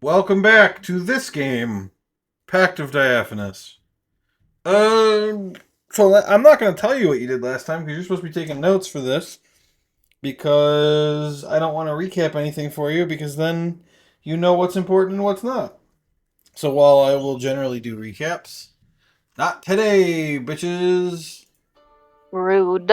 Welcome back to this game, Pact of Diaphanous. I'm not going to tell you what you did last time because you're supposed to be taking notes for this because I don't want to recap anything for you because then you know what's important and what's not. So while I will generally do recaps, not today, bitches. Rude.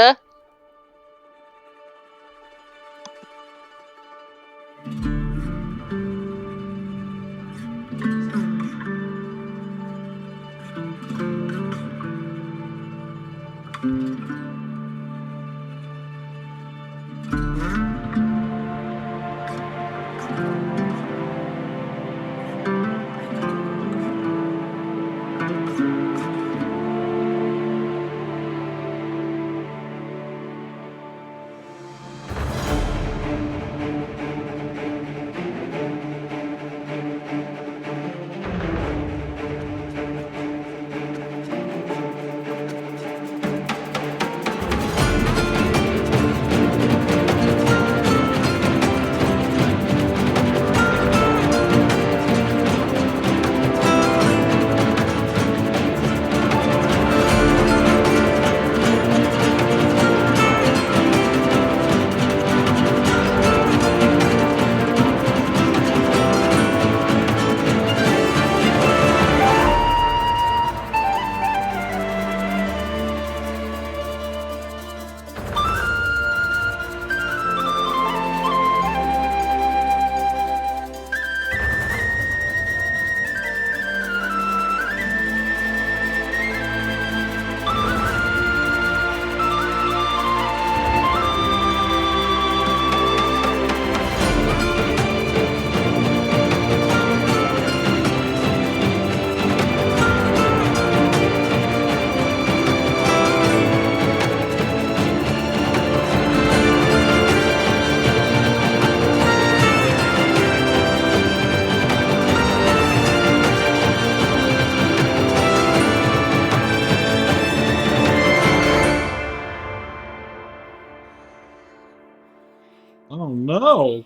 Oh no.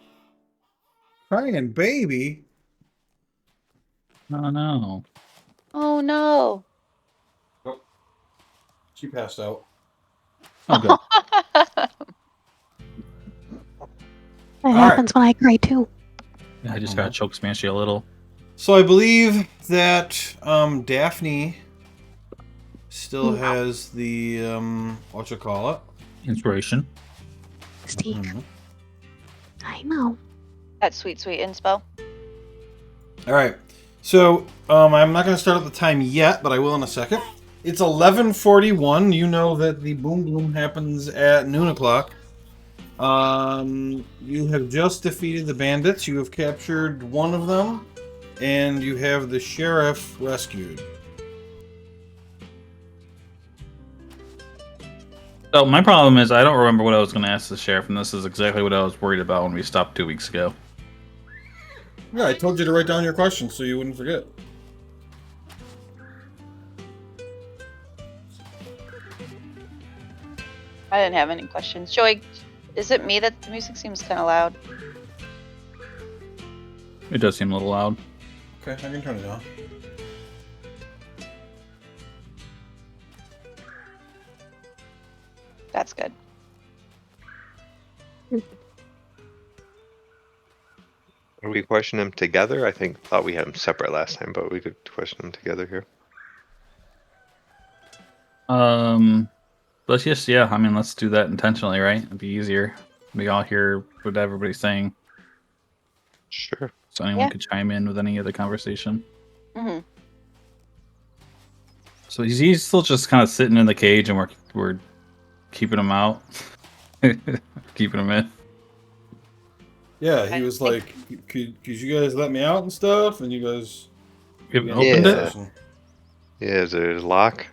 Crying baby. Oh no. Oh no. Oh, she passed out. Oh good. That All happens when I cry too. I just gotta choke smash you a little. So I believe that Daphne still has the what you call it? Inspiration. Steve, Mhm. I know. That sweet inspo. All right. So I'm not going to start at the time yet, but I will in a second. It's 11:41. You know that the boom boom happens at noon o'clock. You have just defeated the bandits. You have captured one of them, and you have the sheriff rescued. So my problem is I don't remember what I was gonna ask the sheriff, and this is exactly what I was worried about when we stopped 2 weeks ago. Yeah, I told you to write down your questions so you wouldn't forget. I didn't have any questions. Joey, is it me that the music seems kind of loud? It does seem a little loud. Okay, I can turn it down. That's good. Are we questioning them together? I thought we had them separate last time, but we could question them together here. Let's just I mean let's do that intentionally, right? It'd be easier. We all hear what everybody's saying, Sure. so anyone Yeah. could chime in with any of the conversation. Mm-hmm. So he's still just kind of sitting in the cage, and we're keeping him out, keeping him in. Yeah, he was like, could you guys let me out and stuff? And you guys You began opened the it. discussion. Yeah, is there a lock?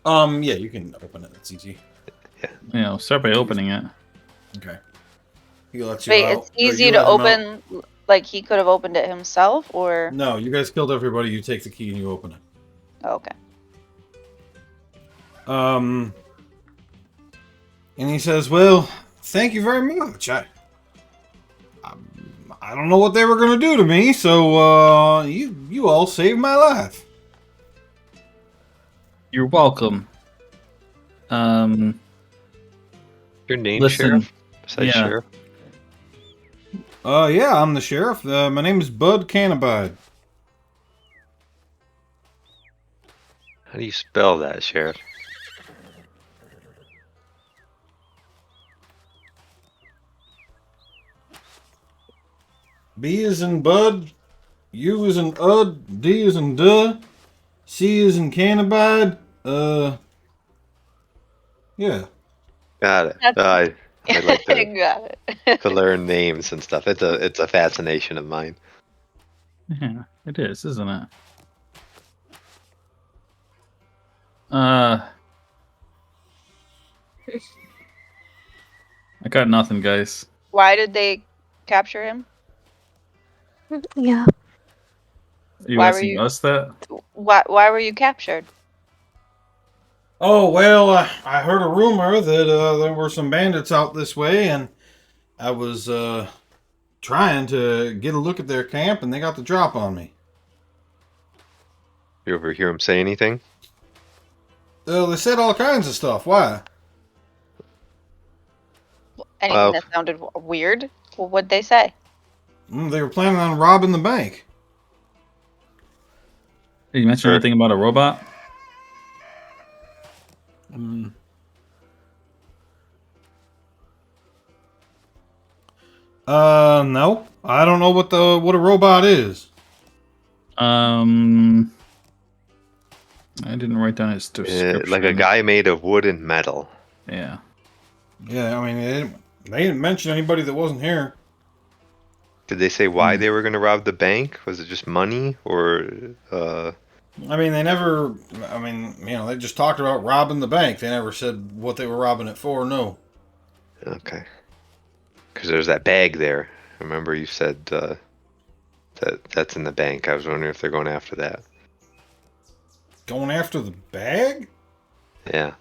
Yeah, you can open it. It's easy. Start by opening it. Okay. He lets you Wait, out. it's or easy you to let him out. open. Like he could have opened it himself, or No, you guys killed everybody. You take the key and you open it. oh, okay. And he says, "Well, thank you very much. I don't know what they were going to do to me, so you all saved my life. You're welcome. Your name, Listen, Sheriff? Besides yeah. Sheriff? Yeah, I'm the sheriff. My name is Bud Cannabide. How do you spell that, Sheriff? B is in Bud, U is in Ud, D is in Duh, C is in Cannabide. Yeah. Got it. That's I like got it. to learn names and stuff. It's a fascination of mine. Yeah, it is, isn't it? I got nothing, guys. Why did they capture him? Yeah. Are you Why were asking you us that? why were you captured? Oh, well, I heard a rumor that there were some bandits out this way, and I was trying to get a look at their camp, and they got the drop on me. You ever hear him say anything? They said all kinds of stuff. Why? Anything that sounded weird? Well, what'd they say? They were planning on robbing the bank. Did you mention anything about a robot? No. I don't know what a robot is. I didn't write down his description. Like a guy made of wood and metal. Yeah. Yeah, I mean, they didn't mention anybody that wasn't here. Did they say why they were going to rob the bank? Was it just money or I mean, they never. I mean, they just talked about robbing the bank. They never said what they were robbing it for. No. Okay. Because there's that bag there. Remember you said that's in the bank. I was wondering if they're going after that. Going after the bag? Yeah.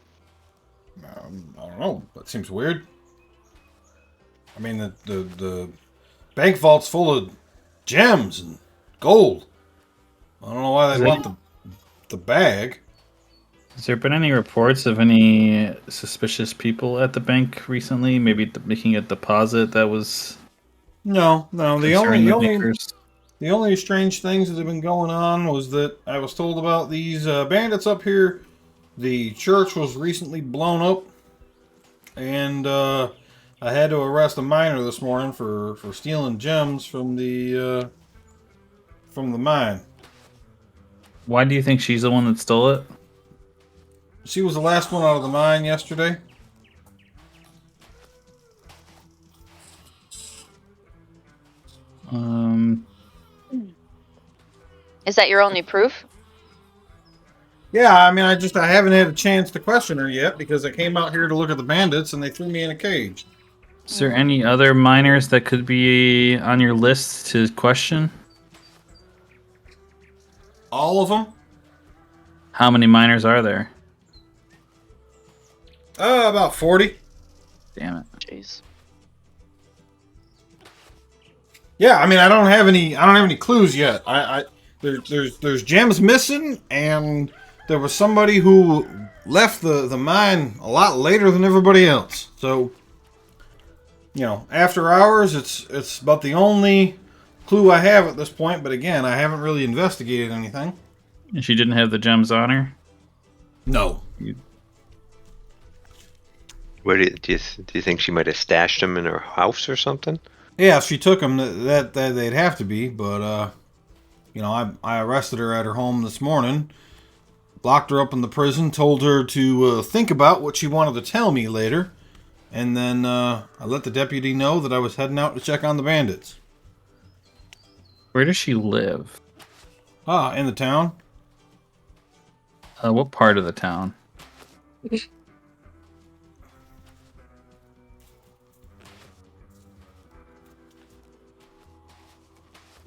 I don't know. That seems weird. I mean, the bank vault's full of gems and gold. I don't know why they want the bag. Has there been any reports of any suspicious people at the bank recently? Maybe making a deposit that was No. The the only strange things that have been going on was that I was told about these bandits up here. The church was recently blown up, and I had to arrest a miner this morning for stealing gems from the mine. Why do you think she's the one that stole it? She was the last one out of the mine yesterday. Is that your only proof? Yeah, I mean, I haven't had a chance to question her yet because I came out here to look at the bandits and they threw me in a cage. Is there any other miners that could be on your list to question? All of them? How many miners are there? About 40. Damn it. Jeez. Yeah, I mean, I don't have any clues yet. There's gems missing, and there was somebody who left the mine a lot later than everybody else. So, after hours, it's about the only clue I have at this point. But again, I haven't really investigated anything. And she didn't have the gems on her? No. Where do you think she might have stashed them in her house or something? Yeah, if she took them, that they'd have to be. But I arrested her at her home this morning, locked her up in the prison, told her to think about what she wanted to tell me later, and then I let the deputy know that I was heading out to check on the bandits. Where does she live? In the town. What part of the town?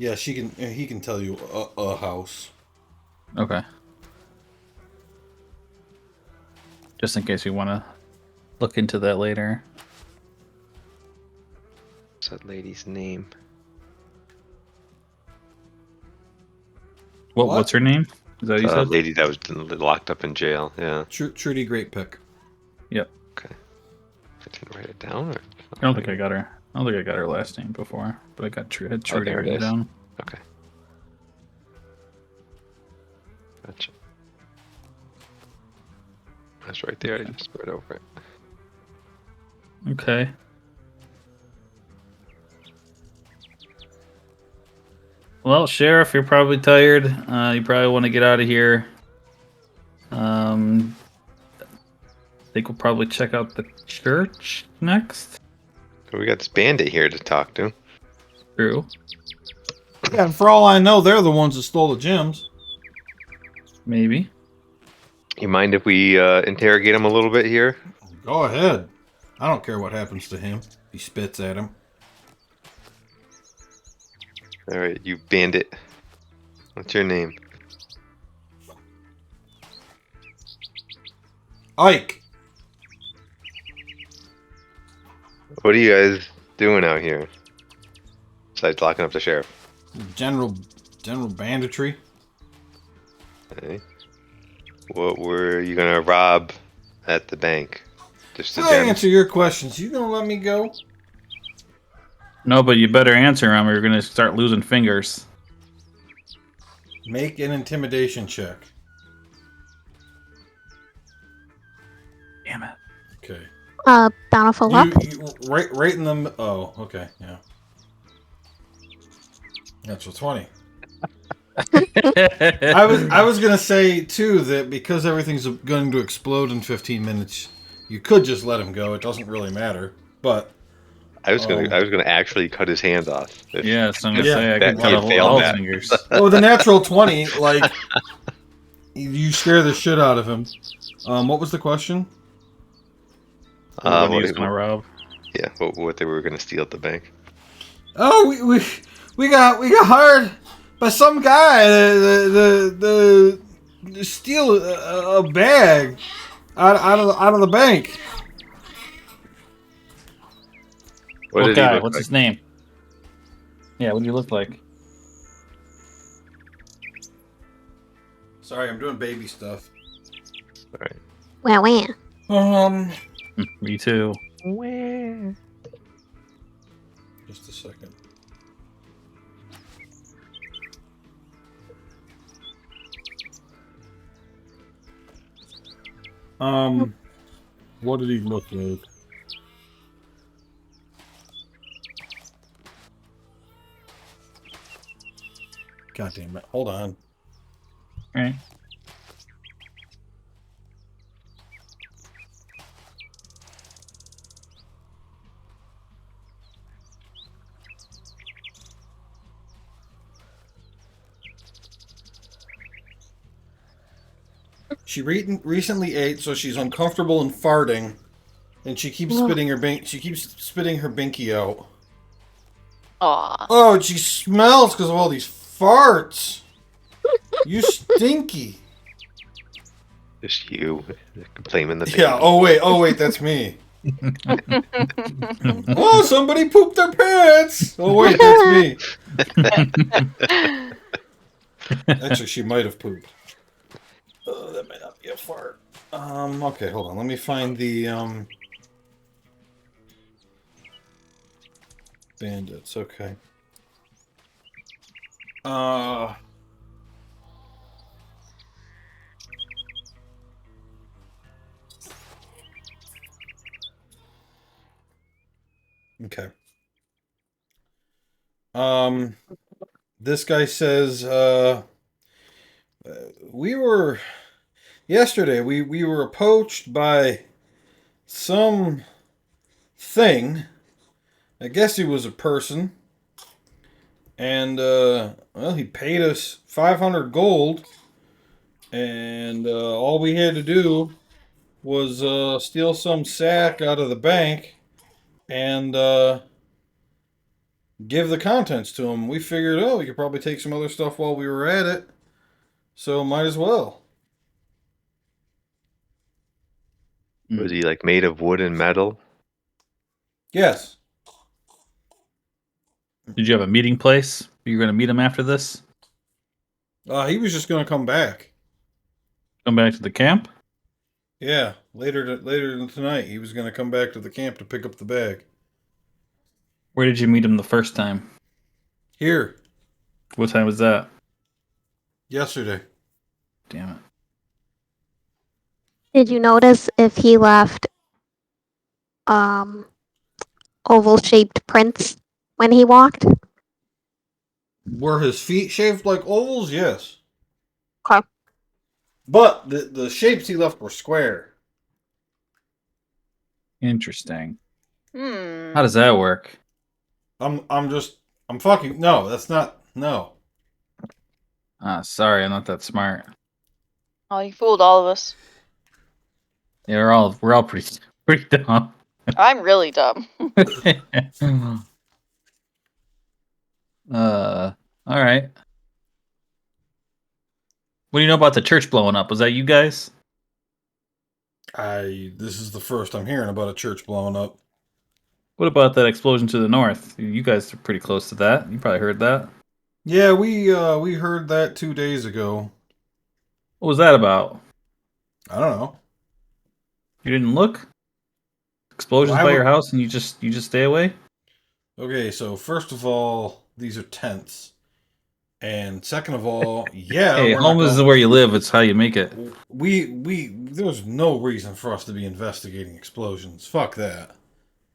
Yeah, he can tell you a house. Okay. Just in case we want to look into that later. What's that lady's name? What's her name? Is that what you The said? lady that was locked up in jail. Yeah. Trudy, great pick. Yep. Okay. I didn't write it down. Or... I don't think I got her. I don't think I got her last name before, but I got had Trudy there it written is. down. Okay. Gotcha. That's right there. I just read over it. Okay. Well, Sheriff, you're probably tired. You probably want to get out of here. I think we'll probably check out the church next. So we got this bandit here to talk to. True. Yeah, and for all I know, they're the ones that stole the gems. Maybe. You mind if we interrogate him a little bit here? Go ahead. I don't care what happens to him. He spits at him. All right, you bandit. What's your name? Ike. What are you guys doing out here? Besides locking up the sheriff. General banditry. Okay. What were you gonna rob at the bank? Just the I'll gems? answer your questions. You gonna let me go? No, but you better answer them or you're going to start losing fingers. Make an intimidation check. Damn it. Okay. Bountiful luck. You right in them. Oh, okay, yeah. That's a 20. I was gonna say too that because everything's going to explode in 15 minutes, you could just let him go. It doesn't really matter. But I was gonna actually cut his hands off. Yeah, so I'm going to Yeah. say I That could cut kid off failed all that. his fingers. well, with a natural 20, like you scare the shit out of him. What was the question? What he's going to rob. Yeah, what they were gonna steal at the bank. Oh, we got hired by some guy to steal a bag out of the bank. What What did he guy? look What's like? his name? Yeah, what do you look like? Sorry, I'm doing baby stuff. All right. Wah. Me too. Just a second. What did he look like? God damn it! Hold on. All right. She recently ate, so she's uncomfortable and farting, and she keeps spitting her binky out. Aw. Oh, and she smells because of all these farts. You stinky. Just you blaming the baby. Yeah. Oh wait, that's me. Oh, somebody pooped their pants. Oh wait, that's me. Actually, she might have pooped. Oh, that might not be a fart. Okay, hold on. Let me find the bandits. Okay. Okay. This guy says, we were yesterday. We were approached by some thing. I guess he was a person, and well, he paid us 500 gold, and all we had to do was steal some sack out of the bank and give the contents to him. We figured, oh, we could probably take some other stuff while we were at it, so might as well. Was he like made of wood and metal? Yes. Did you have a meeting place? You're going to meet him after this? He was just gonna come back. Come back to the camp? Yeah, later than tonight, he was gonna come back to the camp to pick up the bag. Where did you meet him the first time? Here, What time was that? yesterday. Damn it. Did you notice if he left um oval shaped prints when he walked? Were his feet shaped like ovals? Yes. Okay. But the shapes he left were square. Interesting. Hmm. How does that work? I'm fucking no, that's not no. Ah, sorry, I'm not that smart. Oh, you fooled all of us. Yeah, we're all pretty dumb. I'm really dumb. All right. What do you know about the church blowing up? Was that you guys? This is the first I'm hearing about a church blowing up. What about that explosion to the north? You guys are pretty close to that. You probably heard that. Yeah, we heard that 2 days ago. What was that about? I don't know. You didn't look? Explosions Why by your would house and you just stay away? Okay, so first of all, these are tents. And second of all, yeah, Hey, we're not home going isn't where you live, it's how you make it. we there's no reason for us to be investigating explosions. Fuck that.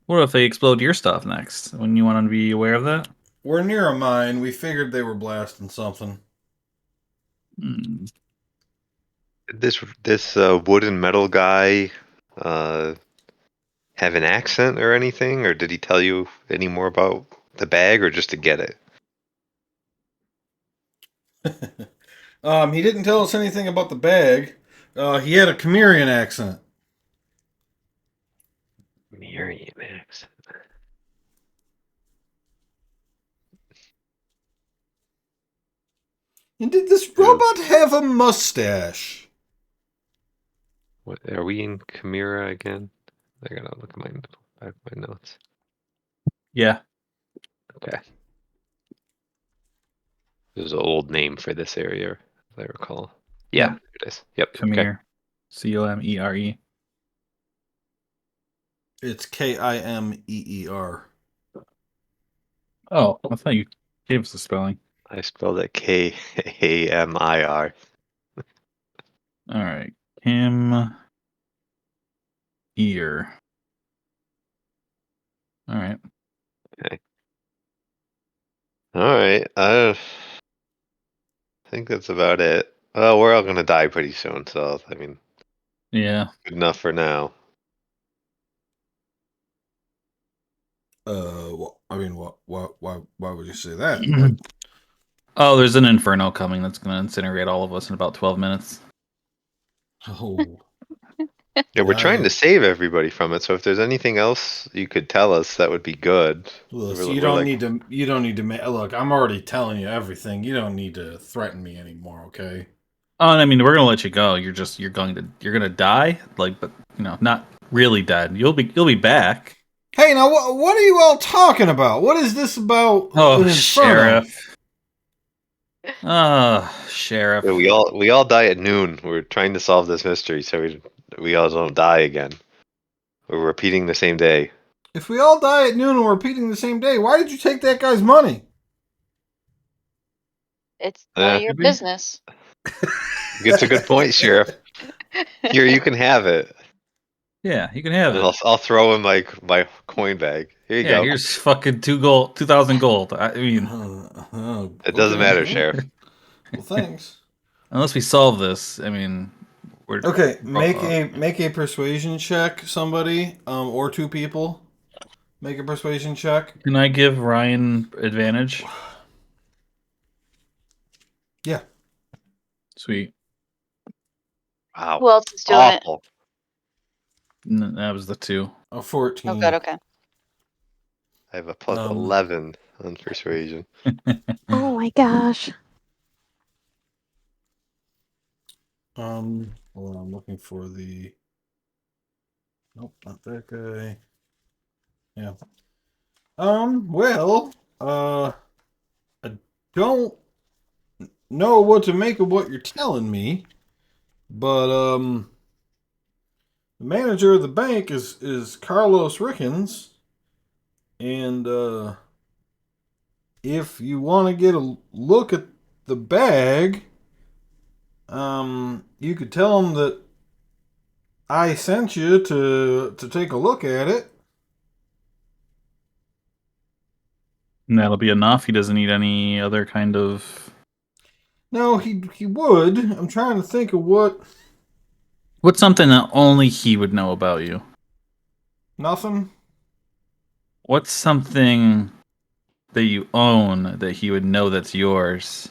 What if they explode your stuff next? Wouldn't you want to be aware of that? We're near a mine. We figured they were blasting something. Hmm. Did this wooden metal guy uh, have an accent or anything, or did he tell you any more about the bag, or just to get it? He didn't tell us anything about the bag. He had a Cimmerian accent. Miriam accent. And did this robot have a mustache? What are we in Chimera again? I gotta look at my notes. Yeah, Okay, there's an old name for this area, as I recall. Yeah, Yep. there it is. Yep. come Okay. here. Comere. It's Kimeer. Oh, I thought you gave us the spelling. I spelled it Kamir. All right. Kim Ear. All right. All right. I think that's about it. Well, we're all gonna die pretty soon, so I mean, Yeah. good enough for now. I mean, why would you say that? What? Oh, there's an inferno coming that's going to incinerate all of us in about 12 minutes. Oh, Yeah, we're trying to I, save everybody from it. So if there's anything else you could tell us, that would be good. listen, We're like, you don't need to look. I'm already telling you everything. You don't need to threaten me anymore, okay? Oh, and I mean, we're going to let you go. You're going to die, like, but not really dead. You'll be back. Hey, now what are you all talking about? What is this about? Oh, An inferno? sheriff. Sheriff. yeah, we all die at noon. We're trying to solve this mystery, so we all don't die again. We're repeating the same day. If we all die at noon and we're repeating the same day, why did you take that guy's money? It's none of your Maybe. business. It's a good point, Sheriff. Here, you can have it. Yeah, you can have And it. I'll throw in like my coin bag. Here you Yeah, go. here's fucking 2,000 gold. I mean, It doesn't Okay, matter, well, Sheriff. well, thanks. unless we solve this, I mean, we're Okay, uh, make a persuasion check, somebody, or two people. Make a persuasion check. Can I give Ryan advantage? Yeah. Sweet. Wow. Who else is doing it? Awful. That was the 2. A 14. Oh, good. Okay. I have a plus Um, 11 on persuasion. Oh my gosh. Hold on, I'm looking for the. Nope, not that guy. Yeah. Well, I don't know what to make of what you're telling me, but the manager of the bank is Carlos Rickens, and if you want to get a look at the bag, you could tell him that I sent you to take a look at it. And that'll be enough. He doesn't need any other kind of. No, he would. I'm trying to think of what. What's something that only he would know about you? Nothing. What's something that you own that he would know that's yours?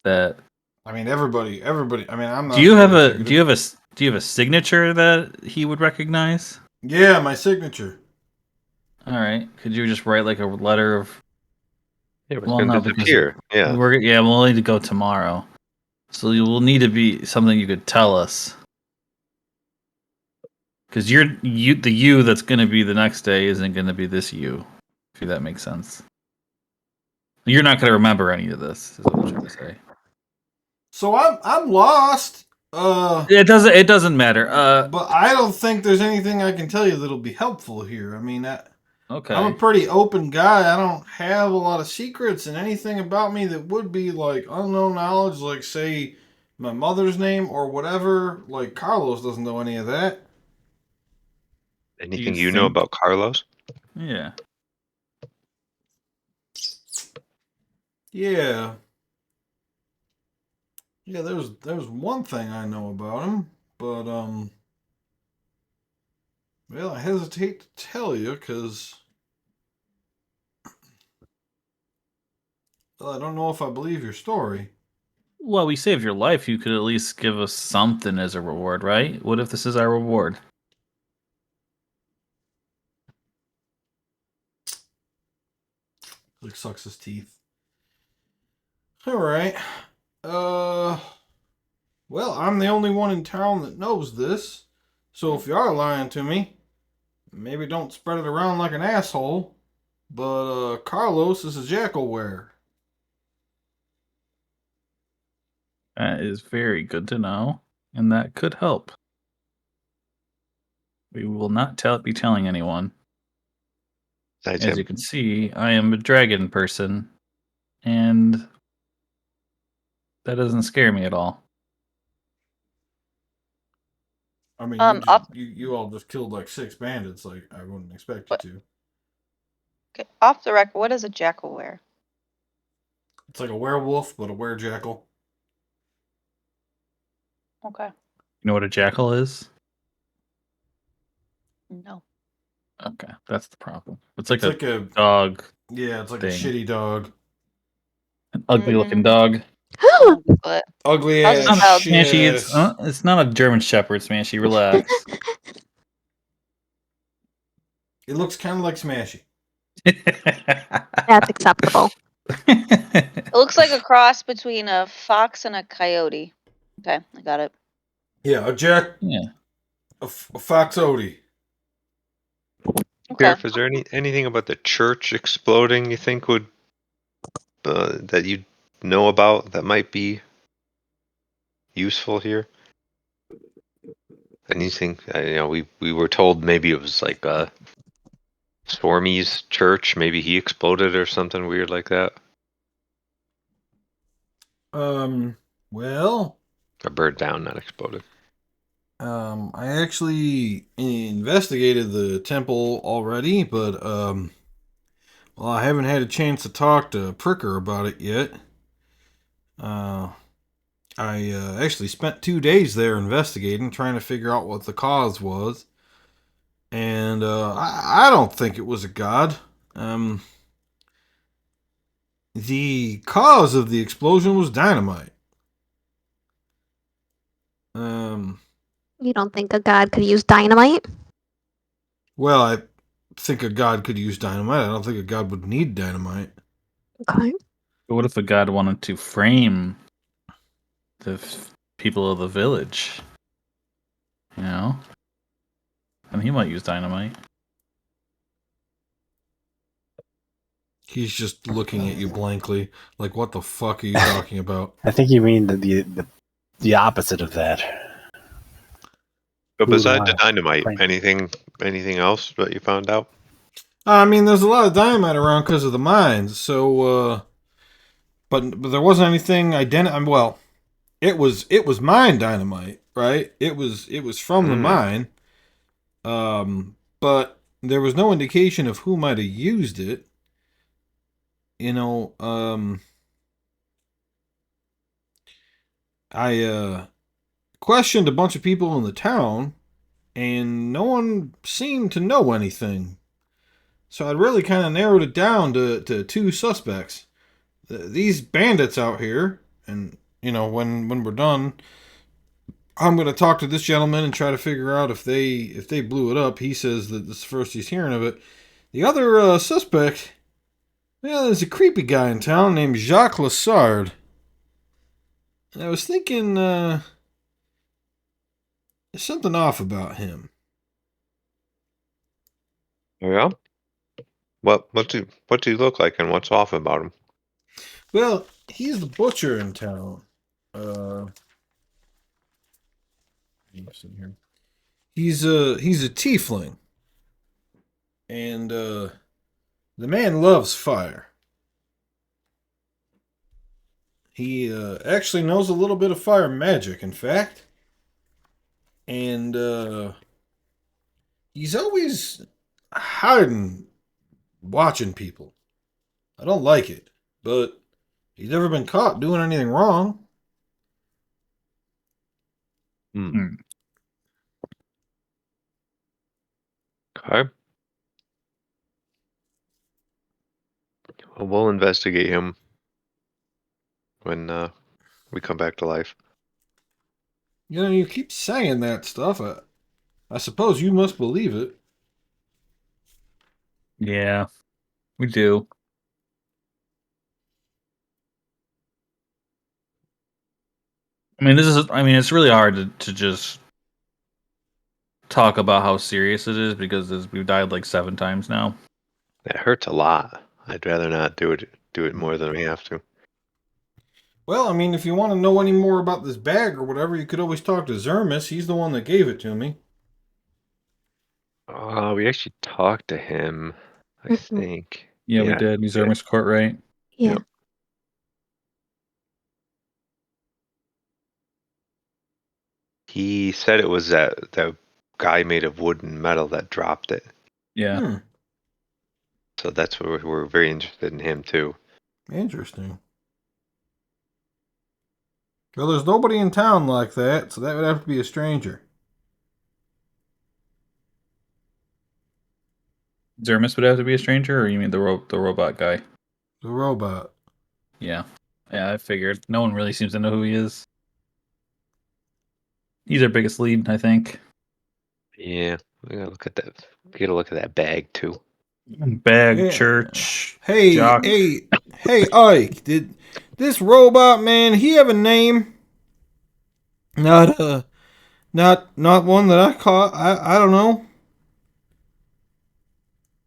That I mean, everybody. I mean, I'm not. do you have very a secretive. do you have a signature that he would recognize? Yeah, my signature. All right. Could you just write like a letter of? Yeah, it was Well, going no, to because disappear. Yeah. we'll need to go tomorrow, so you will need to be something you could tell us. Because the you that's going to be the next day isn't going to be this you, if that makes sense. You're not going to remember any of this. Is what I'm trying to say. So I'm lost. It doesn't matter. But I don't think there's anything I can tell you that'll be helpful here. I mean, I'm a Okay. pretty open guy. I don't have a lot of secrets, and anything about me that would be like unknown knowledge, like say my mother's name or whatever, like Carlos doesn't know any of that. Do you Anything you know think? about Carlos? Yeah. Yeah. Yeah, there's one thing I know about him, but well, I hesitate to tell you because well, I don't know if I believe your story. Well, we saved your life. You could at least give us something as a reward, right? What if this is our reward? Like sucks his teeth. All right. Uh, well, I'm the only one in town that knows this. So if you are lying to me, maybe don't spread it around like an asshole. But Carlos is a jackalware. That is very good to know, and that could help. We will not be telling anyone. Besides As him. you can see, I am a dragon person, and that doesn't scare me at all. I mean, you just Off you all just killed like 6 bandits. Like I wouldn't expect you what? to. Okay, off the record, what does a jackal wear? It's like a werewolf, but a werejackal. Okay. You know what a jackal is? No. Okay, that's the problem. It's like It's a like a dog yeah, it's like a thing. shitty dog. An ugly looking Mm-hmm. dog. I'll Google it. Ugly How's It's it ass not a spelled? Smashy. shit. It's not a German Shepherd, Smashy. Relax. It looks kind of like Smashy. That's acceptable. It looks like a cross between a fox and a coyote. Okay, I got it. Yeah, a jack, Yeah. a fox Odie. Okay. Sheriff, is there anything about the church exploding you think would that you know about that might be useful here? Anything? We were told maybe it was like Stormy's church. Maybe he exploded or something weird like that. Well, Or burned down, not exploded. I actually investigated the temple already, but well, I haven't had a chance to talk to Pricker about it yet. I actually spent 2 days there investigating, trying to figure out what the cause was, and I don't think it was a god. The cause of the explosion was dynamite. Um, You don't think a god could use dynamite? well, I think a god could use dynamite. I don't think a god would need dynamite. Okay. But what if a god wanted to frame the people of the village? You know? And he might use dynamite. He's just looking at you blankly, like, what the fuck are you talking about? I think you mean the opposite of that. But Who besides the knows? dynamite, Right. anything else that you found out? I mean, there's a lot of dynamite around because of the mines, so, but there wasn't anything well, it was mine dynamite, right? It was from the mine. But there was no indication of who might have used it. You know, I questioned a bunch of people in the town, and no one seemed to know anything. So I really kind of narrowed it down to two suspects. These bandits out here, and when we're done, I'm gonna talk to this gentleman and try to figure out if they blew it up. He says that this is the first he's hearing of it. The other suspect, well, there's a creepy guy in town named Jacques Lassard. And I was thinking, there's something off about him. Yeah. What do you look like, and what's off about him? Well, he's the butcher in town. He's a tiefling, and the man loves fire. He actually knows a little bit of fire magic, in fact, and he's always hiding, watching people. I don't like it, but he's never been caught doing anything wrong. Okay. Well, we'll investigate him when we come back to life. You know, you keep saying that stuff. I suppose you must believe it. Yeah, we do. I mean, it's really hard to just talk about how serious it is because we've died like 7 times now. It hurts a lot. I'd rather not do it more than we have to. Well, I mean, if you want to know any more about this bag or whatever, you could always talk to Zermus. He's the one that gave it to me. We actually talked to him, I think. Yeah, we did. He's Zermus Court, right? Yeah. Yep. He said it was that guy made of wood and metal that dropped it. Yeah. So that's what we're very interested in him too. Interesting. Well, there's nobody in town like that, so that would have to be a stranger. Zermus would have to be a stranger, or you mean the robot guy? The robot. Yeah. Yeah, I figured. No one really seems to know who he is. He's our biggest lead, I think. Yeah, we gotta look at that. Get a look at that bag too. Bag, Yeah. church. Hey, Jock. hey, Ike! Did this robot man? He have a name? Not one that I caught. I don't know.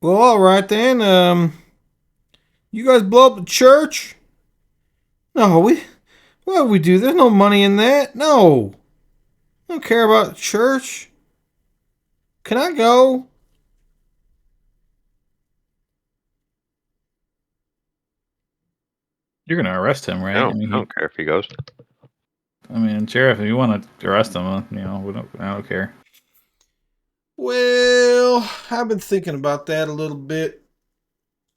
Well, all right then. You guys blow up the church? No, what we do? There's no money in that. No, I don't care about the church. Can I go? You're gonna arrest him, right? I don't care if he goes. I mean, sheriff, if you want to arrest him, I don't care. Well, I've been thinking about that a little bit.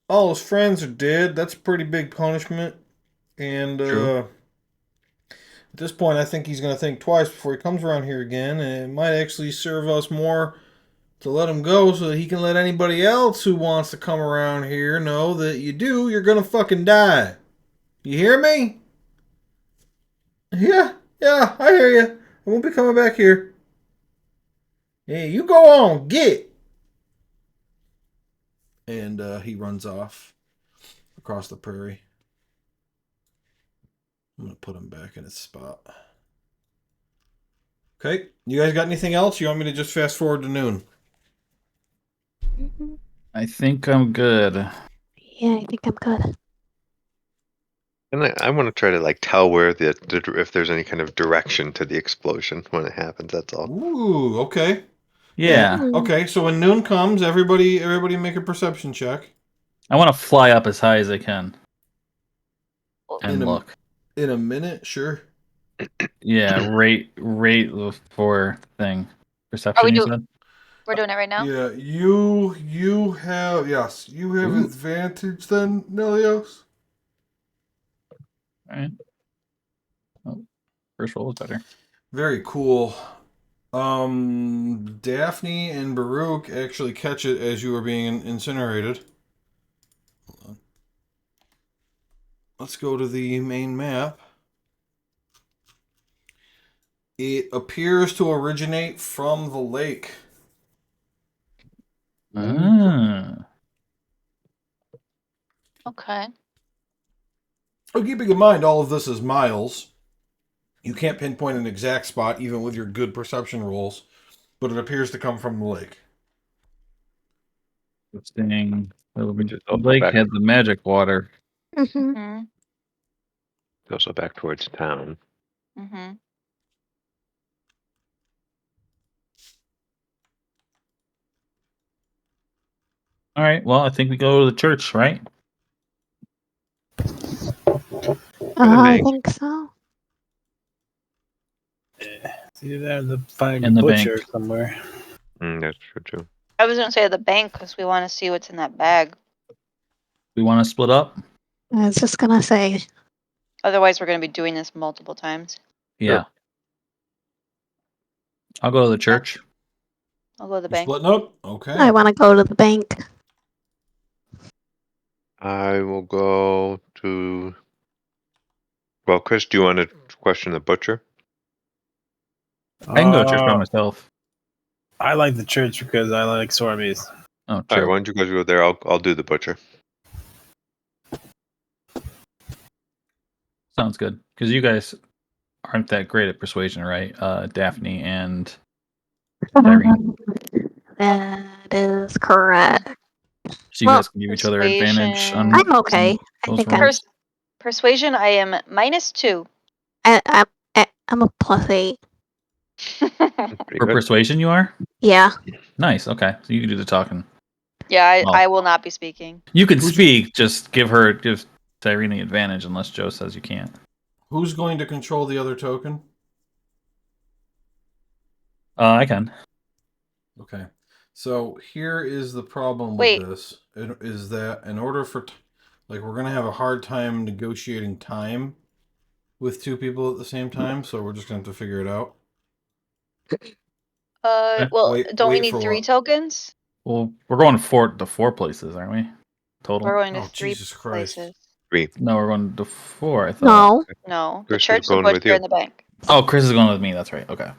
All his friends are dead. That's a pretty big punishment. And True. at this point, I think he's going to think twice before he comes around here again. And it might actually serve us more to let him go so that he can let anybody else who wants to come around here know that you're going to fucking die. You hear me? Yeah, I hear you. I won't be coming back here. Yeah, you go on, get. And he runs off across the prairie. I'm going to put him back in his spot. Okay, you guys got anything else? You want me to just fast forward to noon? I think I'm good. Yeah, I think I'm good. And I want to try to like tell where if there's any kind of direction to the explosion when it happens. That's all. Ooh, okay. Yeah. Okay, so when noon comes, everybody make a perception check. I want to fly up as high as I can In and a- look. In a minute, sure. Yeah, rate for thing. Are Perception, we you doing? said? We're doing it right now. Yeah, you have Ooh. advantage then, Nelios. All right. Oh, first roll was better. Very cool. Daphne and Baruch actually catch it as you are being incinerated. Hold on. Let's go to the main map. It appears to originate from the lake. Ah. Okay. So keeping in mind all of this is miles, you can't pinpoint an exact spot even with your good perception rolls, but it appears to come from the lake. Interesting. Which is The also lake back, had the magic water. Mm-hmm. Hmm. also back towards town. Hmm. All right. Well, I think we go to the church, right? I bank. think so. It's either the find In the butcher bank. somewhere. That's true too. I was gonna say the bank because we want to see what's in that bag. We want to split up? I was just gonna say. Otherwise, we're gonna be doing this multiple times. Yeah. I'll go to the church. I'll go to the You bank. splitting up? Okay. I want to go to the bank. I will go to. Well, Chris, do you want to question the butcher? I can go to church by myself. I like the church because I like Sorbies. Oh, All right, true. why don't you guys go there? I'll do the butcher. Sounds good. Because you guys aren't that great at persuasion, right? Daphne and Irene. That is correct. So you Well, guys can give each other advantage on Persuasion. I'm okay. I those think I'm. rolls. Persuasion. I am -2. I'm a +8. Pretty For good. persuasion, you are? Yeah. Nice. Okay. So you can do the talking. Yeah, Oh. I will not be speaking. You can Who's- speak, just give Irene the advantage unless Joe says you can't. Who's going to control the other token? I can. Okay. So here is the problem Wait. with this. It is that in order for we're going to have a hard time negotiating time with two people at the same time, so we're just going to have to figure it out. Well, Wait- don't we wait need for 3 what? tokens? Well, we're going to four places, aren't we? Total? We're going to Oh, 3 Jesus Christ. places. 3. No, we're going to 4, I thought. No. No, the Chris is church, the going with butcher, you. and the bank. Oh, Chris is going with me. That's right. Okay.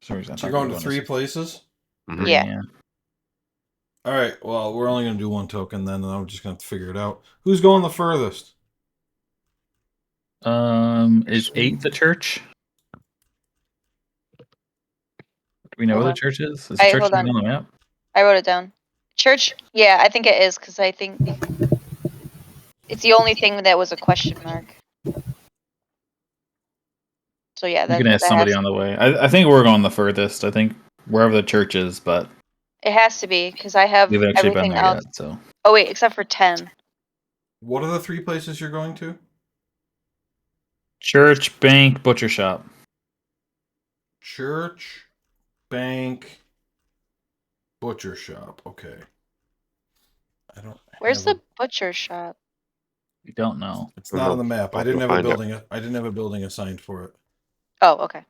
For some reason, I So thought you're we were going to 3 places? Mhm. Yeah. All right. Well, we're only going to do 1 token then, and I'm just going to have to figure it out. Who's going the furthest? Is 8 the church? Do we know Hold where on. the church is? Is the Hey, church hold on on. the map? I wrote it down. Church? Yeah, I think it is because I think it's the only thing that was a question mark. So yeah, You that, can ask that somebody has, on the way. I think we're going the furthest. I think wherever the church is, but it has to be because I have we've actually been everything there else. yet. So Oh wait, except for 10. What are the 3 places you're going to? church, bank, butcher shop. Church, bank, butcher shop. Okay. I don't. Where's have the butcher shop? We don't know. It's not on the map. I I'll didn't go have a find it. building. I didn't have a building assigned for it. Oh, okay.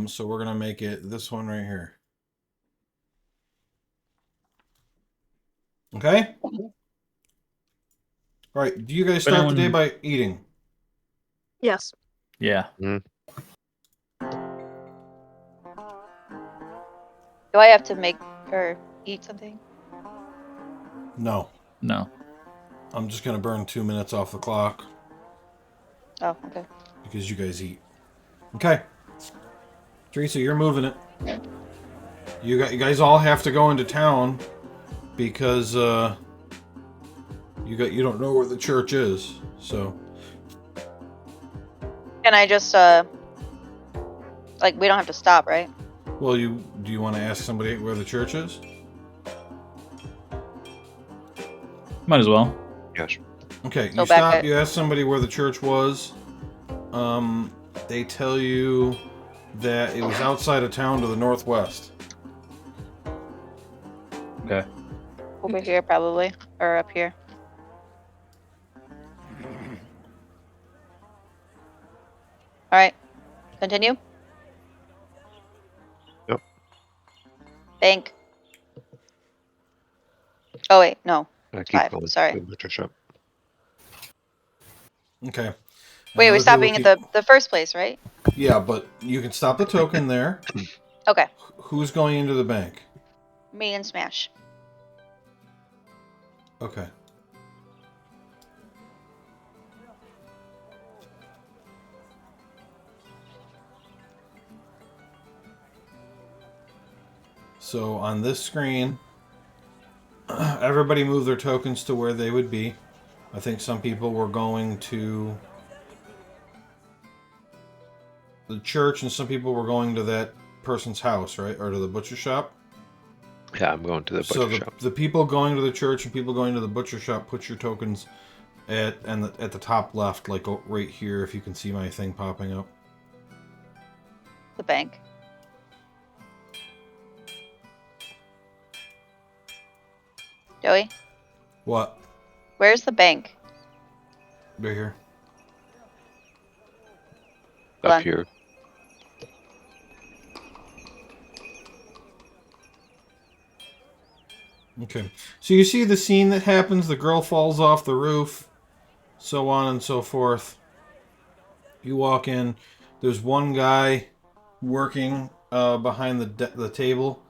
So we're gonna make it this one right here. Okay. All right. Do you guys start the day by eating? Yes. Yeah. Do I have to make or eat something? No. No. I'm just gonna burn 2 minutes off the clock Oh, okay. because you guys eat. Okay. Teresa, you're moving it. You guys all have to go into town because you don't know where the church is, so Can I just like we don't have to stop, right? well, do you want to ask somebody where the church is? Might as well. Yes. Okay, So you back stop. at- You ask somebody where the church was. They tell you that it was outside of town to the northwest. Okay. Over here, probably, or up here. All right, continue. Yep. Bank. Oh wait, no. Keep 5. going. Sorry. The butcher shop. Okay. Wait, we're Other people stopping at the first place, right? Yeah, but you can stop the token there. Okay. Who's going into the bank? Me and Smash. Okay. So on this screen, everybody move their tokens to where they would be. I think some people were going to the church and some people were going to that person's house, right? Or to the butcher shop. Yeah, I'm going to the So butcher shop. the people going to the church and people going to the butcher shop, put your tokens at the top left, like right here, if you can see my thing popping up. The bank. Joey, What? where's the bank? Right here. Hold Up on. here. Okay. So you see the scene that happens, the girl falls off the roof, so on and so forth. You walk in, there's one guy working behind the table.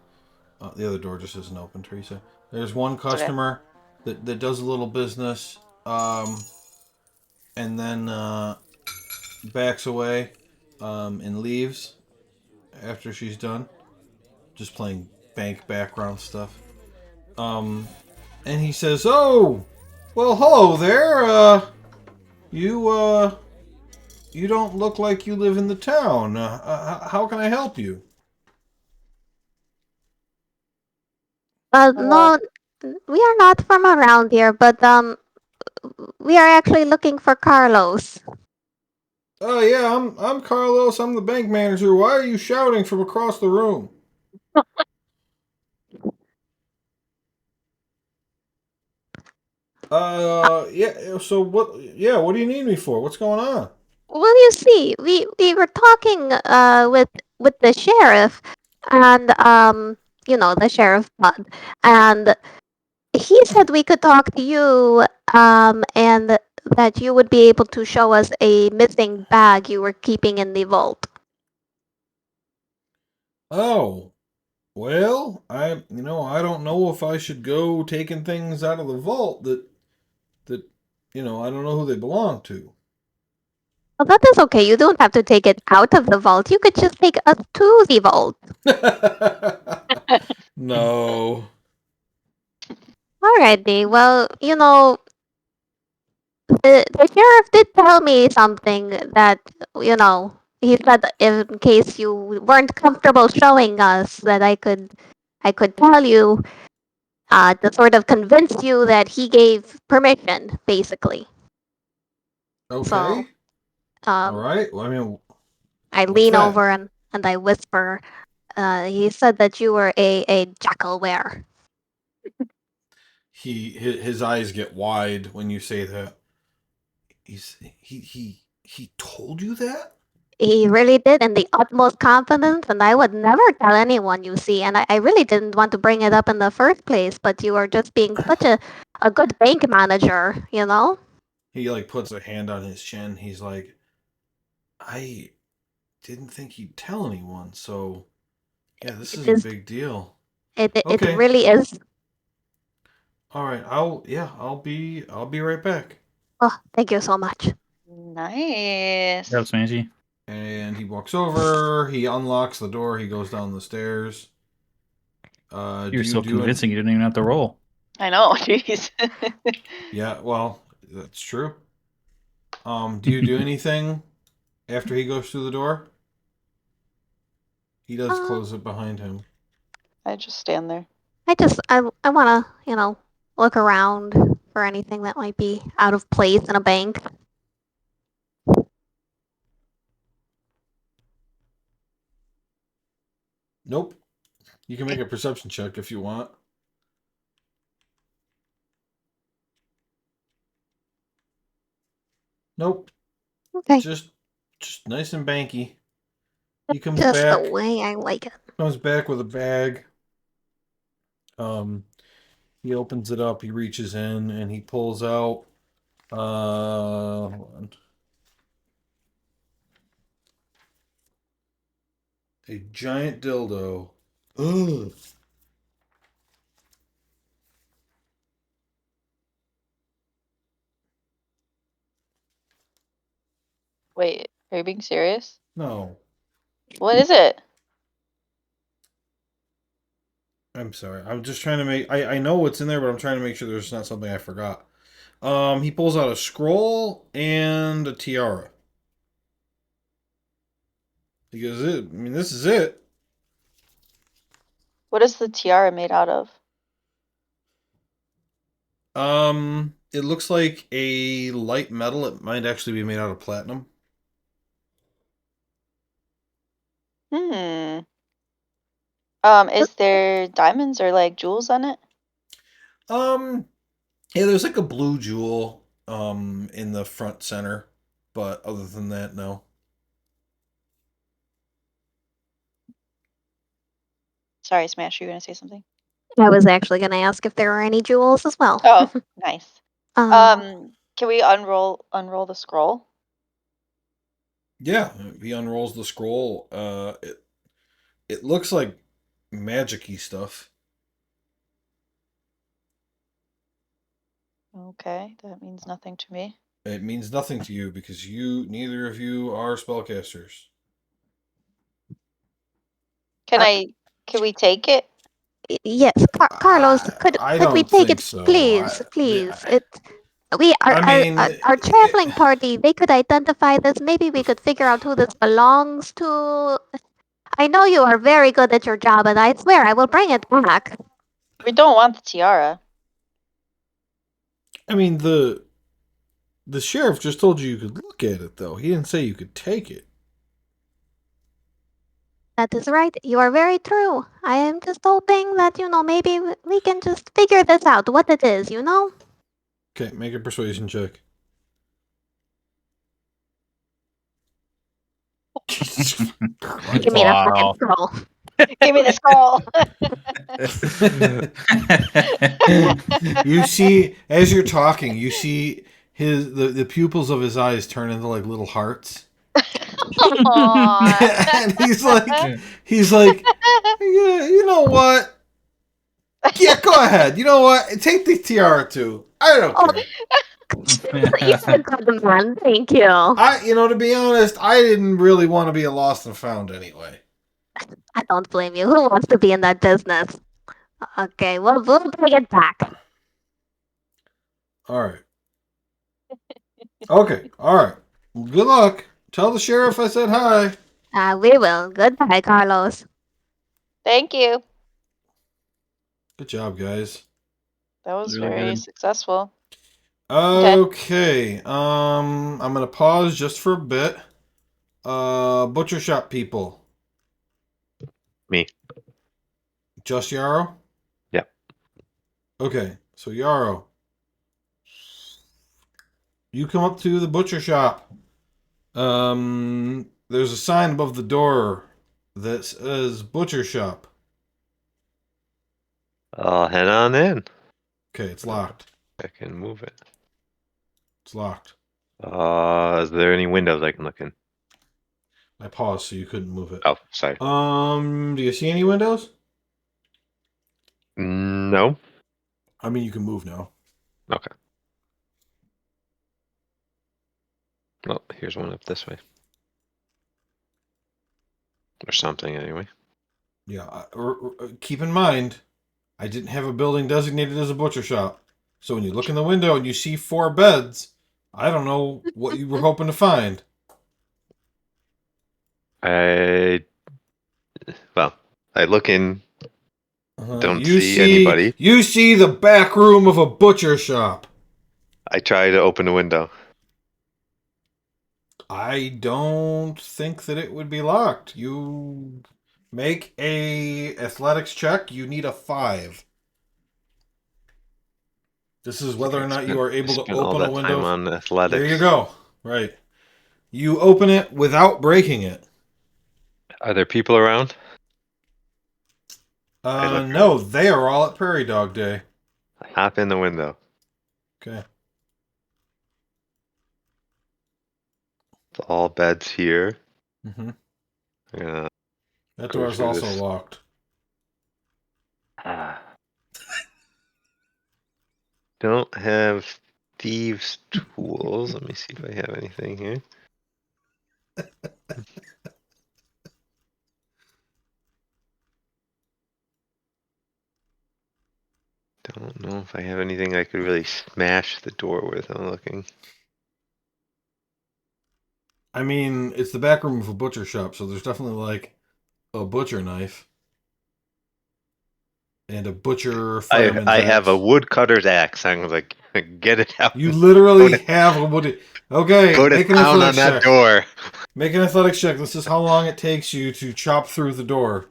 The other door just isn't open, Teresa. There's one customer that does a little business, and then backs away and leaves after she's done. Just playing bank background stuff. And he says, "Oh, well, hello there. You don't look like you live in the town. How can I help you?" No, we are not from around here, but we are actually looking for Carlos. Oh yeah, I'm Carlos. I'm the bank manager. Why are you shouting from across the room? Yeah. So what? Yeah, what do you need me for? What's going on? Well, you see, we were talking with the sheriff, and you know, the sheriff Bud, and he said we could talk to you, and that you would be able to show us a missing bag you were keeping in the vault. Oh, well, I don't know if I should go taking things out of the vault that I don't know who they belong to. Well, that is okay. You don't have to take it out of the vault. You could just take us to the vault. No. Alrighty. Well, you know, the sheriff did tell me something that, you know, he said in case you weren't comfortable showing us that I could tell you to sort of convince you that he gave permission, basically. So Okay. All um, right. Well, I mean, I what's lean that? over and I whisper, he said that you were a jackal wearer. His eyes get wide when you say that. He told you that? He really did in the utmost confidence, and I would never tell anyone, you see. And I really didn't want to bring it up in the first place, but you were just being such a good bank manager, you know? He like puts a hand on his chin. He's like, I didn't think he'd tell anyone. So yeah, this It is a is, big deal. it Okay. really is. All right. I'll be right back. Oh, thank you so much. Nice. Yep, Smashy. And he walks over. He unlocks the door. He goes down the stairs. Do You're you so do convincing you didn't even have to roll. I know. Jeez. Yeah, well, that's true. Do you do anything after he goes through the door? He does close Um, it behind him. I just stand there. I want to, look around for anything that might be out of place in a bank. Nope. You can make a perception check if you want. Nope. Okay. Just nice and banky. He comes Just the back. way I like it. Comes back with a bag. Um, he opens it up. He reaches in and he pulls out. Hold on. A giant dildo. Ugh. Wait, are you being serious? No, What is it? I'm sorry. I'm just trying to make. I know what's in there, but I'm trying to make sure there's not something I forgot. He pulls out a scroll and a tiara. He goes, I mean, this is it. What is the tiara made out of? It looks like a light metal. It might actually be made out of platinum. Hmm. Is there diamonds or like jewels on it? Um, yeah, there's like a blue jewel, in the front center, but other than that, no. Sorry, Smash, you were gonna say something? I was actually going to ask if there were any jewels as well. Oh, nice. Um, Can we unroll the scroll? Yeah, he unrolls the scroll. It looks like magic-y stuff. Okay, that means nothing to me. It means nothing to you because neither of you are spellcasters. Can Uh, can we take it? yes, Carlos, I could we don't take think it, so. please, please? We I mean, our traveling party. They could identify this. Maybe we could figure out who this belongs to. I know you are very good at your job, and I swear I will bring it back. We don't want the tiara. I mean the sheriff just told you could look at it, though. He didn't say you could take it. That is right. You are very true. I am just hoping that, maybe we can just figure this out, what it is, you know? Okay, make a persuasion check. Jesus Christ. You mean a Wow. fucking scroll. Give me the scroll. You see, as you're talking, you see the pupils of his eyes turn into like little hearts. Aw. And he's like, yeah, you know what? Yeah, go ahead. You know what? Take the tiara too. I don't Oh, care. you're a good man. Thank you. To be honest, I didn't really want to be a lost and found anyway. I don't blame you. Who wants to be in that business? Okay, well, we'll bring it back. All right. Okay. All right. Well, good luck. Tell the sheriff I said hi. We will. Goodbye, Carlos. Thank you. Good job, guys. That was Really very good. successful. Okay. I'm gonna pause just for a bit. Butcher shop people. Me. Just Yarrow? Yep. Okay, so Yarrow. You come up to the butcher shop. There's a sign above the door that says butcher shop. I'll head on in. Okay, it's locked. I can move it. It's locked. Is there any windows I can look in? I paused so you couldn't move it. Oh, sorry. Do you see any windows? No. I mean, you can move now. Okay. Well, here's one up this way. Or something, anyway. Yeah. Keep in mind, I didn't have a building designated as a butcher shop. So when you look in the window and you see 4 beds, I don't know what you were hoping to find. I look in, don't You see anybody. You see the back room of a butcher shop. I try to open the window. I don't think that it would be locked. You make a athletics check. You need a 5. This is whether or not you are able to Spent all open a that window. time on athletics. There you go. Right. You open it without breaking it. Are there people around? look No, they are all at Prairie Dog Day. I hop in the window. Okay. It's all beds here. Mm-hmm. Yeah. That Go door is through also this. locked. Don't have thieves' tools. Let me see if I have anything here. Don't know if I have anything I could really smash the door with. I'm looking. I mean, it's the back room of a butcher shop, so there's definitely like a butcher knife and a butcher fireman's I have a axe. woodcutter's axe. I'm like, get it out. You literally have a wood. Okay, Put make it an down on athletics that check. door. Make an athletics check. This is how long it takes you to chop through the door.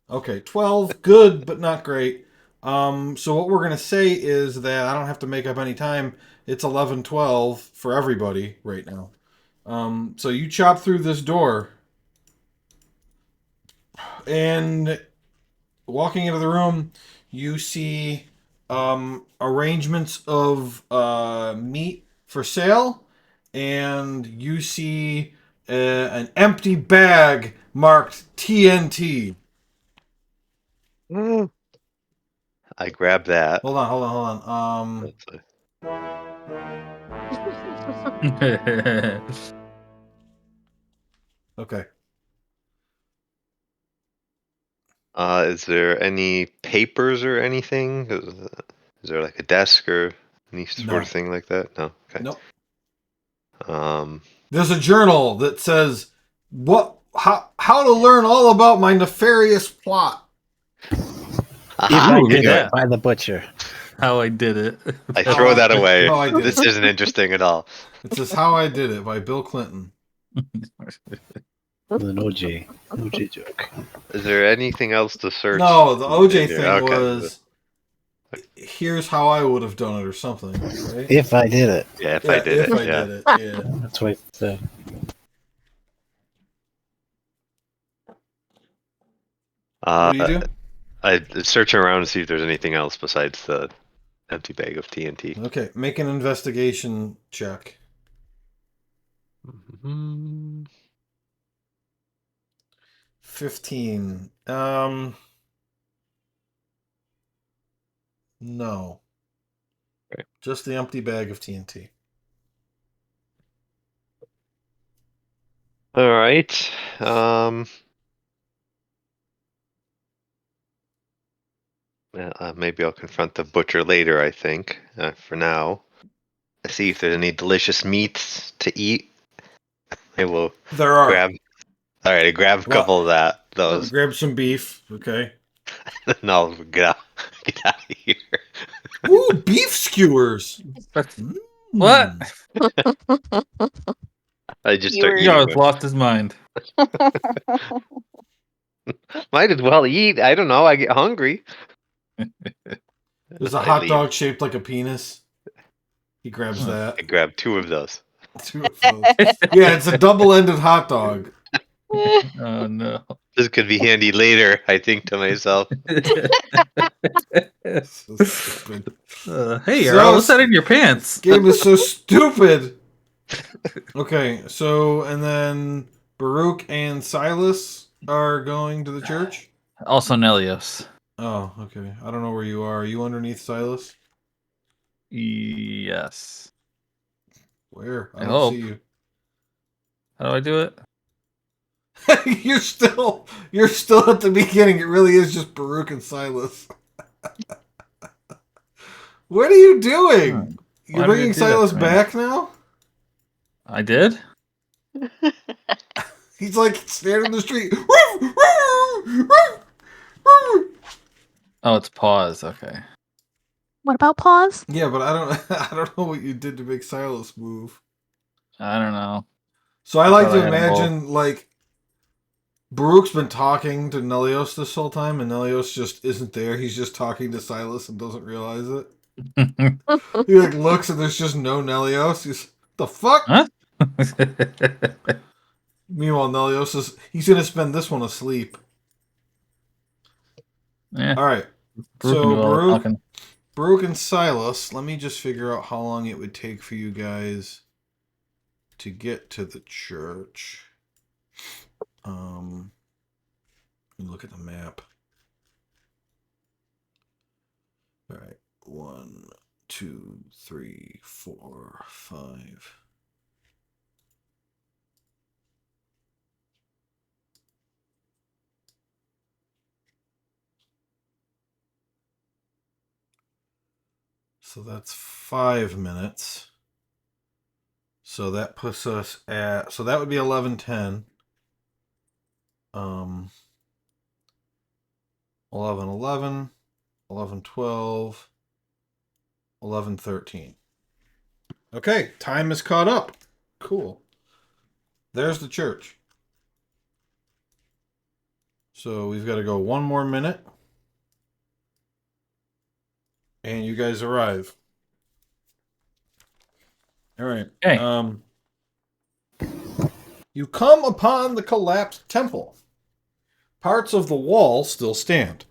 Okay, 12. Good, but not great. So what we're gonna say is that I don't have to make up any time. It's 11:12 for everybody right now. So you chop through this door, and walking into the room, you see arrangements of meat for sale, and you see an empty bag marked TNT. I grab that. Hold on. Let's see. Okay. Is there any papers or anything? Is there like a desk or any sort No. of thing like that? No. Okay. Nope. Um, There's a journal that says how to learn all about my nefarious plot. If aha, I Ooh, did yeah. it by the butcher. How I did it. I throw that away. How I did This it. isn't interesting at all. It says How I Did It by Bill Clinton. An OJ joke. Is there anything else to search? No, the OJ in here? thing Okay. was here's how I would have done it or something, right? If I did it. Yeah, if Yeah, I did if it. I Yeah. did it, yeah. That's what it said. What do you do? I'm searching around to see if there's anything else besides the empty bag of TNT. Okay, make an investigation check. Mhm. 15. No. Okay. Just the empty bag of TNT. All right. Maybe I'll confront the butcher later, I think. For now, see if there's any delicious meats to eat. I will There are. grab. All right, I grab a couple of those, Grab some beef. Okay. and I'll get out of here. Ooh, beef skewers. What? I just start Viewers. eating. Yo, them. lost his mind. Might as well eat. I don't know. I get hungry. There's a I hot leave. dog shaped like a penis. He grabs Huh. that. I grab 2 of those. 2 of those. Yeah, it's a double-ended hot dog. Oh no. This could be handy later. I think to myself. So stupid. Hey, So- Earl, what's that in your pants? Game is so stupid. Okay, so and then Baruch and Silas are going to the church. Also Nelios. Oh, okay. I don't know where you are. Are you underneath Silas? Yes. Where? I I don't hope. see you. How do I do it? you're still at the beginning. It really is just Baruch and Silas. What are you doing? Why You're did you bringing do that Silas to me? back now? I did? He's like standing in the street. Oh, it's pause. Okay. What about pause? Yeah, but I don't. I don't know what you did to make Silas move. I don't know. So I I like thought to I had 'em both. imagine like Baruch's been talking to Nelios this whole time, and Nelios just isn't there. He's just talking to Silas and doesn't realize it. He like looks and there's just no Nelios. He's the fuck. Huh? Meanwhile, Nelios he's gonna spend this one asleep. Yeah. All right. Baruch can So do all the talking. Baruch and Silas. Let me just figure out how long it would take for you guys to get to the church. Let me look at the map. All right. 1, 2, 3, 4, 5. So that's 5 minutes. So that puts us at. So that would be 11:10. 11:11, 11:12, 11:13. Okay, time is caught up. Cool. There's the church. So we've got to go 1 more minute. And you guys arrive. All right. Okay. You come upon the collapsed temple. Parts of the wall still stand.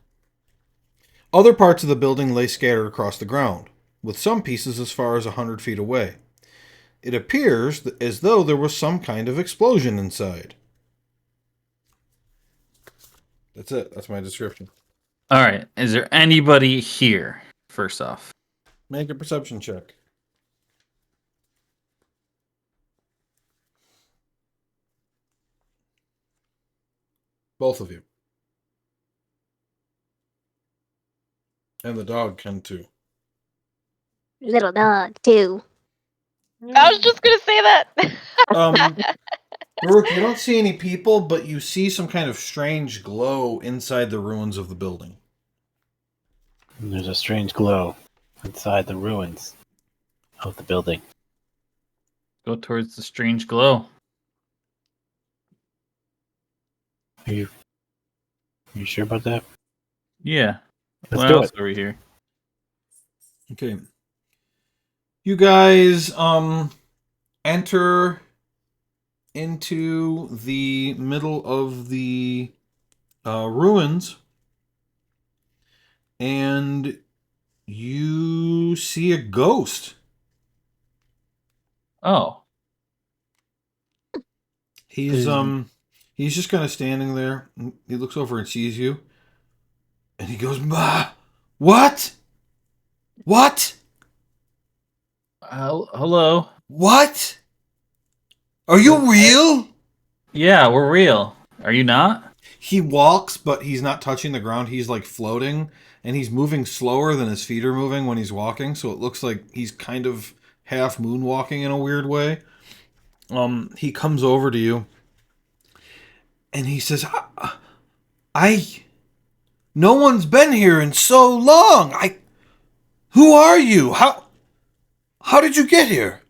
Other parts of the building lay scattered across the ground, with some pieces as far as 100 feet away. It appears as though there was some kind of explosion inside. That's it. That's my description. All right. Is there anybody here? First off. Make a perception check. Both of you. And the dog can too. Little dog, too. I was just gonna say that. Baruch, you don't see any people, but you see some kind of strange glow inside the ruins of the building. And there's a strange glow inside the ruins of the building. Go towards the strange glow. Are you sure about that? Yeah. Let's what do else it. are we here? Okay. You guys enter into the middle of the ruins, and you see a ghost. Oh. He's just kind of standing there. He looks over and sees you, and he goes, "Ma, what? What? Hello. What? Are you real?" Yeah, we're real. Are you not? He walks, but he's not touching the ground. He's like floating, and he's moving slower than his feet are moving when he's walking. So it looks like he's kind of half moonwalking in a weird way. He comes over to you, and he says, no one's been here in so long. Who are you? How did you get here?"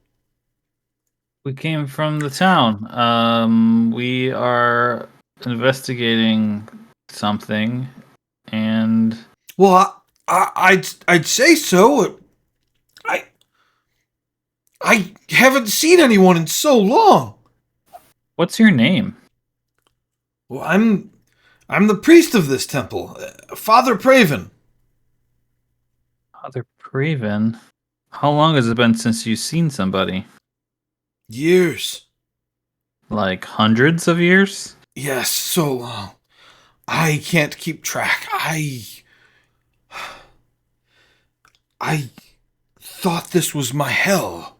We came from the town. We are investigating something, and Well, I'd say so. I haven't seen anyone in so long. what's your name? Well, I'm the priest of this temple, Father Praven. Father Praven. How long has it been since you've seen somebody? Years. Like hundreds of years? Yes, so long. I can't keep track. I thought this was my hell.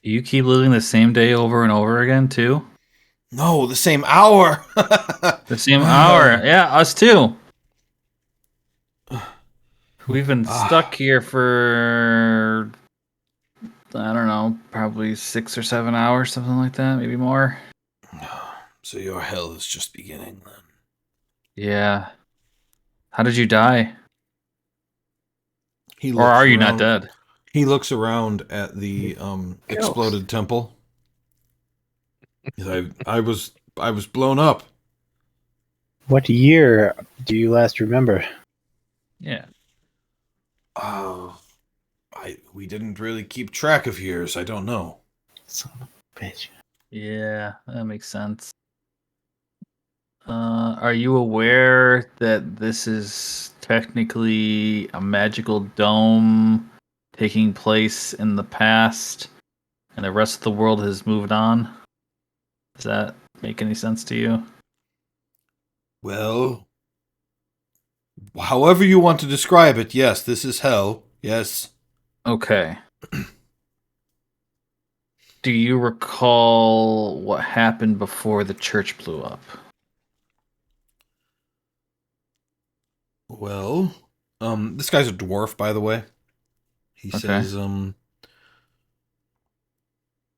Do you keep living the same day over and over again, too? No, the same hour. The same hour. Yeah, us too. We've been Ah. stuck here for, I don't know, probably 6 or 7 hours, something like that, maybe more. So your hell is just beginning then. Yeah. How did you die? He Or looks are you not around. dead? He looks around at the exploded temple. I was blown up. What year do you last remember? Yeah. We didn't really keep track of years. I don't know. Son of a bitch. Yeah, that makes sense. Are you aware that this is technically a magical dome taking place in the past and the rest of the world has moved on? Does that make any sense to you? Well, however you want to describe it, yes, this is hell. Yes. Okay. Do you recall what happened before the church blew up? Well, this guy's a dwarf, by the way. He Okay. says,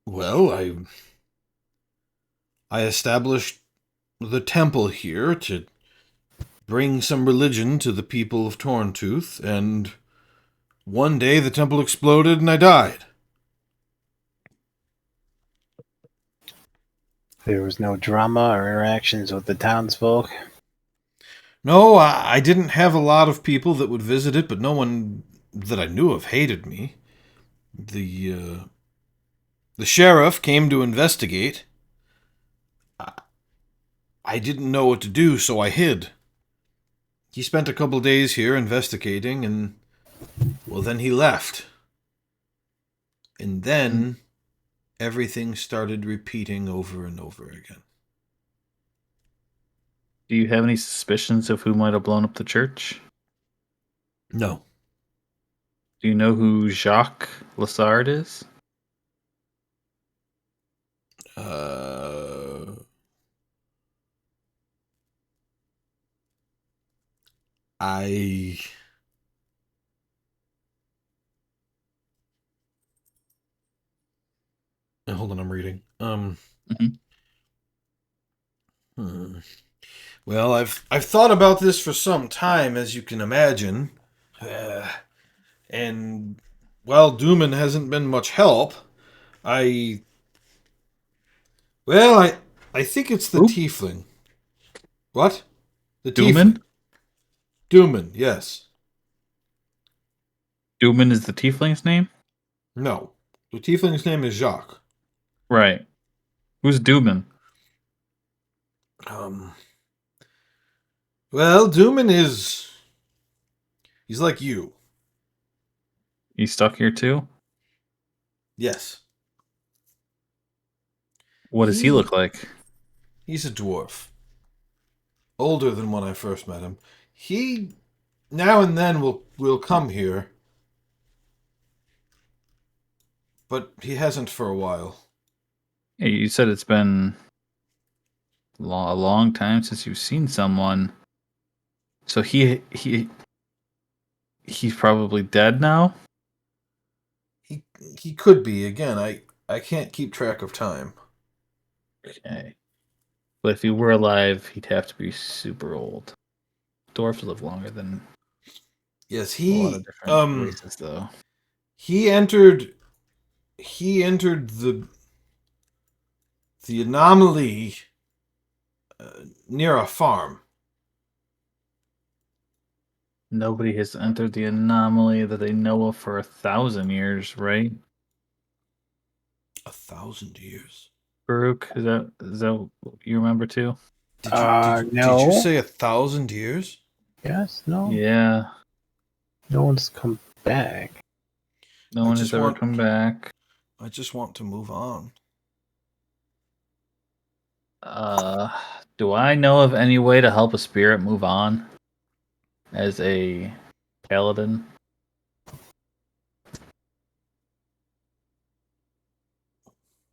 well, I established the temple here to bring some religion to the people of Torntooth, and one day the temple exploded and I died. There was no drama or interactions with the townsfolk. No, I didn't have a lot of people that would visit it, but no one that I knew of hated me. The sheriff came to investigate. I didn't know what to do, so I hid. He spent a couple days here investigating, and, well, then he left. And then everything started repeating over and over again. Do you have any suspicions of who might have blown up the church? No. Do you know who Jacques Lassard is? I... Hold on, I'm reading. Well, I've thought about this for some time, as you can imagine. And while Dooman hasn't been much help, I think it's the Who? tiefling. What? The Dooman? tiefling. Dooman, yes. Dooman is the tiefling's name? No. The tiefling's name is Jacques. Right. Who's Dooman? Well, Dooman is... He's like you. You stuck here too? Yes. What does he look like? He's a dwarf. Older than when I first met him. He now and then will come here. But he hasn't for a while. Yeah, you said it's been a long time since you've seen someone. So he's probably dead now? He could be. Again, I can't keep track of time. Okay. But if he were alive, he'd have to be super old. Dwarves live longer than Yes, a lot of different races, though. he entered the anomaly near a farm. Nobody has entered the anomaly that they know of for 1,000 years, right? 1,000 years. Baruch, is that what you remember too? Did No. you say 1,000 years? Yes, no. Yeah. No one's come back. No one has ever come back. I just want to move on. Do I know of any way to help a spirit move on as a paladin?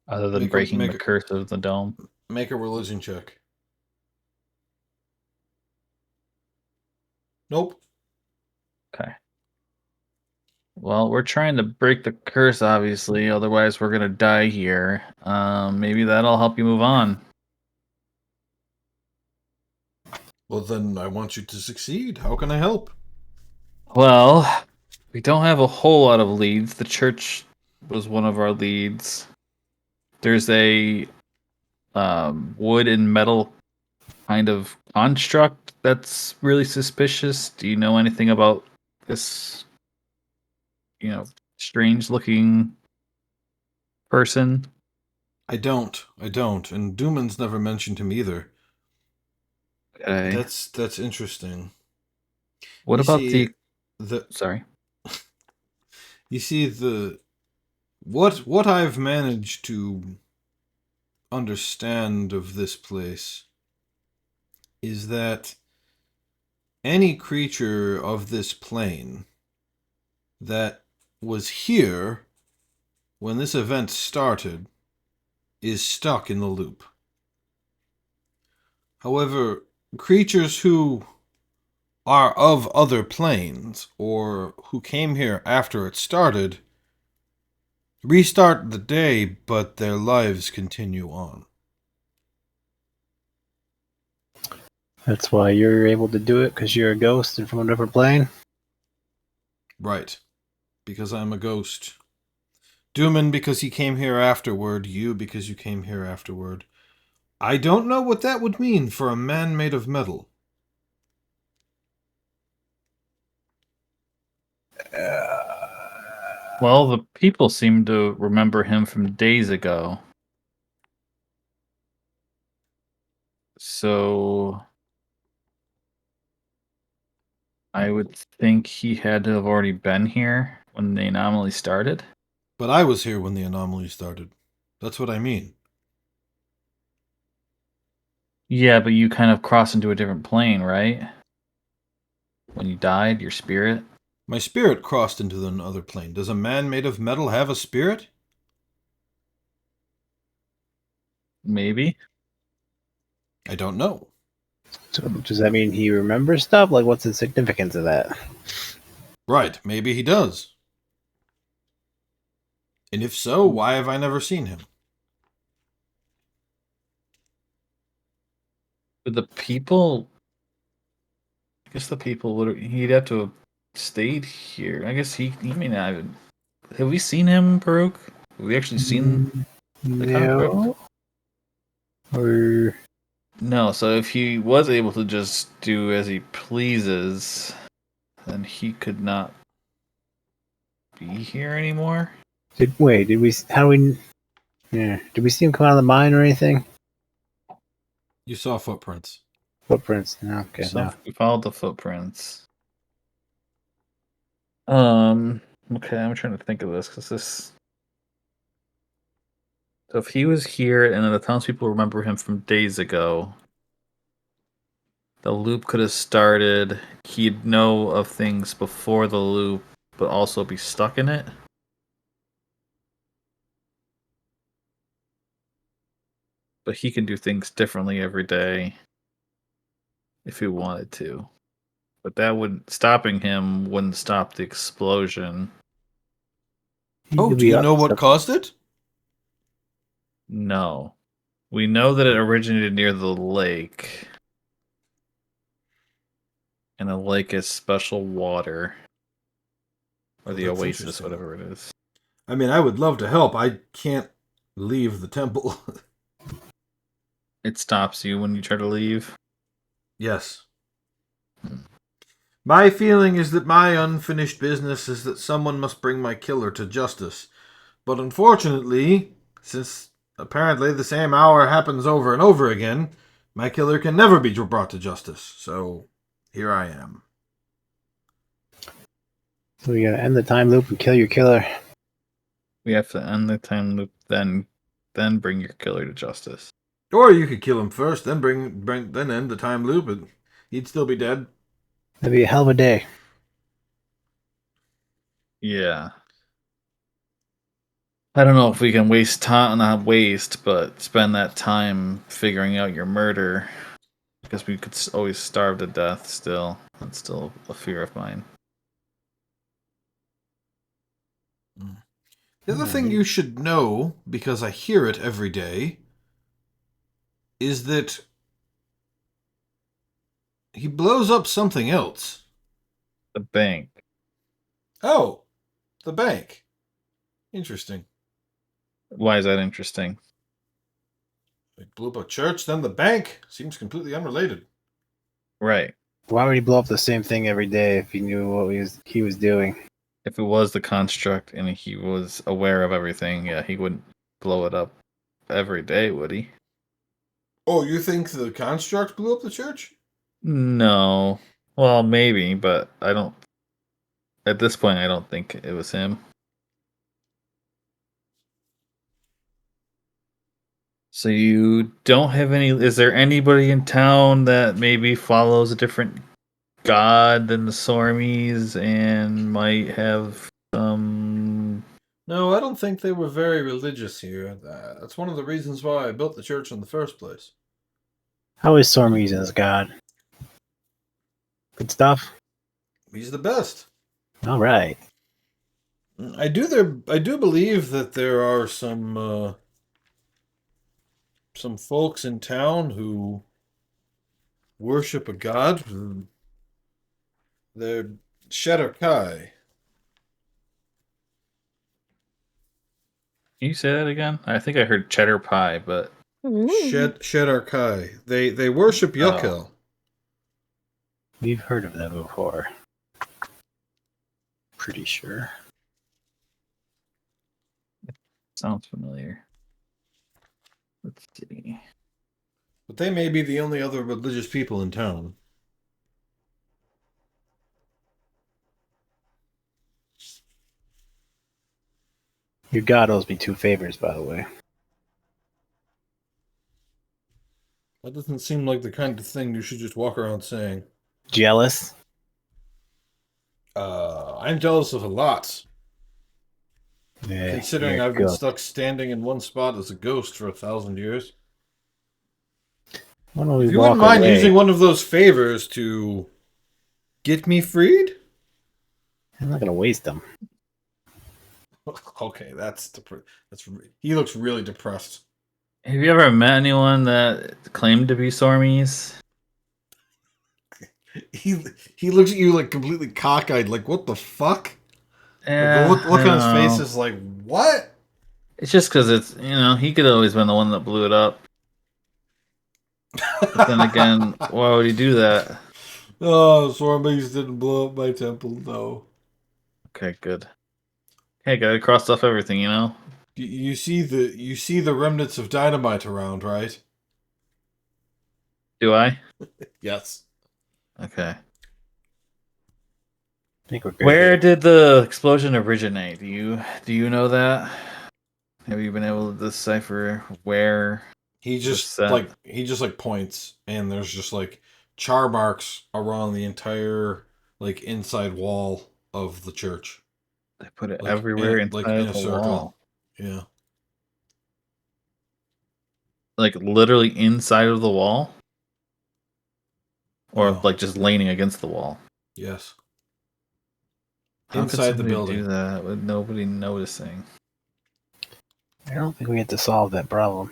Other than breaking the curse of the dome? Make a religion check. Nope. Okay. Well, we're trying to break the curse, obviously. Otherwise, we're gonna die here. Maybe that'll help you move on. Well, then I want you to succeed. How can I help? Well, we don't have a whole lot of leads. The church was one of our leads. There's a wood and metal kind of construct that's really suspicious. Do you know anything about this, strange looking person? I don't. And Dooman's never mentioned him either. Okay. That's interesting. What You about see, the sorry. you see the what I've managed to understand of this place is that any creature of this plane that was here when this event started is stuck in the loop. However, creatures who are of other planes or who came here after it started restart the day, but their lives continue on. That's why you're able to do it, because you're a ghost and from a different plane? Right. Because I'm a ghost. Dooman because he came here afterward. You because you came here afterward. I don't know what that would mean for a man made of metal. Well, the people seem to remember him from days ago. So I would think he had to have already been here when the anomaly started. But I was here when the anomaly started. That's what I mean. Yeah, but you kind of crossed into a different plane, right? When you died, your spirit? My spirit crossed into another plane. Does a man made of metal have a spirit? Maybe. I don't know. So does that mean he remembers stuff? Like, what's the significance of that? Right, maybe he does. And if so, why have I never seen him? But the people, I guess the people would, he'd have to have stayed here. I guess he may not have we seen him, Baruch? Have we actually seen the construct? No. Or No, so if he was able to just do as he pleases, then he could not be here anymore. did we? How do we? Yeah, did we see him come out of the mine or anything? You saw footprints. Footprints. Okay, So no. we followed the footprints. Okay, I'm trying to think of this because this. So if he was here and then the townspeople remember him from days ago, the loop could have started. He'd know of things before the loop, but also be stuck in it. But he can do things differently every day if he wanted to. But that wouldn't stopping him wouldn't stop the explosion. He Oh, could do be you up know what stuff. caused it? No. We know that it originated near the lake. And the lake is special water. Or Oh, the that's oasis, interesting. whatever it is. I mean, I would love to help. I can't leave the temple. It stops you when you try to leave. Yes. My feeling is that my unfinished business is that someone must bring my killer to justice. But unfortunately, since apparently the same hour happens over and over again, my killer can never be brought to justice. So here I am. So we gotta end the time loop and kill your killer. We have to end the time loop, then bring your killer to justice. Or you could kill him first, then then end the time loop, and he'd still be dead. That'd be a hell of a day. Yeah. I don't know if we can waste time, not waste, but spend that time figuring out your murder. Because we could always starve to death still. That's still a fear of mine. The other thing you should know, because I hear it every day, is that he blows up something else. The bank. Oh, the bank. Interesting. Why is that interesting? He blew up a church, then the bank. Seems completely unrelated. Right. Why would he blow up the same thing every day if he knew what he was doing? If it was the construct and he was aware of everything, yeah, he wouldn't blow it up every day, would he? Oh, you think the construct blew up the church? No. Well, maybe, but I don't. At this point, I don't think it was him. So you don't have any. Is there anybody in town that maybe follows a different god than the Sormies and might have some? No, I don't think they were very religious here. That's one of the reasons why I built the church in the first place. How is Sormies as God? Good stuff. He's the best. All right. I do believe that there are some folks in town who worship a god. They're Shadar-kai. Can you say that again? I think I heard cheddar pie, but Shadar-kai. They worship Yuckel. We've heard of that before. Pretty sure. sounds familiar. Let's see. But they may be the only other religious people in town. Your god owes me 2 favors, by the way. That doesn't seem like the kind of thing you should just walk around saying. Jealous? I'm jealous of a lot. Yeah, Considering you're I've been good. stuck standing in one spot as a ghost for 1,000 years. Why don't we If you walk wouldn't mind away? using one of those favors to get me freed? I'm not gonna waste them. Okay, he looks really depressed. Have you ever met anyone that claimed to be Sormies? He looks at you like completely cockeyed, like what the fuck? Yeah, Like, the look I on his don't face know. is like, what? It's just because he could have always been the one that blew it up. But then again, why would he do that? Oh, Swarmies didn't blow up my temple, no. Okay, good. Hey, gotta cross off everything, You see the remnants of Dynamite around, right? Do I? Yes. Okay. I think we're good. Where here. did the explosion originate? Do you know that? Have you been able to decipher where? He just set? points, and there's just like char marks around the entire like inside wall of the church. They put it Like everywhere like inside in of a the circle. wall. Yeah. Like literally inside of the wall? Or Yeah. like just leaning against the wall? Yes. How could Inside the somebody building. do that with nobody noticing? I don't think we have to solve that problem.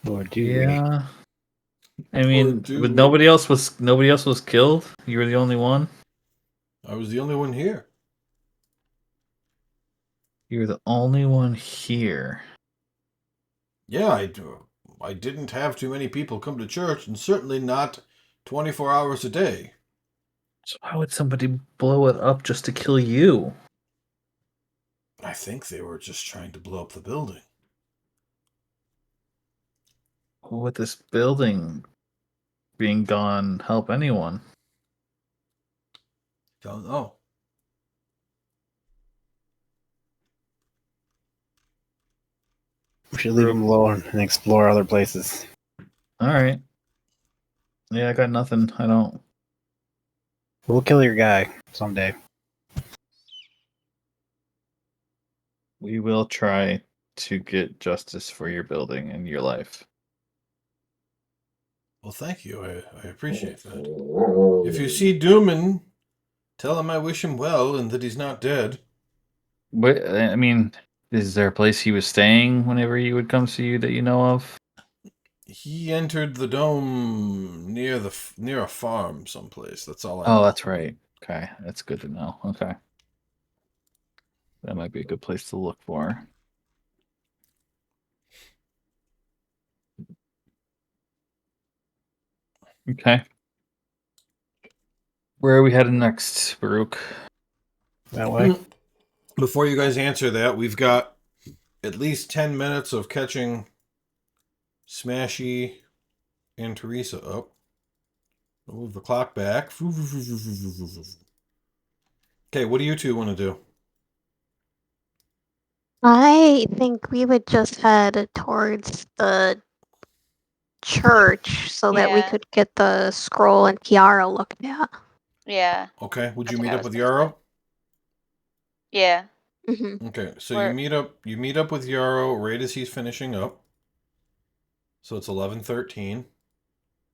Or do we? Yeah. I mean, do but we? nobody else was killed. You were the only one. I was the only one here. You were the only one here. Yeah, I didn't have too many people come to church, and certainly not 24 hours a day. So why would somebody blow it up just to kill you? I think they were just trying to blow up the building. Would this building being gone help anyone? Don't know. We should leave them alone and explore other places. All right. Yeah, I got nothing. I don't. We'll kill your guy someday. We will try to get justice for your building and your life. Well, thank you. I appreciate that. If you see Dooman Tell him I wish him well and that he's not dead. But I mean, is there a place he was staying whenever he would come see you that you know of? He entered the dome near a farm someplace. That's all I Oh, know. that's right. Okay, that's good to know. Okay, that might be a good place to look for. Okay. Where are we heading next, Baruch? That way. Before you guys answer that, we've got at least 10 minutes of catching Smashy and Teresa up. Move the clock back. Okay, what do you two want to do? I think we would just head towards the church so that we Yeah. could get the scroll and tiara looked at. Yeah. Okay, would That's you what meet I up was with gonna say. Yarrow? Yeah. Hmm. Okay, so Or- you meet up with Yarrow right as he's finishing up. So it's 11:13,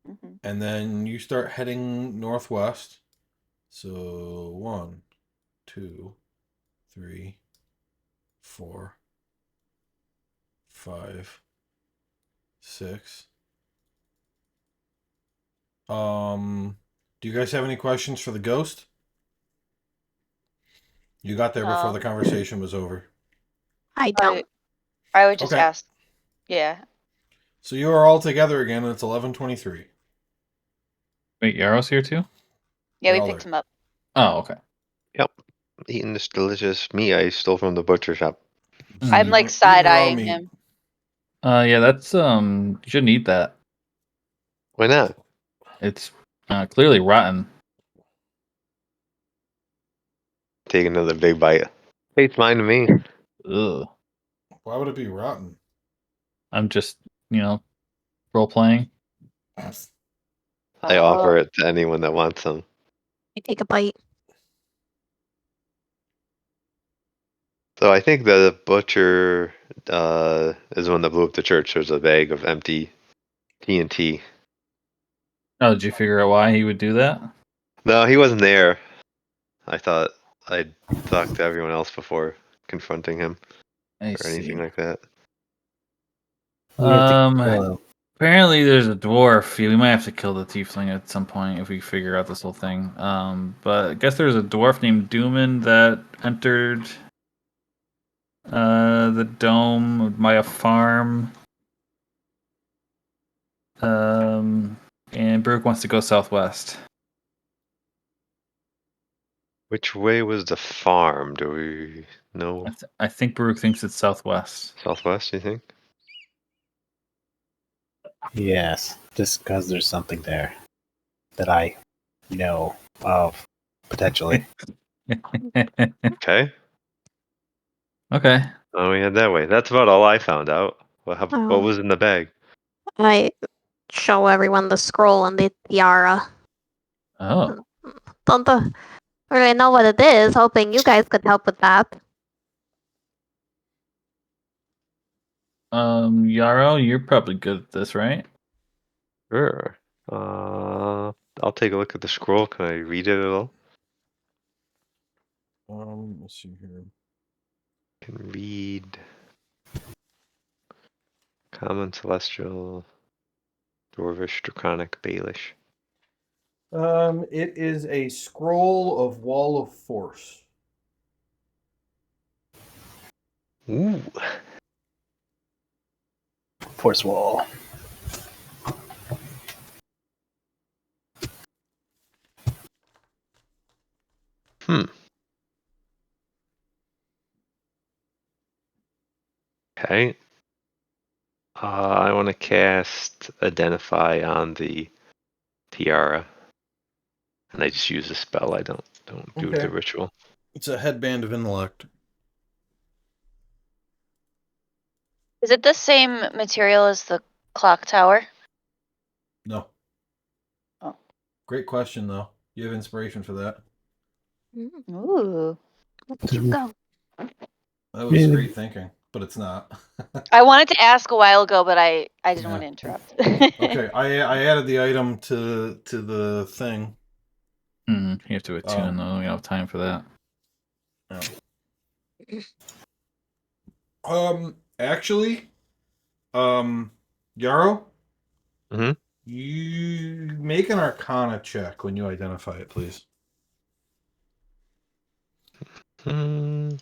Mhm. and then you start heading northwest. So 1, 2, 3, 4, 5, 6. Do you guys have any questions for the ghost? You got there before the No. conversation was over. I don't. I would just Okay. ask. Yeah. So you are all together again, and it's 11:23. Wait, Yarrow's here too? Yeah, They're we all picked there. him up. Oh, okay. Yep. Eating this delicious meat I stole from the butcher shop. Just I'm Mm. like eating side raw eyeing meat. him. Yeah, that's you shouldn't eat that. Why not? It's clearly rotten. Take another big bite. Tastes fine to me. Ugh. Why would it be rotten? I'm just, role playing. I Oh. offer it to anyone that wants some. I take a bite. So I think the butcher is the one that blew up the church. There's a bag of empty TNT. Oh, did you figure out why he would do that? No, he wasn't there. I thought I'd talk to everyone else before confronting him I or anything see. like that. We have to kill him. Apparently there's a dwarf. We might have to kill the tiefling at some point if we figure out this whole thing. But I guess there's a dwarf named Dooman that entered the dome by a farm. And Brooke wants to go southwest. Which way was the farm? Do we know? I think Brooke thinks it's southwest. Southwest, you think? Yes, just because there's something there that I know of, potentially. Okay. Okay. Oh, we head that way. That's about all I found out. What Oh. was in the bag? I show everyone the scroll and the tiara. Oh. Don't really know what it is, hoping you guys could help with that. Yarrow, you're probably good at this, right? Sure. I'll take a look at the scroll. Can I read it at all? Let's see here. Can read Common, Celestial, Dwarvish, Draconic, Baelish. It is a scroll of Wall of Force. Ooh. Force wall. Okay. I want to cast Identify on the tiara, and I just use a spell. I don't do Okay. the ritual. It's a headband of intellect. Is it the same material as the clock tower? No. Oh. Great question, though. You have inspiration for that. Ooh. Look you go. That was great thinking, but it's not. I wanted to ask a while ago, but I didn't Yeah. want to interrupt. Okay, I added the item to the thing. You have to attune, though. We don't have time for that. Actually, Yarrow, Mhm. you make an Arcana check when you identify it, please. Hmm.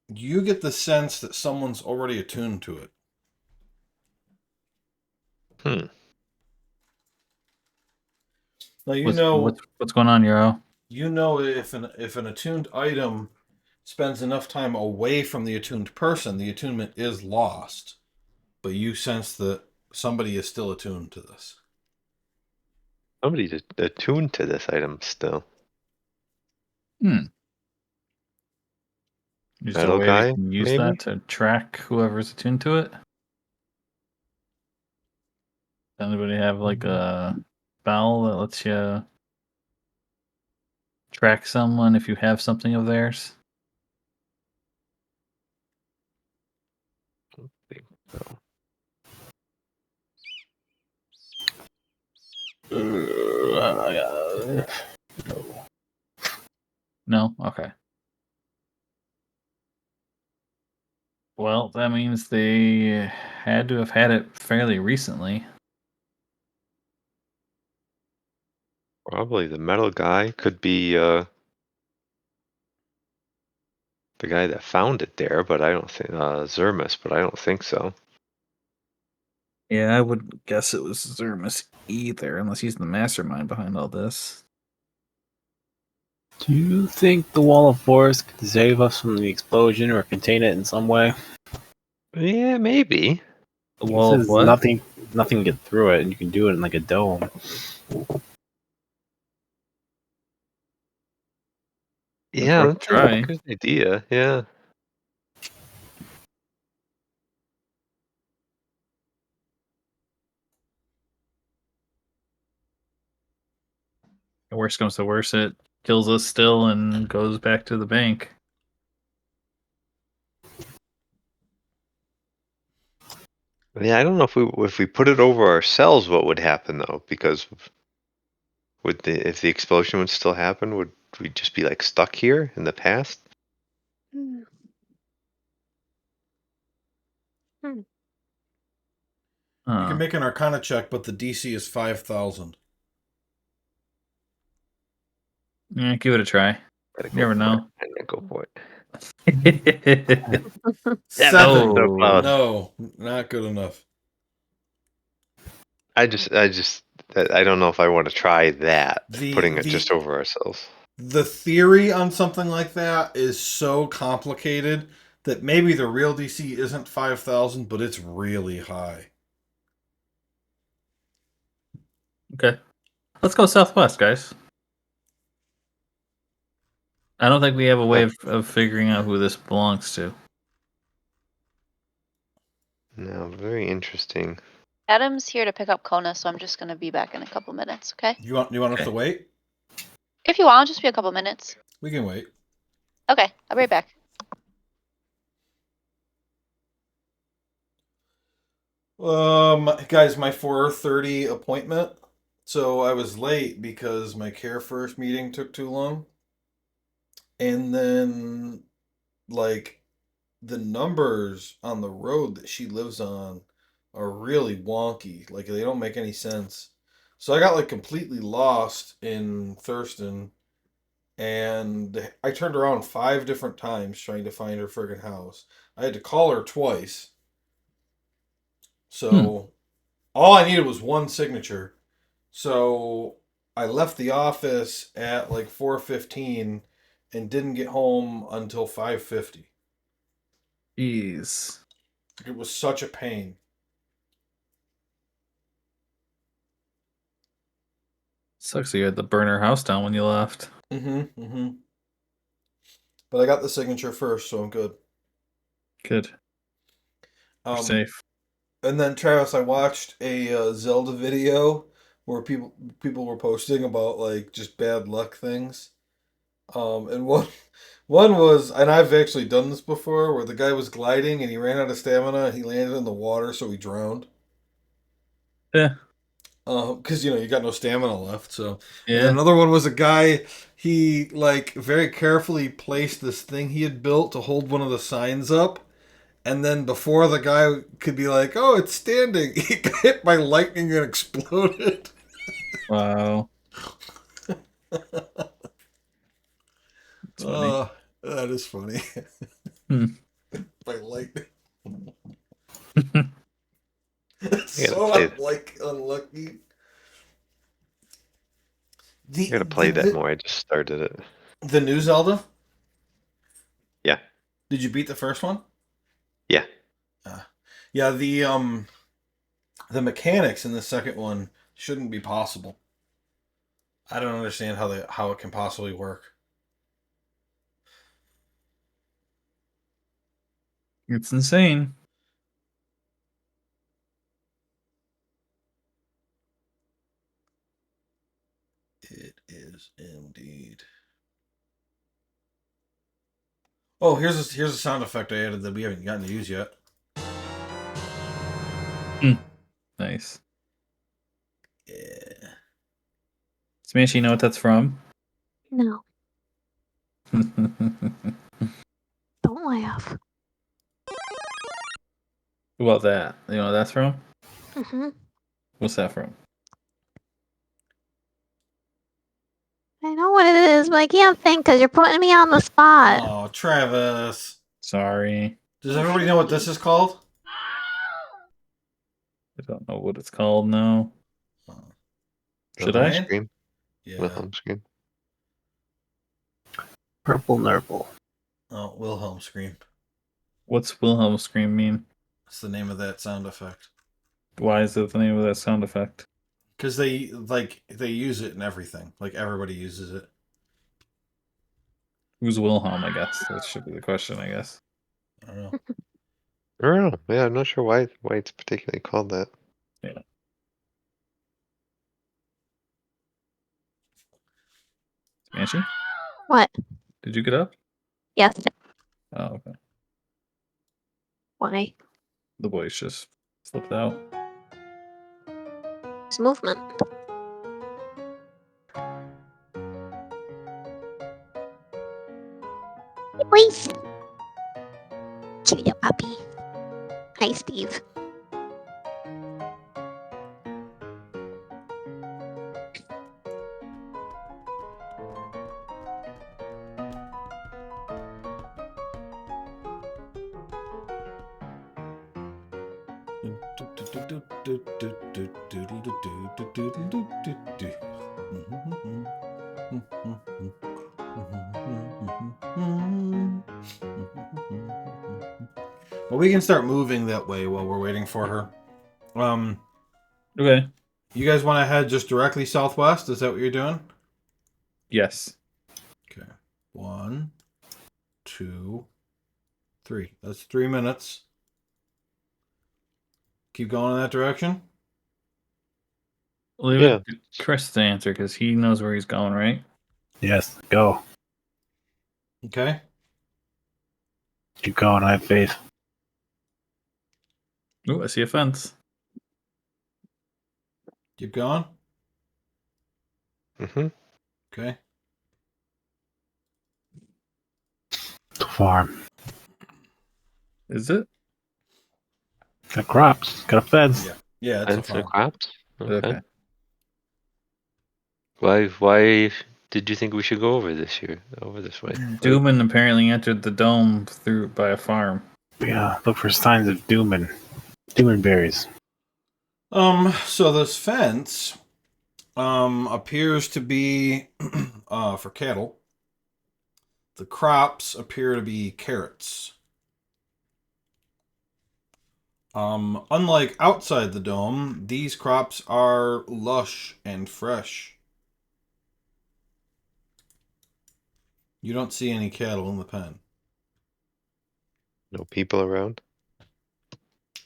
You get the sense that someone's already attuned to it. Hmm. Now you know What's going on, Euro? if an attuned item spends enough time away from the attuned person, the attunement is lost. But you sense that somebody is still attuned to this. Somebody's attuned to this item still. Is there a Metal way we guy, can use maybe? that to track whoever's attuned to it? Does anybody have like a spell that lets you track someone if you have something of theirs? Think so. No? Okay. Well, that means they had to have had it fairly recently. Probably the metal guy could be the guy that found it there, but I don't think Zermus, but I don't think so. Yeah, I wouldn't guess it was Zermus either, unless he's the mastermind behind all this. Do you think the wall of force could save us from the explosion or contain it in some way? Yeah, maybe. The It wall of says what? nothing can get through it, and you can do it in like a dome. Yeah, worth a that's a try. good idea. Yeah. The worst comes to worst, it kills us still and goes back to the bank. Yeah, I don't know if we put it over ourselves, what would happen though? Because if the explosion would still happen, would we just be like stuck here in the past? Hmm. You can Huh. make an Arcana check, but the DC is 5,000. Yeah, give it a try. Gotta You go never for know. it. I gotta go for it. Yeah, that's Seven. a plus. No, not good enough. I don't know if I want to try that, The putting it the just over ourselves. the theory on something like that is so complicated that maybe the real DC isn't 5,000, but it's really high. Okay. Let's go southwest, guys. I don't think we have a way of figuring out who this belongs to. No, very interesting. Adam's here to pick up Kona, so I'm just gonna be back in a couple minutes, okay? You want us to wait? If you want, I'll just be a couple minutes. We can wait. Okay, I'll be right back. Guys, my 4:30 appointment. So I was late because my Care First meeting took too long. And then, like, the numbers on the road that she lives on are really wonky. Like, they don't make any sense. So I got, like, completely lost in Thurston. And I turned around 5 different times trying to find her friggin' house. I had to call her twice. So all I needed was one signature. So I left the office at like 4:15 and didn't get home until 5:50. Jeez. It was such a pain. Sucks you had to burn her house down when you left. Mm-hmm. But I got the signature first, so I'm good. Good. You're safe. And then Travis, I watched a Zelda video where people were posting about like just bad luck things. And one was, and I've actually done this before, where the guy was gliding and he ran out of stamina and he landed in the water, so he drowned. Yeah. Because you got no stamina left. So, and then Yeah. another one was a guy. He like very carefully placed this thing he had built to hold one of the signs up, and then before the guy could be like, "Oh, it's standing," he got hit by lightning and exploded. Wow. That's funny. That is funny. Hmm. By lightning, I gotta so play. unlucky. I gotta play that more. I just started it. The new Zelda. Yeah. Did you beat the first one? Yeah. Yeah. The mechanics in the second one shouldn't be possible. I don't understand how it can possibly work. It's insane. It is indeed. Oh, here's a sound effect I added that we haven't gotten to use yet. Nice. Yeah. Smash, you know what that's from? No, Who don't laugh. about that? You know what that's from? Hmm. What's that from? I know what it is, but I can't think because you're putting me on the spot. Oh, Travis. Sorry. Does everybody know what this is called? I don't know what it's called now. Should I? Ryan? Scream. Yeah. Wilhelm scream. Purple Nurple. Oh, Wilhelm scream. What's Wilhelm scream mean? That's the name of that sound effect. Why is it the name of that sound effect? Because they use it in everything. Like everybody uses it. Who's Wilhelm, I guess? That should be the question, I guess. I don't know. I don't know. Yeah, I'm not sure why it's particularly called that. Yeah. Smashy? What? Did you get up? Yes. Oh, okay. Why? The voice just slipped out. It's movement. Hey, please. Cute puppy. Hi, Steve. Well, we can start moving that way while we're waiting for her. Okay. You guys want to head just directly southwest? Is that what you're doing? Yes. Okay. 1, 2, 3. That's 3 minutes. Keep going in that direction. Leave Yeah. it to Chris to answer because he knows where he's going, right? Yes, go. Okay. Keep going. I have faith. Oh, I see a fence. Keep going. Mm-hmm. Okay. The farm. Is it? Got crops. Got a fence. Yeah. Yeah, it's a And farm. crops. Okay. Why did you think we should go over this way? Dooman apparently entered the dome by a farm. Yeah, look for signs of Dooman berries. So this fence appears to be for cattle. The crops appear to be carrots. Unlike outside the dome, these crops are lush and fresh. You don't see any cattle in the pen. No people around.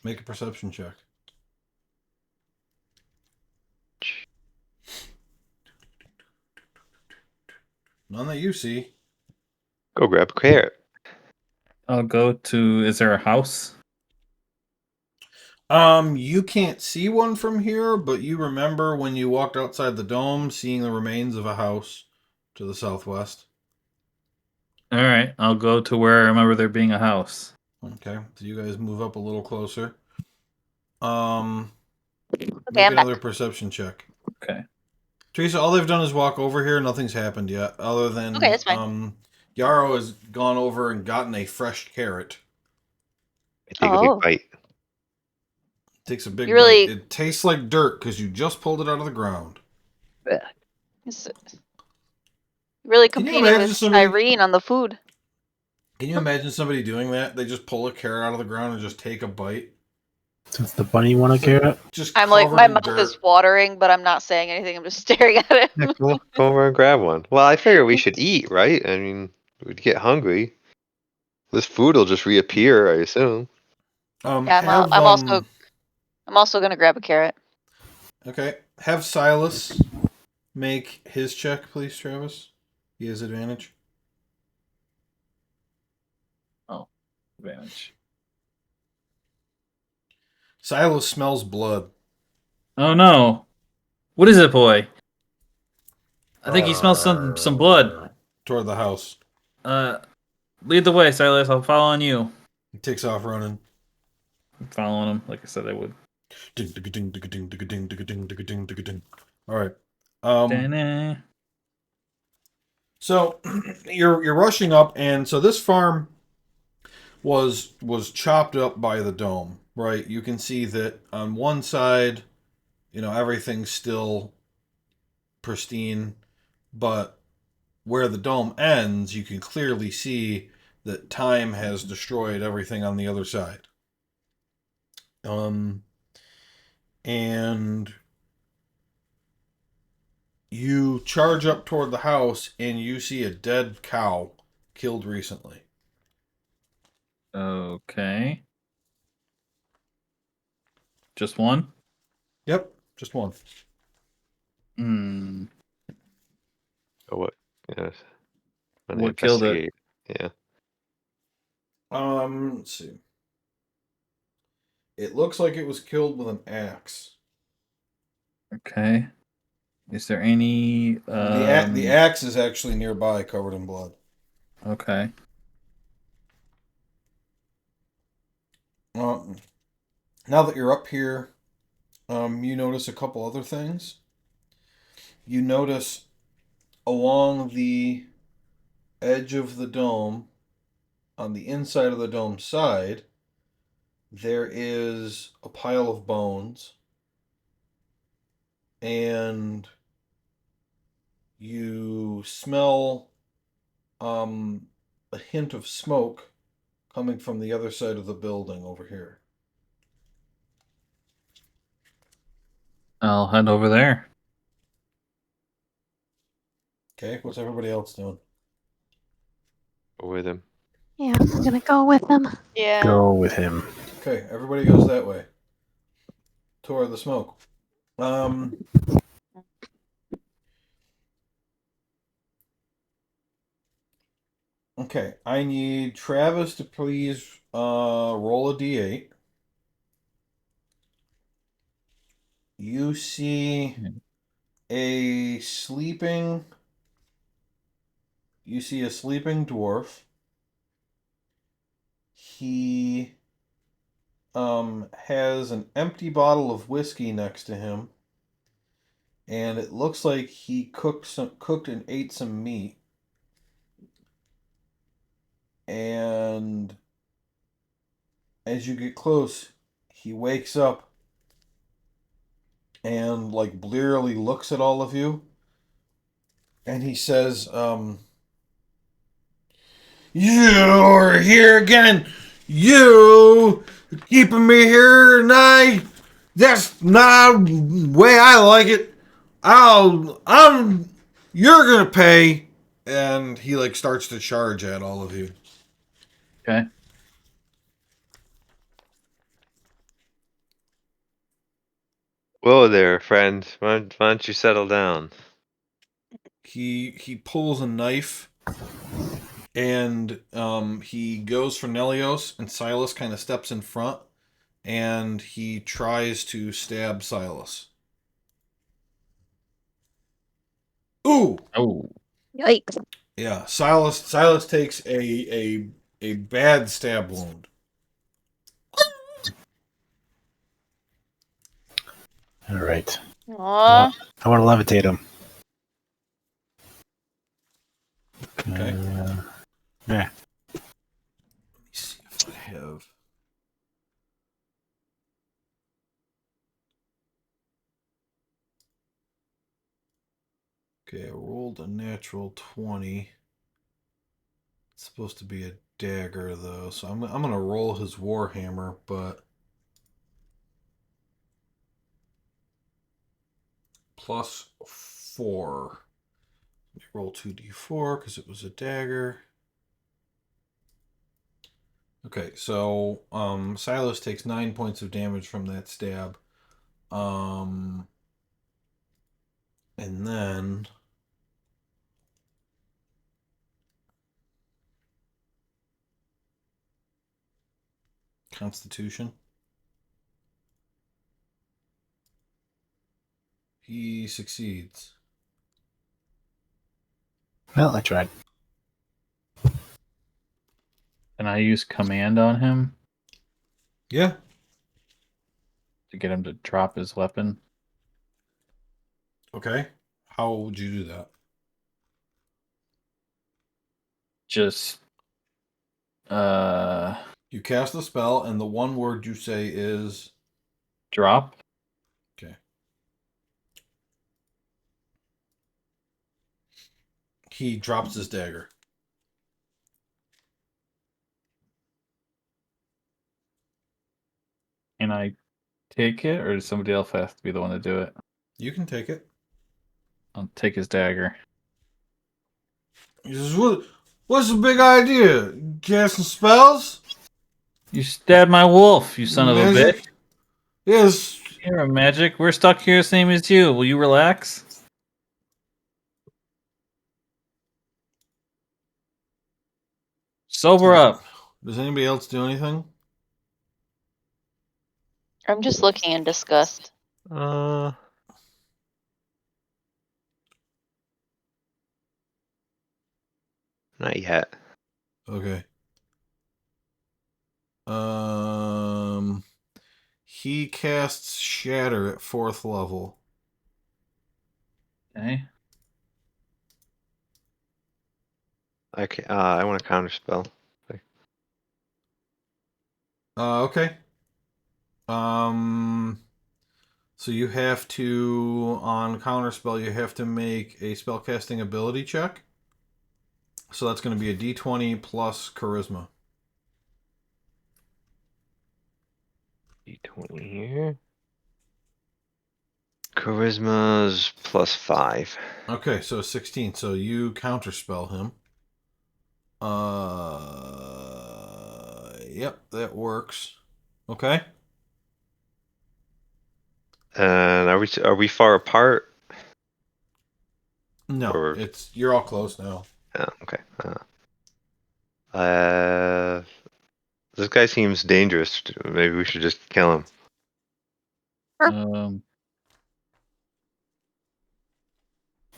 Make a perception check. None that you see. Go grab a carrot. I'll go to. Is there a house? You can't see one from here, but you remember when you walked outside the dome, seeing the remains of a house to the southwest. All right, I'll go to where I remember there being a house. Okay, so you guys move up a little closer. Okay, Make I'm another back. perception check. Okay. Teresa, all they've done is walk over here. Nothing's happened yet, other than Okay, that's fine. Yarrow has gone over and gotten a fresh carrot. I take a big Oh, bite. Takes a big You bite. really- It tastes like dirt because you just pulled it out of the ground. it's really Can you competing imagine with somebody? Irene on the food. Can you imagine somebody doing that? They just pull a carrot out of the ground and just take a bite. Does the bunny want a It's like carrot? just I'm like, covered my in mouth dirt. is watering, but I'm not saying anything. I'm just staring at it. Yeah, go over and grab one. Well, I figure we should eat, right? I mean, we'd get hungry. This food will just reappear, I assume. Yeah, Have I'm also gonna grab a carrot. okay. Have Silas make his check, please, Travis. He has advantage. Oh, advantage. Silas smells blood. Oh no! What is it, boy? I think he smells some blood. Toward the house. Lead the way, Silas. I'll follow on you. He takes off running. I'm following him, like I said I would. Ding, ding, ding, ding, ding, ding, ding, ding, ding, ding, ding, ding. All right. Da-na. So you're rushing up, and so this farm was chopped up by the dome, right? You can see that on one side, everything's still pristine, but where the dome ends, you can clearly see that time has destroyed everything on the other side. And you charge up toward the house, and you see a dead cow killed recently. Okay. Just one? Yep, just one. Hmm. Oh, what? Yes. What killed it? Investigate. Yeah. Let's see. It looks like it was killed with an axe. Okay. Is there any The axe is actually nearby, covered in blood. Okay. Now that you're up here, you notice a couple other things. You notice along the edge of the dome, on the inside of the dome side, there is a pile of bones, and you smell a hint of smoke coming from the other side of the building over here. I'll head over there. Okay, what's everybody else doing? Go with him. Yeah, I'm gonna go with them. Yeah. Go with him. Okay, everybody goes that way. Toward the smoke. Okay, I need Travis to please roll a d8. You see a sleeping. You see a sleeping dwarf. He has an empty bottle of whiskey next to him, and it looks like he cooked and ate some meat. And as you get close, he wakes up and like blearily looks at all of you, and he says, "You're here again. You keeping me here tonight? That's not the way I like it. You're gonna pay." And he like starts to charge at all of you. Okay. Whoa there, friend. Why don't you settle down? He pulls a knife, and he goes for Nelios, and Silas kind of steps in front, and he tries to stab Silas. Ooh! Oh, Yikes. Yeah, Silas takes a bad stab wound. All right. Aw. I want to levitate him. Okay. Yeah. Let me see if I have. Okay, I rolled a natural 20. It's supposed to be a dagger though, so I'm gonna roll his warhammer, but +4. Let me roll 2d4 because it was a dagger. Okay, so Silas takes 9 points of damage from that stab. And then Constitution. He succeeds. Well, I tried. can I use command on him Yeah. to get him to drop his weapon? Okay. How would you do that? Just You cast the spell, and the one word you say is drop. okay. He drops his dagger. Can I take it, or does somebody else have to be the one to do it? You can take it. I'll take his dagger. He says, "What's the big idea? Casting spells? You stabbed my wolf, you son of a bitch. Magic? Yes. You're a magic. We're stuck here, same as you. Will you relax? Sober up. Does anybody else do anything? I'm just looking in disgust. Not yet. Okay. He casts Shatter at 4th level. Okay. I want to counter spell. Okay. So you have to, on counterspell, you have to make a spellcasting ability check. So that's going to be a d20 plus charisma. D20 here. Charisma's +5. Okay, so 16. So you counterspell him. Yep, that works. Okay. And are we far apart? No, Or you're all close now. oh, okay. This guy seems dangerous. Maybe we should just kill him.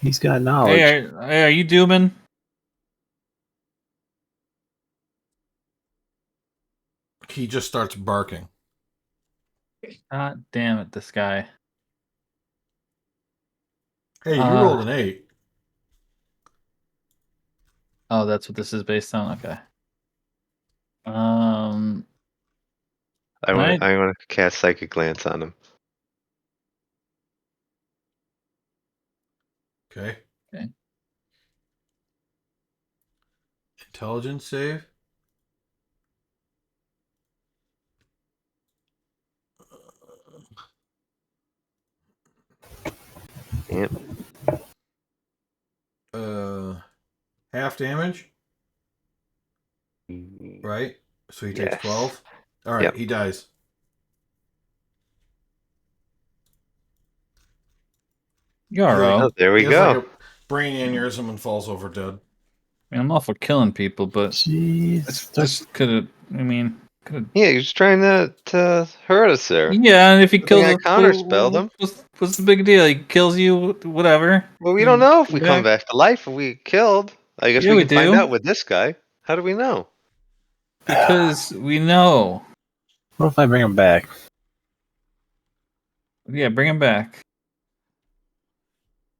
He's got knowledge. Hey, are you dooming? He just starts barking. God damn it, this guy. Hey, you rolled an 8. Oh, that's what this is based on? Okay. I want to cast Psychic Glance on him. Okay. Okay. Intelligence save. Yep. Half damage. Right? So he takes Yes. 12. All right, Yep. he dies. Yarrow. Oh, there we He has go. like a brain aneurysm and falls over dead. I mean, I'm all for killing people, but Jeez. this could have. I mean, Yeah, he was trying to hurt us there. Yeah, and if he Good thing kills I us, counterspelled him. what's the big deal? He kills you, whatever. Well, we don't know if we come Back. back to life if we killed. I guess Yeah, we we can find do. out with this guy. How do we know? Because we know. What if I bring him back? Yeah, bring him back.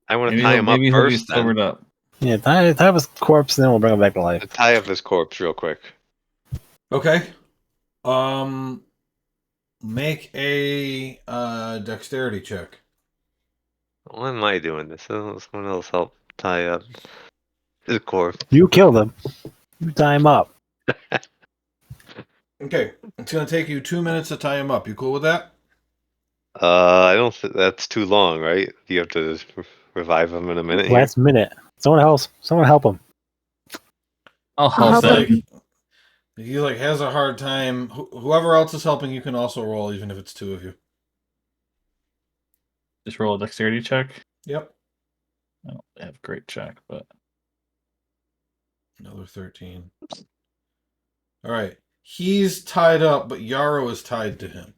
I want to tie him up Maybe he'll be first, then. sobered up. Yeah, tie up his corpse, and then we'll bring him back to life. Tie up his corpse real quick. Okay. Make a dexterity check. Why am I doing this? Someone else help tie up his corpse. You killed him. You tie him up. Okay. It's gonna take you 2 minutes to tie him up. You cool with that? I don't think that's too long, right? You have to revive him in a minute here. Last minute. Someone help him. I'll I'll help help him. If he has a hard time, whoever else is helping, you can also roll, even if it's two of you. Just roll a dexterity check. Yep. I don't have a great check, but Another 13. All right. He's tied up, but Yarrow is tied to him.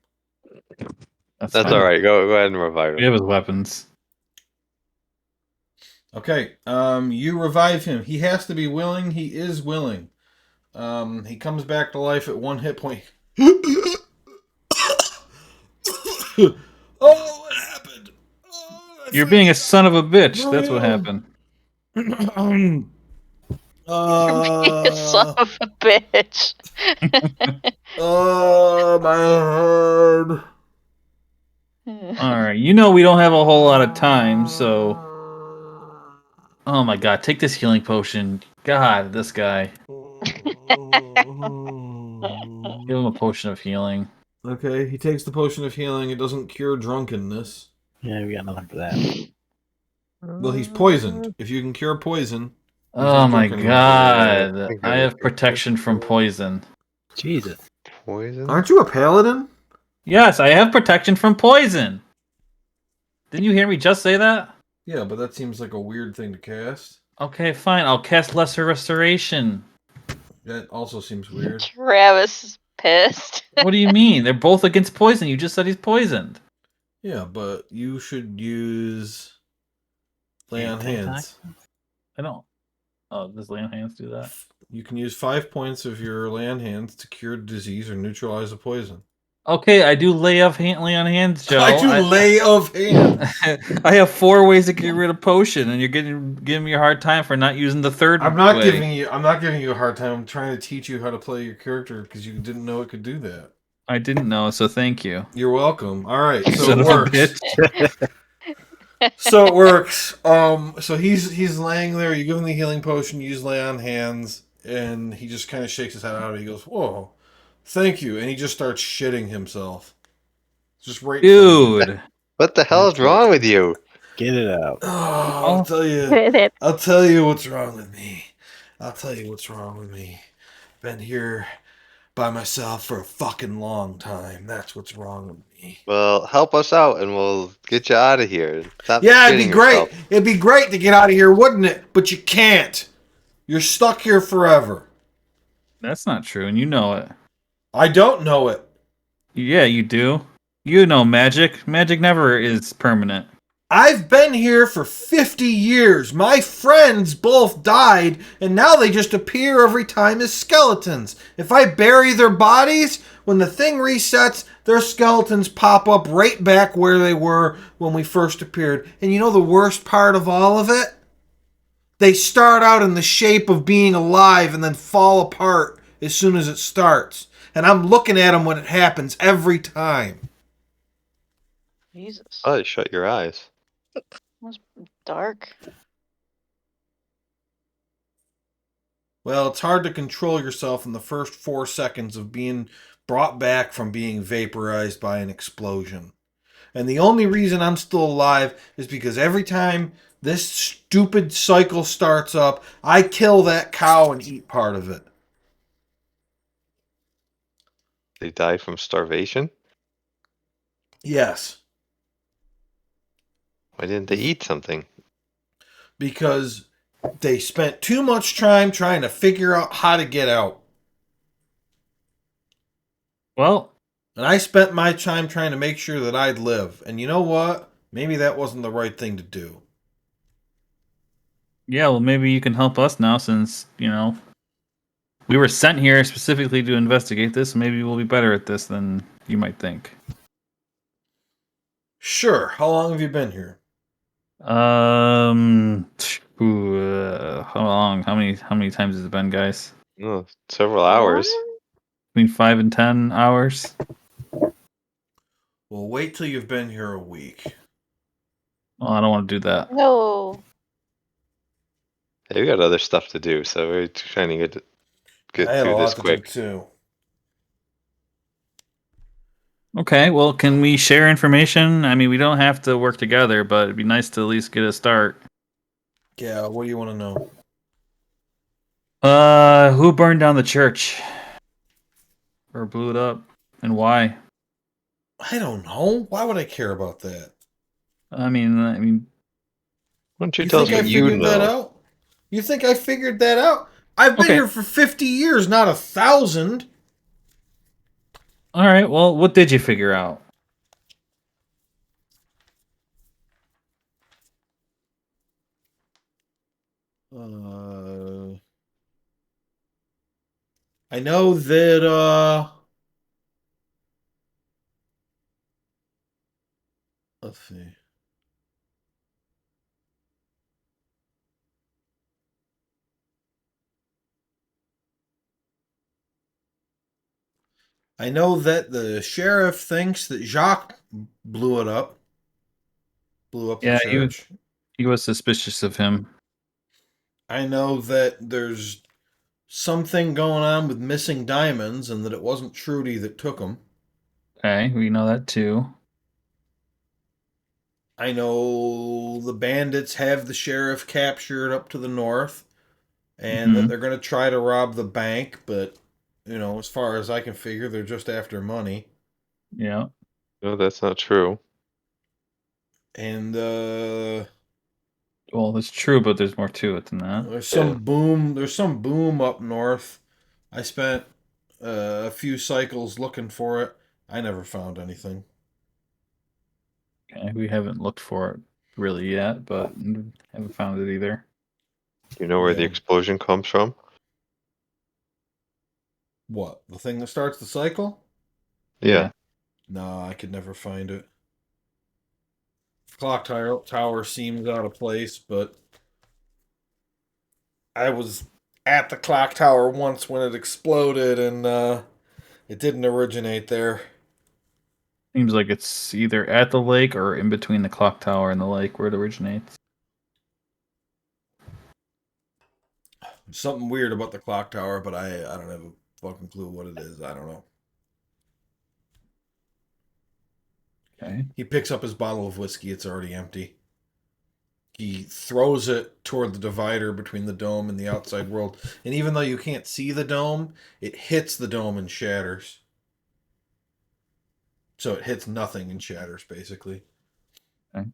that's That's fine. all right. Go ahead and revive We him. have his weapons. Okay. You revive him. He has to be willing. He is willing. He comes back to life at 1 hit point. Oh, what happened? Oh, You're being a son of a bitch. That's what happened. Son of a bitch. My head. All right. You know we don't have a whole lot of time, so. Oh my god! Take this healing potion. God, this guy. Give him a potion of healing. Okay, he takes the potion of healing. It doesn't cure drunkenness. Yeah, we got nothing for that. Well, he's poisoned. If you can cure poison. he's Oh not my drunk anymore. god! I have protection from poison. Jesus. Poison? Aren't you a paladin? Yes, I have protection from poison. Didn't you hear me just say that? Yeah, but that seems like a weird thing to cast. Okay, fine. I'll cast Lesser Restoration. That also seems weird. Travis is pissed. What do you mean? They're both against poison. You just said he's poisoned. Yeah, but you should use lay on hands. I don't. Oh, does lay on hands do that? You can use 5 points of your lay on hands to cure disease or neutralize a poison. Okay, I do lay on hands, Joe. I do lay of hands. I have 4 ways to get rid of potion, and you're giving me a hard time for not using the third. I'm not way. giving you a hard time. I'm trying to teach you how to play your character because you didn't know it could do that. I didn't know, so thank you. You're welcome. All right, so Son it of a works. bitch. So it works. So he's laying there. You give him the healing potion. You use lay on hands, and he just kind of shakes his head out. He goes, "Whoa, thank you," and he just starts shitting himself. Just right. Dude. What the hell is wrong with you? Get it out. Oh, I'll tell you. It. I'll tell you what's wrong with me. Been here by myself for a fucking long time. That's what's wrong with me. Well, help us out and we'll get you out of here. Stop Yeah, it'd be shitting great. yourself. It'd be great to get out of here, wouldn't it? But you can't. You're stuck here forever. That's not true, and you know it. I don't know it. Yeah, you do. You know magic. Magic never is permanent. I've been here for 50 years. My friends both died, and now they just appear every time as skeletons. If I bury their bodies, when the thing resets, their skeletons pop up right back where they were when we first appeared. And you know the worst part of all of it? They start out in the shape of being alive and then fall apart as soon as it starts. And I'm looking at them when it happens every time. Jesus. Oh, shut your eyes. It was dark. Well, it's hard to control yourself in the first 4 seconds of being brought back from being vaporized by an explosion. And the only reason I'm still alive is because every time this stupid cycle starts up, I kill that cow and eat part of it. They died from starvation? Yes, Why didn't they eat something? because they spent too much time trying to figure out how to get out. Well, And I spent my time trying to make sure that I'd live. And you know what? Maybe that wasn't the right thing to do. yeah, well, maybe you can help us now since, we were sent here specifically to investigate this. Maybe we'll be better at this than you might think. Sure. How long have you been here? How long? How many times has it been, guys? Oh, several hours. Between 5 and 10 hours. Well, wait till you've been here a week. Well, I don't want to do that. No. Hey, we got other stuff to do, so we're trying to I get had a through this lot to do quick. too. Okay, well, can we share information? I mean, we don't have to work together, but it'd be nice to at least get a start. Yeah, what do you want to know? Who burned down the church? Or blew it up? And why? I don't know. Why would I care about that? I mean, Why don't you You tell us think I what you figured that know? out? You think I figured that out? I've been Okay. here for 50 years, not 1,000. all right, well, what did you figure out? I know that, let's see. I know that the sheriff thinks that Jacques blew it up. Blew up the Yeah, church. he was suspicious of him. I know that there's something going on with missing diamonds and that it wasn't Trudy that took them. Okay, we know that too. I know the bandits have the sheriff captured up to the north and that Mhm. they're going to try to rob the bank, but, as far as I can figure, they're just after money. Yeah. No, that's not true. And Well, that's true, but there's more to it than that. there's Yeah. some boom up north. I spent a few cycles looking for it. I never found anything. Okay, we haven't looked for it really yet, but haven't found it either. Do you know where the Yeah. explosion comes from? What? The thing that starts the cycle? Yeah. No, I could never find it. Clock tower seems out of place, but I was at the clock tower once when it exploded, and it didn't originate there. Seems like it's either at the lake or in between the clock tower and the lake where it originates. There's something weird about the clock tower, but I don't have a fucking clue what it is. I don't know. Okay. He picks up his bottle of whiskey. It's already empty. He throws it toward the divider between the dome and the outside world. And even though you can't see the dome, it hits the dome and shatters. So it hits nothing and shatters, basically. Okay.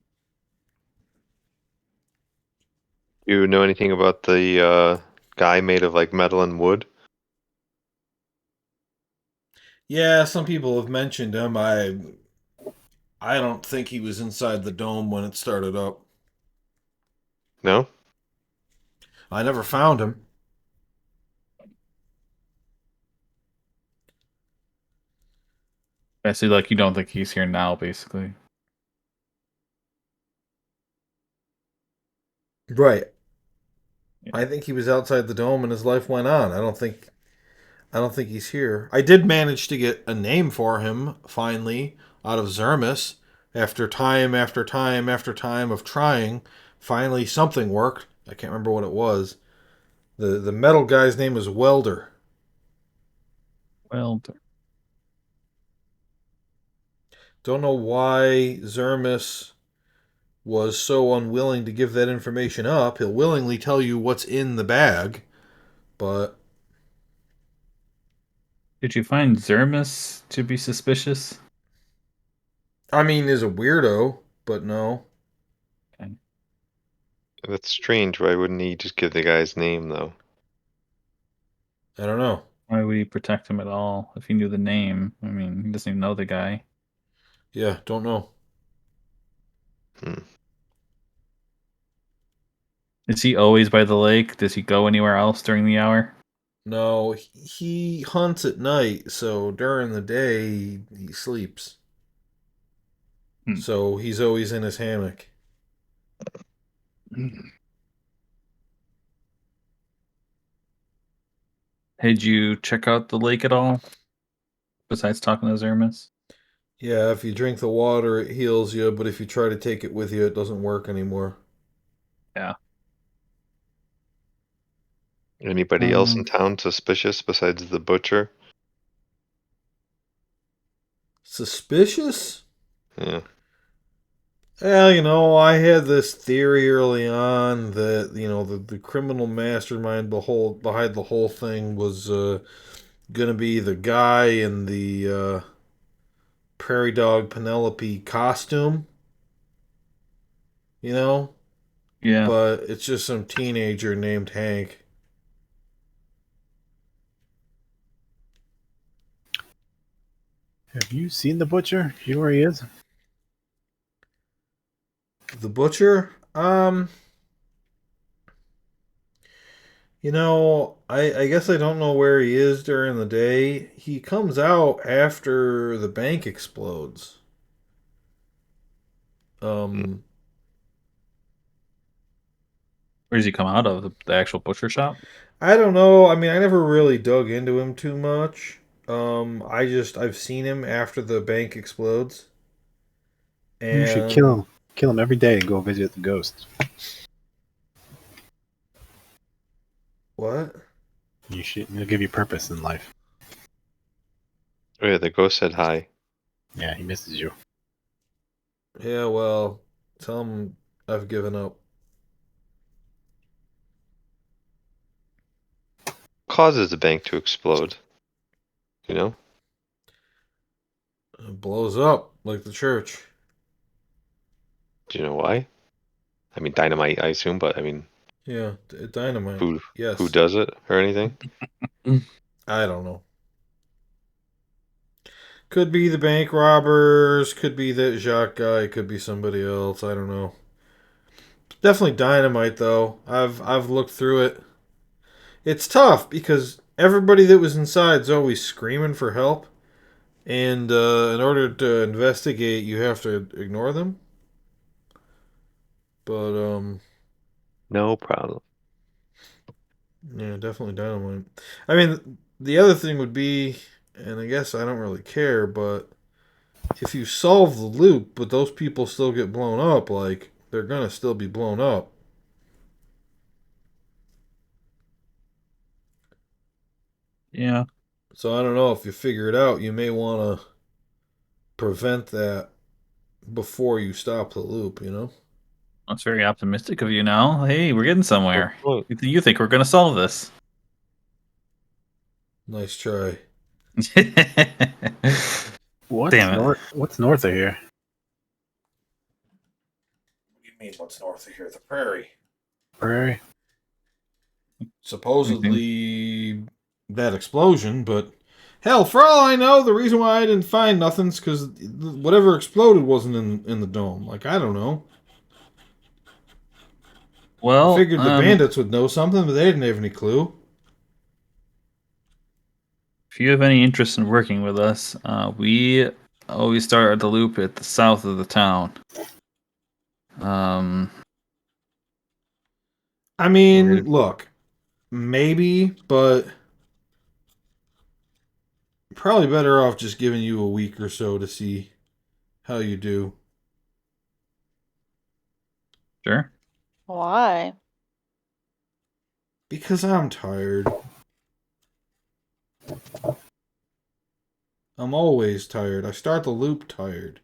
Do you know anything about the guy made of like metal and wood? Yeah, some people have mentioned him. I don't think he was inside the dome when it started up. No? I never found him. I see, like, you don't think he's here now, basically. Right. Yeah. I think he was outside the dome and his life went on. I don't think he's here. I did manage to get a name for him finally out of Zermis after time after time after time of trying. Finally something worked. I can't remember what it was. The metal guy's name is Welder. Well, Don't know why Zermis was so unwilling to give that information up. He'll willingly tell you what's in the bag, but did you find Zermus to be suspicious? I mean, is a weirdo, but no. Okay. That's strange. Why wouldn't he just give the guy's name though? I don't know. Why would he protect him at all if he knew the name? I mean, he doesn't even know the guy. Yeah, don't know. Is he always by the lake? Does he go anywhere else during the hour? No, he hunts at night, so during the day he sleeps. Hmm. So he's always in his hammock. Hey, did you check out the lake at all? Besides talking to Zermus? Yeah, if you drink the water, it heals you, but if you try to take it with you, it doesn't work anymore. Yeah. Anybody else in town suspicious besides the butcher? Suspicious? Yeah. Well, I had this theory early on that, the criminal mastermind behind the whole thing was going to be the guy in the prairie dog Penelope costume, you know? Yeah. But it's just some teenager named Hank. Have you seen the butcher? You know where he is? The butcher? I guess I don't know where he is during the day. He comes out after the bank explodes. Um, Where does he come out of? The actual butcher shop? I don't know. I mean, I never really dug into him too much. I've seen him after the bank explodes. You should kill And him. Kill him every day and go visit the ghost. what? It'll give you purpose in life. Oh yeah, the ghost said hi. Yeah, he misses you. Yeah, well, tell him I've given up. Causes the bank to explode. You know? It blows up like the church. Do you know why? I mean, dynamite, I assume, but I mean, Yeah, dynamite. who Yes. does it or anything? I don't know. Could be the bank robbers, could be that Jacques guy, could be somebody else. I don't know. Definitely dynamite though. I've looked through it. It's tough because everybody that was inside is always screaming for help, and in order to investigate, you have to ignore them. But No problem. yeah, definitely dynamite. I mean, the other thing would be, and I guess I don't really care, but if you solve the loop, but those people still get blown up, like they're gonna still be blown up. Yeah. So I don't know if you figure it out, you may want to prevent that before you stop the loop. That's very optimistic of you now. Hey, we're getting somewhere. Well, You think we're going to solve this? Nice try. What's Damn it. north? What's north of here? What do you mean? What's north of here? The prairie. Prairie. Supposedly that explosion, but hell, for all I know, the reason why I didn't find nothing's because whatever exploded wasn't in the dome. Like I don't know. I Well, figured the bandits would know something, but they didn't have any clue. if you have any interest in working with us, we always start at the loop at the south of the town. I mean, look, maybe, but probably better off just giving you a week or so to see how you do. Sure. Why? Because I'm tired. I'm always tired. I start the loop tired.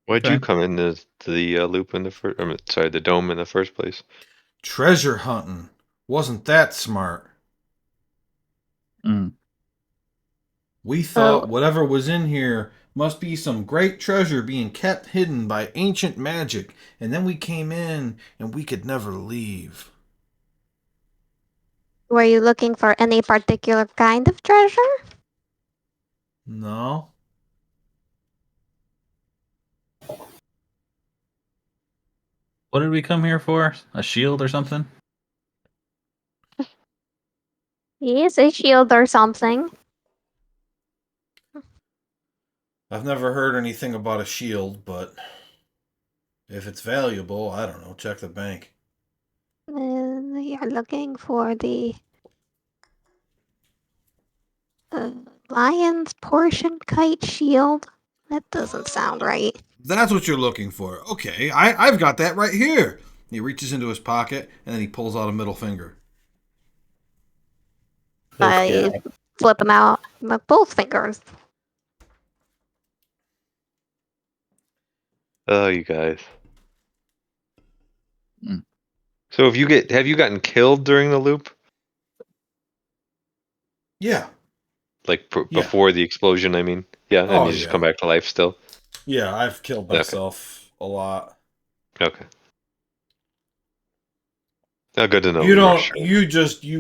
why'd Okay. you come into the loop in the first? Sorry, the dome in the first place. Treasure hunting. Wasn't that smart? Mm. We thought whatever was in here Must be some great treasure being kept hidden by ancient magic, and then we came in and we could never leave. Were you looking for any particular kind of treasure? No? What did we come here for? A shield or something? Yes, a shield or something. I've never heard anything about a shield, but if it's valuable, I don't know, check the bank. You're looking for the uh, lion's portion kite shield. That doesn't sound right. That's what you're looking for. Okay, I've got that right here. He reaches into his pocket and then he pulls out a middle finger. I flip them out with both fingers. Oh, you guys. Mm. So have you gotten killed during the loop? Yeah. Like Yeah. before the explosion, I mean. Yeah, and Oh, you just yeah. come back to life still. Yeah, I've killed myself a lot. Okay. Oh, good to know. You we were don't. sure. You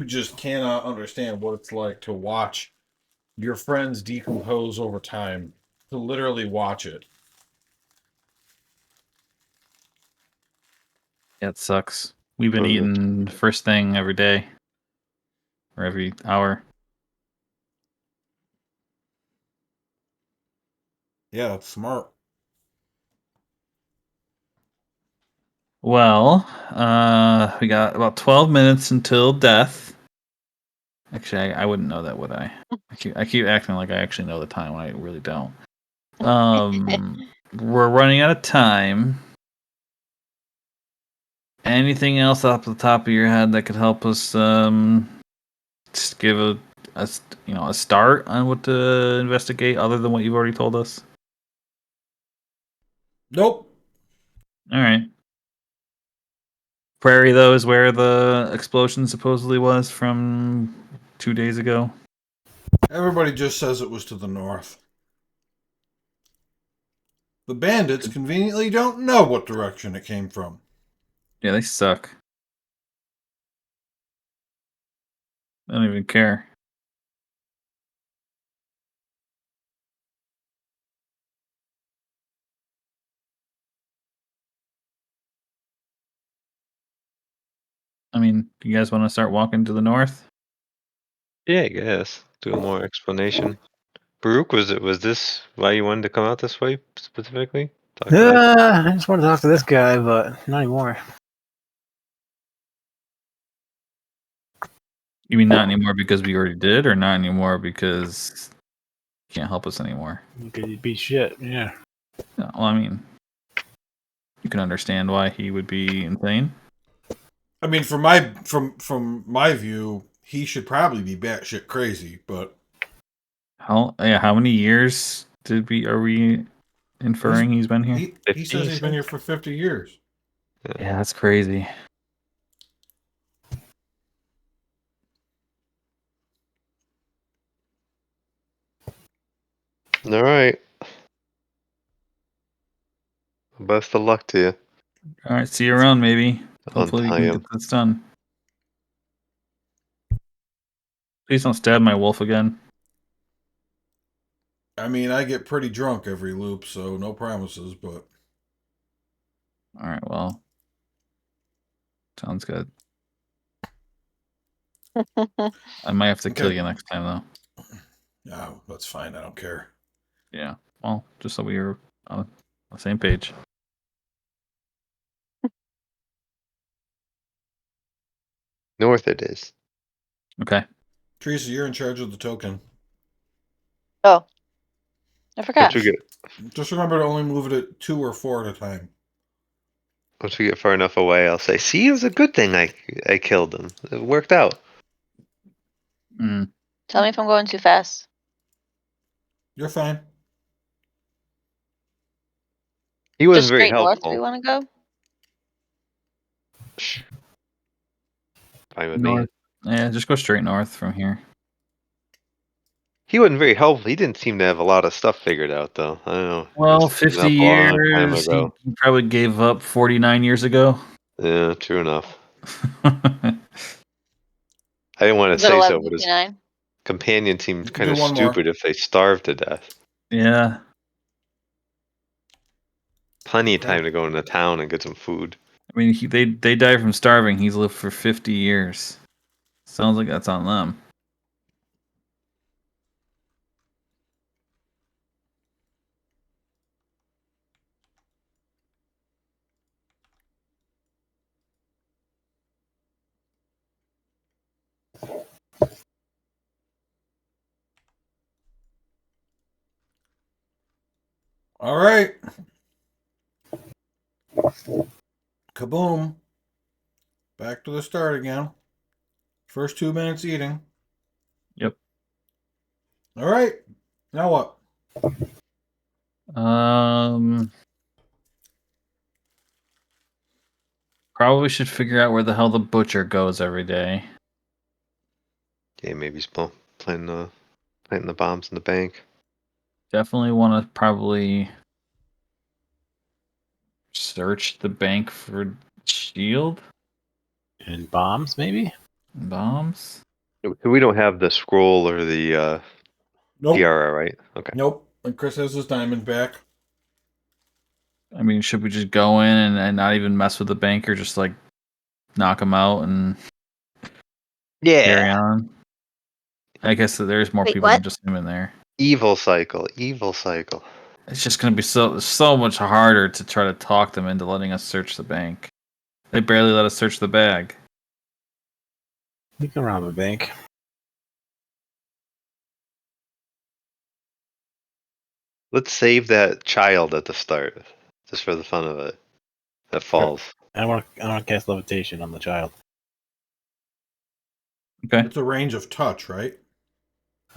just cannot understand what it's like to watch your friends decompose over time. To literally watch it. Yeah, it sucks. We've been Mhm. eating first thing every day. Or every hour. Yeah, that's smart. Well, we got about 12 minutes until death. Actually, I wouldn't know that, would I? I keep acting like I actually know the time when I really don't. We're running out of time. Anything else off the top of your head that could help us just give a start on what to investigate other than what you've already told us? Nope. All right. Prairie, though, is where the explosion supposedly was from 2 days ago. Everybody just says it was to the north. The bandits conveniently don't know what direction it came from. Yeah, they suck. I don't even care. I mean, you guys want to start walking to the north? Yeah, I guess. Do a more explanation. Baruch, was this why you wanted to come out this way specifically? Talk to that. I just want to talk to this guy, but not anymore. You mean not anymore because we already did, or not anymore because you can't help us anymore? You could be shit. Yeah. No, well, I mean, you can understand why he would be insane. I mean, from my view, he should probably be batshit crazy, but How many years are we inferring he's been here? he says he's been here for 50 years. Yeah, that's crazy. All right. Best of luck to you. All right, see you around, maybe. Hopefully we Untie can him. get this done. Please don't stab my wolf again. I mean, I get pretty drunk every loop, so no promises, but All right, well, sounds good. I might have to kill Okay. you next time, though. no, that's fine. I don't care. Yeah. Well, just so we are on the same page. North it is. Okay. Teresa, you're in charge of the token. Oh, I forgot. Once we get Just remember to only move it at 2 or 4 at a time. far enough away, I'll say, "See, it was a good thing I killed him. It worked out." Mm. Tell me if I'm going too fast. You're fine. He wasn't Just very straight north we helpful. want to go? Fine with me. North. Yeah, just go straight north from here. He wasn't very helpful. He didn't seem to have a lot of stuff figured out, though. I don't know. Well, This was 50 a long time years. ago. He probably gave up 49 years ago. Yeah, true enough. I didn't want to Is it say so, but his 11:59? companion You seemed can kind do of one more. stupid if they starved to death. Yeah. Plenty of Okay. time to go into town and get some food. I mean, they died from starving. He's lived for 50 years. Sounds like that's on them. All right. Kaboom. Back to the start again. First 2 minutes eating. Yep. All right. Now what? Probably should figure out where the hell the butcher goes every day. Yeah, maybe he's planting the bombs in the bank. Definitely want to probably search the bank for shield And bombs, maybe? bombs. We don't have the scroll or the Nope. tiara, right? Okay. Nope. And Chris has his diamond back. I mean, should we just go in and not even mess with the banker? Just like knock him out and carry on. I guess that there's more Wait, people what? than just him in there. Evil cycle. Evil cycle. It's just gonna be so much harder to try to talk them into letting us search the bank. They barely let us search the bag. We can rob a bank. Let's save that child at the start, just for the fun of it. That falls. I want to cast levitation on the child. Okay. It's a range of touch, right?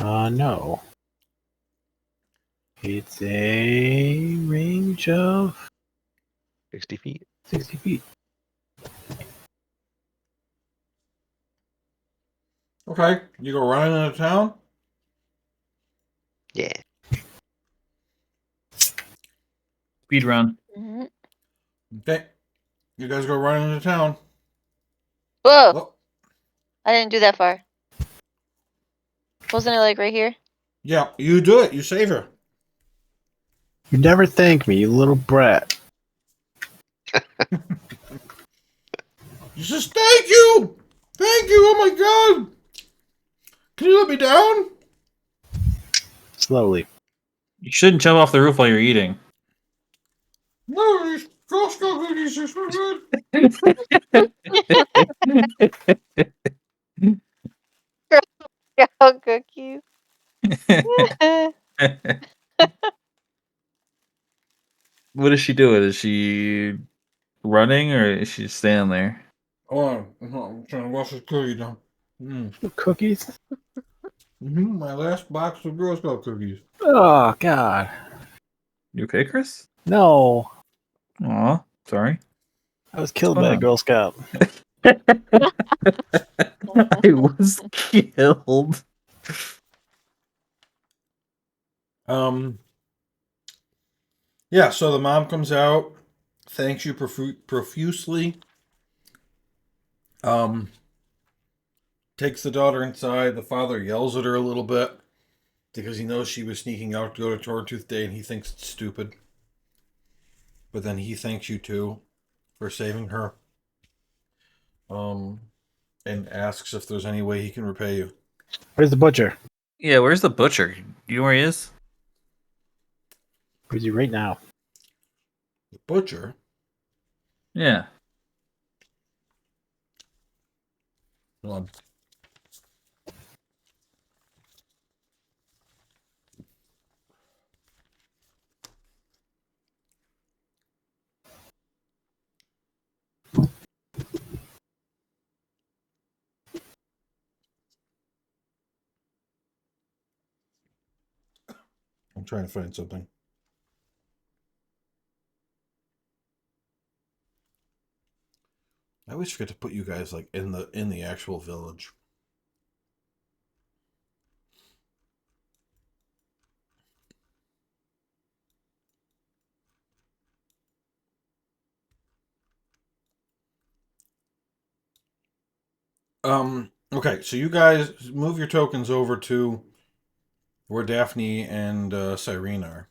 No. It's a range of 60 feet. 60 feet. Okay. You go running into town? Yeah. Speed run. Mm-hmm. Okay. You guys go running into town. Whoa! Oh, I didn't do that far. Wasn't it like right here? yeah. You do it. You save her. You never thank me, you little brat. She says, "Thank you, thank you. Oh my God! Can you let me down?" Slowly. You shouldn't jump off the roof while you're eating. No, these Girl Scout cookies are so good. Girl cookies. What is she doing? Is she running or is she standing there? Hold on, I'm trying to wash this cookie down. Cookies? My last box of Girl Scout cookies. Oh, God. You okay, Chris? No. Aw, sorry. I was killed What's by a going Girl Scout. I was killed. Yeah. So the mom comes out, thanks you profusely. Takes the daughter inside. The father yells at her a little bit because he knows she was sneaking out to go to Tortooth Day and he thinks it's stupid. But then he thanks you too for saving her. And asks if there's any way he can repay you. Where's the butcher? Yeah, where's the butcher? You know where he is? Where's he right now? The butcher? Yeah. Hold on. I'm trying to find something. I always forget to put you guys like in the actual village. Okay, so you guys move your tokens over to where Daphne and Cyrene are.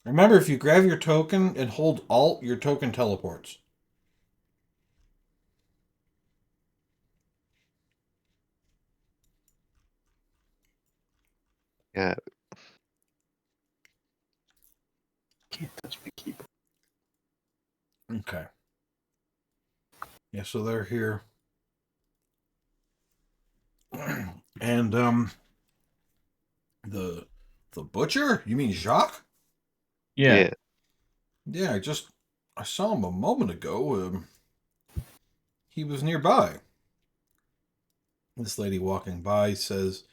Remember, if you grab your token and hold Alt, your token teleports. Yeah. Can't touch my keyboard. Okay. Yeah, so they're here. And the butcher? You mean Jacques? Yeah. Yeah, I saw him a moment ago. He was nearby. This lady walking by says,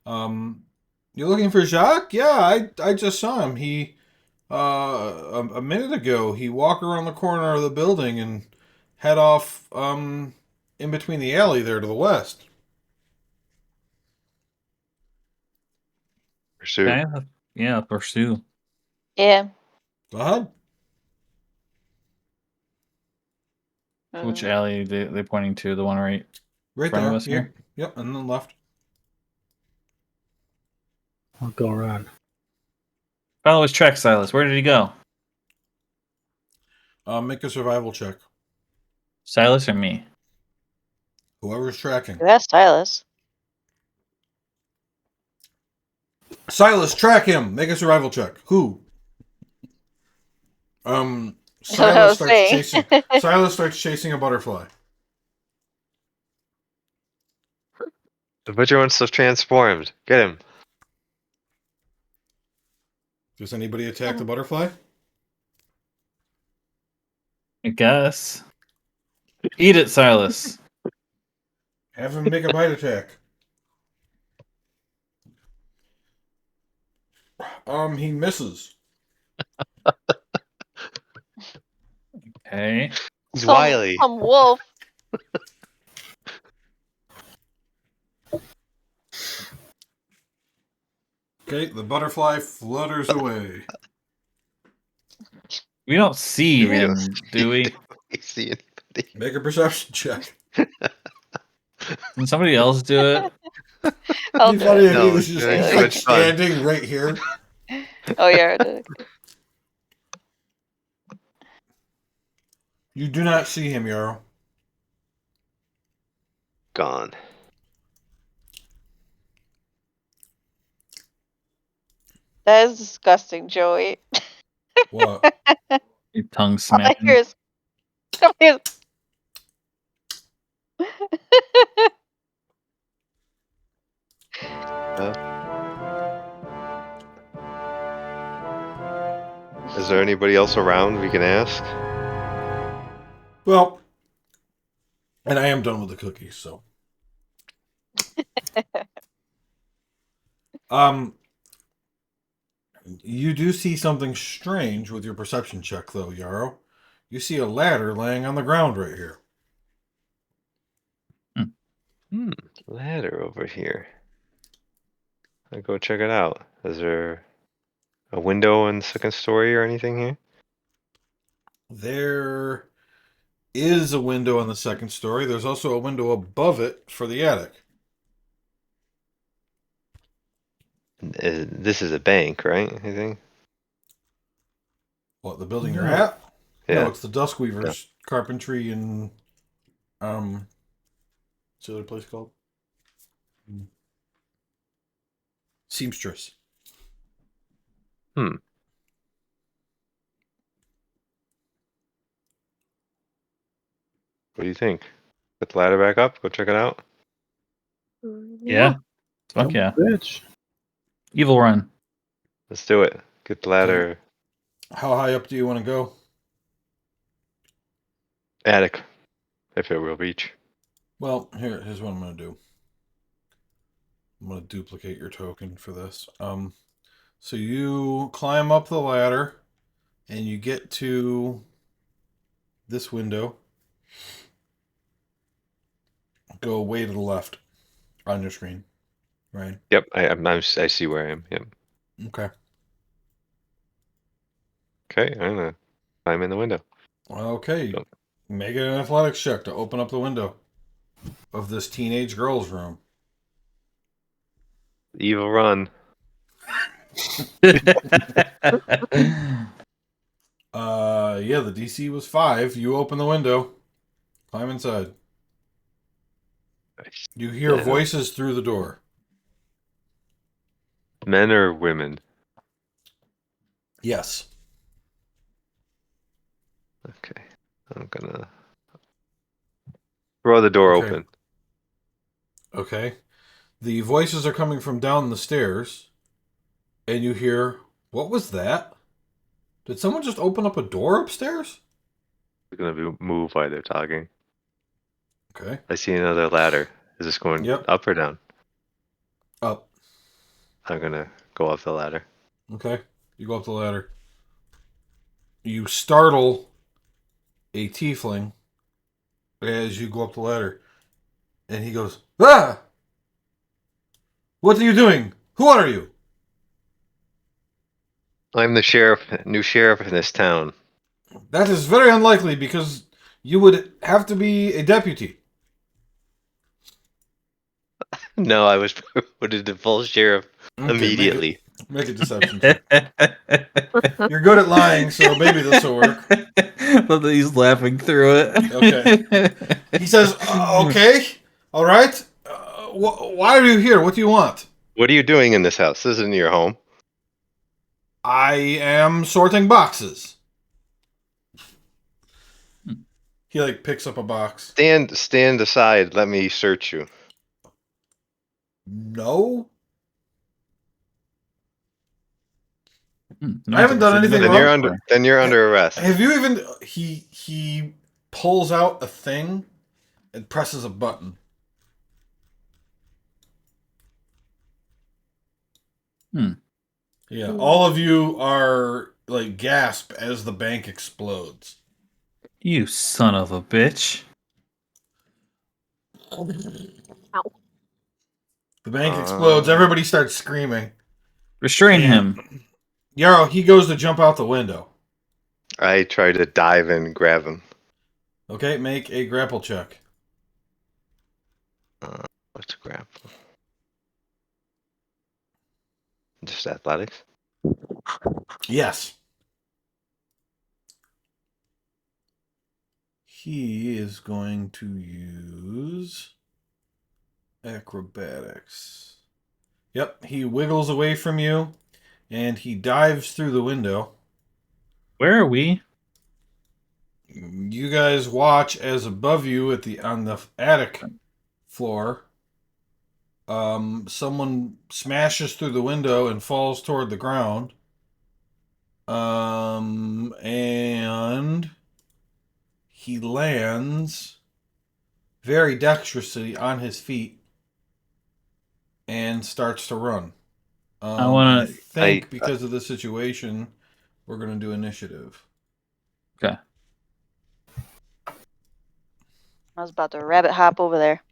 "You're looking for Jacques? Yeah, I just saw him. He a minute ago he walked around the corner of the building and head off in between the alley there to the west." Pursue. Okay. Yeah, pursue. Yeah. Go ahead. Which Mm. alley they pointing to? The one right Right front of there. us here? Yep, and then left. I'll go around. Follow his track, Silas. Where did he go? Make a survival check. Silas or me? Whoever's tracking. That's Silas. Silas, track him. Make a survival check. Who? Silas starts saying. chasing. Silas starts chasing a butterfly. The butcher wants to transformed. Get him. Does anybody attack the butterfly? I guess. Eat it, Silas. Have him make a bite attack. He misses. Okay. He's wily. Some wolf. Okay, the butterfly flutters away. We don't see We don't him, do we? We see anybody. Make a perception check. Can somebody else do it? I'll Be do funny it. if No, he was it's just gonna be Really? too like much fun. standing right here. Oh yeah, I did. You do not see him, Yarrow. Gone. That is disgusting, Joey. What? Your tongue All I smacking. hear is. All I hear is- Is there anybody else around we can ask? Well, and I am done with the cookies, so. You do see something strange with your perception check, though, Yarrow. You see a ladder laying on the ground right here. Ladder over here. I'll go check it out. Is there a window in the second story or anything here? There is a window on the second story. There's also a window above it for the attic. This is a bank, right? I think. What, the building you're No. at? Yeah. No, it's the Duskweavers Carpentry and what's the other place called? Seamstress. What do you think? Put the ladder back up. Go check it out. Yeah. Fuck yeah. Bitch. Evil run. Let's do it. Get the ladder. How high up do you want to go? Attic. If it will reach. Well, here's what I'm going to do. I'm going to duplicate your token for this. So you climb up the ladder and you get to this window. Go way to the left. on your screen, right? Yep, I see where I am. Yep. Okay. Okay, I'm gonna climb in the window. Okay. Yep. Make an athletics check to open up the window of this teenage girl's room. Evil run. Yeah, the DC was 5. You open the window, climb inside. You hear Yeah. voices through the door. Men or women? Yes. Okay, I'm gonna throw the door Okay. open. Okay. The voices are coming from down the stairs, and you hear, what was that? Did someone just open up a door upstairs? I'm gonna move while they're talking. Okay. I see another ladder. Is this going Yep. up or down? Up. I'm gonna go up the ladder. Okay. You go up the ladder. You startle a tiefling as you go up the ladder. And he goes, "Ah! What are you doing? Who are you?" I'm the new sheriff in this town. That is very unlikely because you would have to be a deputy. No, I was promoted to full sheriff Okay, immediately. Make a deception check. You're good at lying, so maybe this will work. But he's laughing through it. Okay. He says, "Okay, all right. Why are you here? What do you want?" What are you doing in this house? This isn't your home. "I am sorting boxes." He picks up a box. Stand aside. Let me search you. No, No, I haven't done anything Then wrong. you're under arrest. Have you even? He pulls out a thing and presses a button. Yeah, all of you are gasp as the bank explodes. You son of a bitch. Ow. The bank explodes. Everybody starts screaming. Restrain And him. Yarrow, he goes to jump out the window. I try to dive in and grab him. Okay, make a grapple check. Let's grab. Just athletics. Yes. He is going to use acrobatics. Yep, he wiggles away from you, and he dives through the window. Where are we? You guys watch as above you on the attic floor, someone smashes through the window and falls toward the ground. And he lands very dexterously on his feet and starts to run. I think because of the situation, we're going to do initiative. Okay. I was about to rabbit hop over there.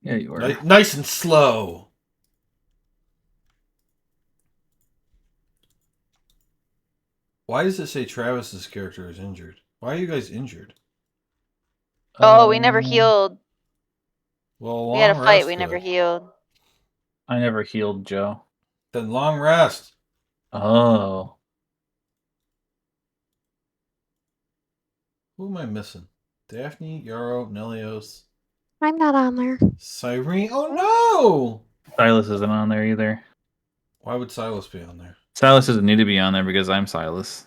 Yeah, you are. Nice and slow. Why does it say Travis's character is injured? Why are you guys injured? Oh, we never healed. Well, We had a long fight. rest. We never Good. healed. I never healed Joe. Then long rest. Oh. Who am I missing? Daphne, Yarrow, Nelios, I'm not on there. Cyrene. Oh no! Silas isn't on there either. Why would Silas be on there? Silas doesn't need to be on there because I'm Silas.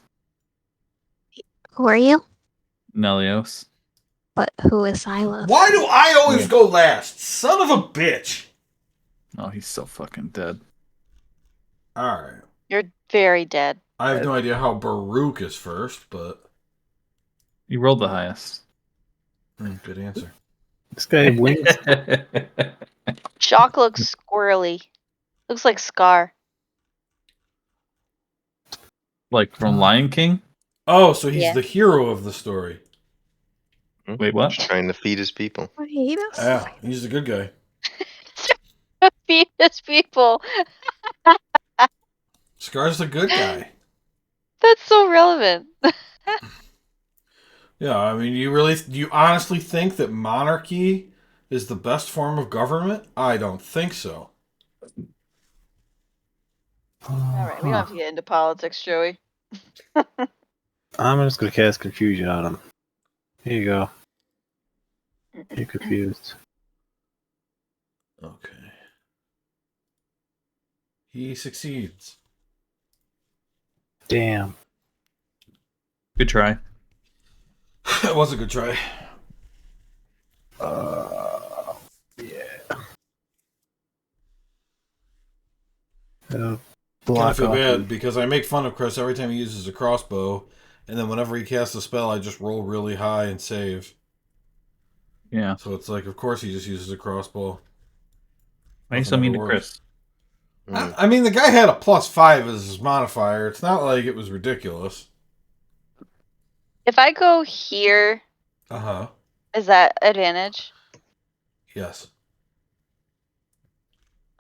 Who are you? Nelios. But who is Silas? Why do I always go last? Son of a bitch! Oh, he's so fucking dead. Alright. You're very dead. I have no idea how Baruch is first, but... You rolled the highest. Good answer. This guy wins. Shock looks squirrely. Looks like Scar. Like from Lion King? Oh, so he's Yeah. the hero of the story. Wait, what? Just trying to feed his people. I hate us. Yeah, he's the good guy. meanest people. Scar's the good guy. That's so relevant. Yeah, I mean, you honestly think that monarchy is the best form of government? I don't think so. All right, we don't have to get into politics, Joey. I'm just gonna cast confusion on him. Here you go. You're confused. Okay. He succeeds. Damn. Good try. It was a good try. Yeah. I Block feel off bad because I make fun of Chris every time he uses a crossbow, and then whenever he casts a spell, I just roll really high and save. Yeah. So it's like, of course, he just uses a crossbow. Why are you so Nothing mean ever to works. Chris? I mean, the guy had a +5 as his modifier. It's not like it was ridiculous. If I go here, Uh-huh. is that advantage? Yes.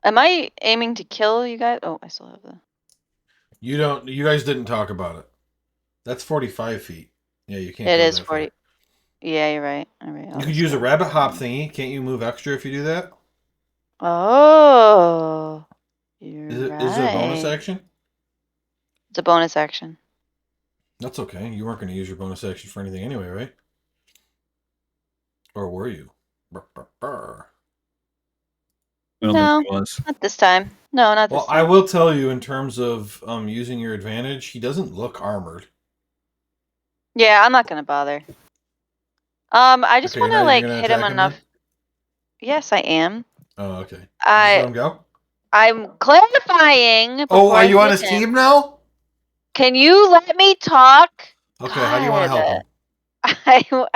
Am I aiming to kill you guys? Oh, I still have the. You guys didn't talk about it. That's 45 feet. Yeah, you can't It go is that far. 40. Yeah, you're right. All right. You could use a rabbit hop thingy. Can't you move extra if you do that? Oh, you're right. Is it a bonus action? It's a bonus action. That's okay. You weren't going to use your bonus action for anything anyway, right? Or were you? Brr, brr, brr. I don't No, think it was. not this time. No, not this Well, time. I will tell you in terms of using your advantage, he doesn't look armored. Yeah, I'm not gonna bother. I just Okay, want now to you're like gonna hit him attack him enough. then? Yes, I am. Oh, okay. Just let him go? I'm clarifying. Oh, before are I you on hit his him. team now? Can you let me talk? Okay, how do you want to help him? I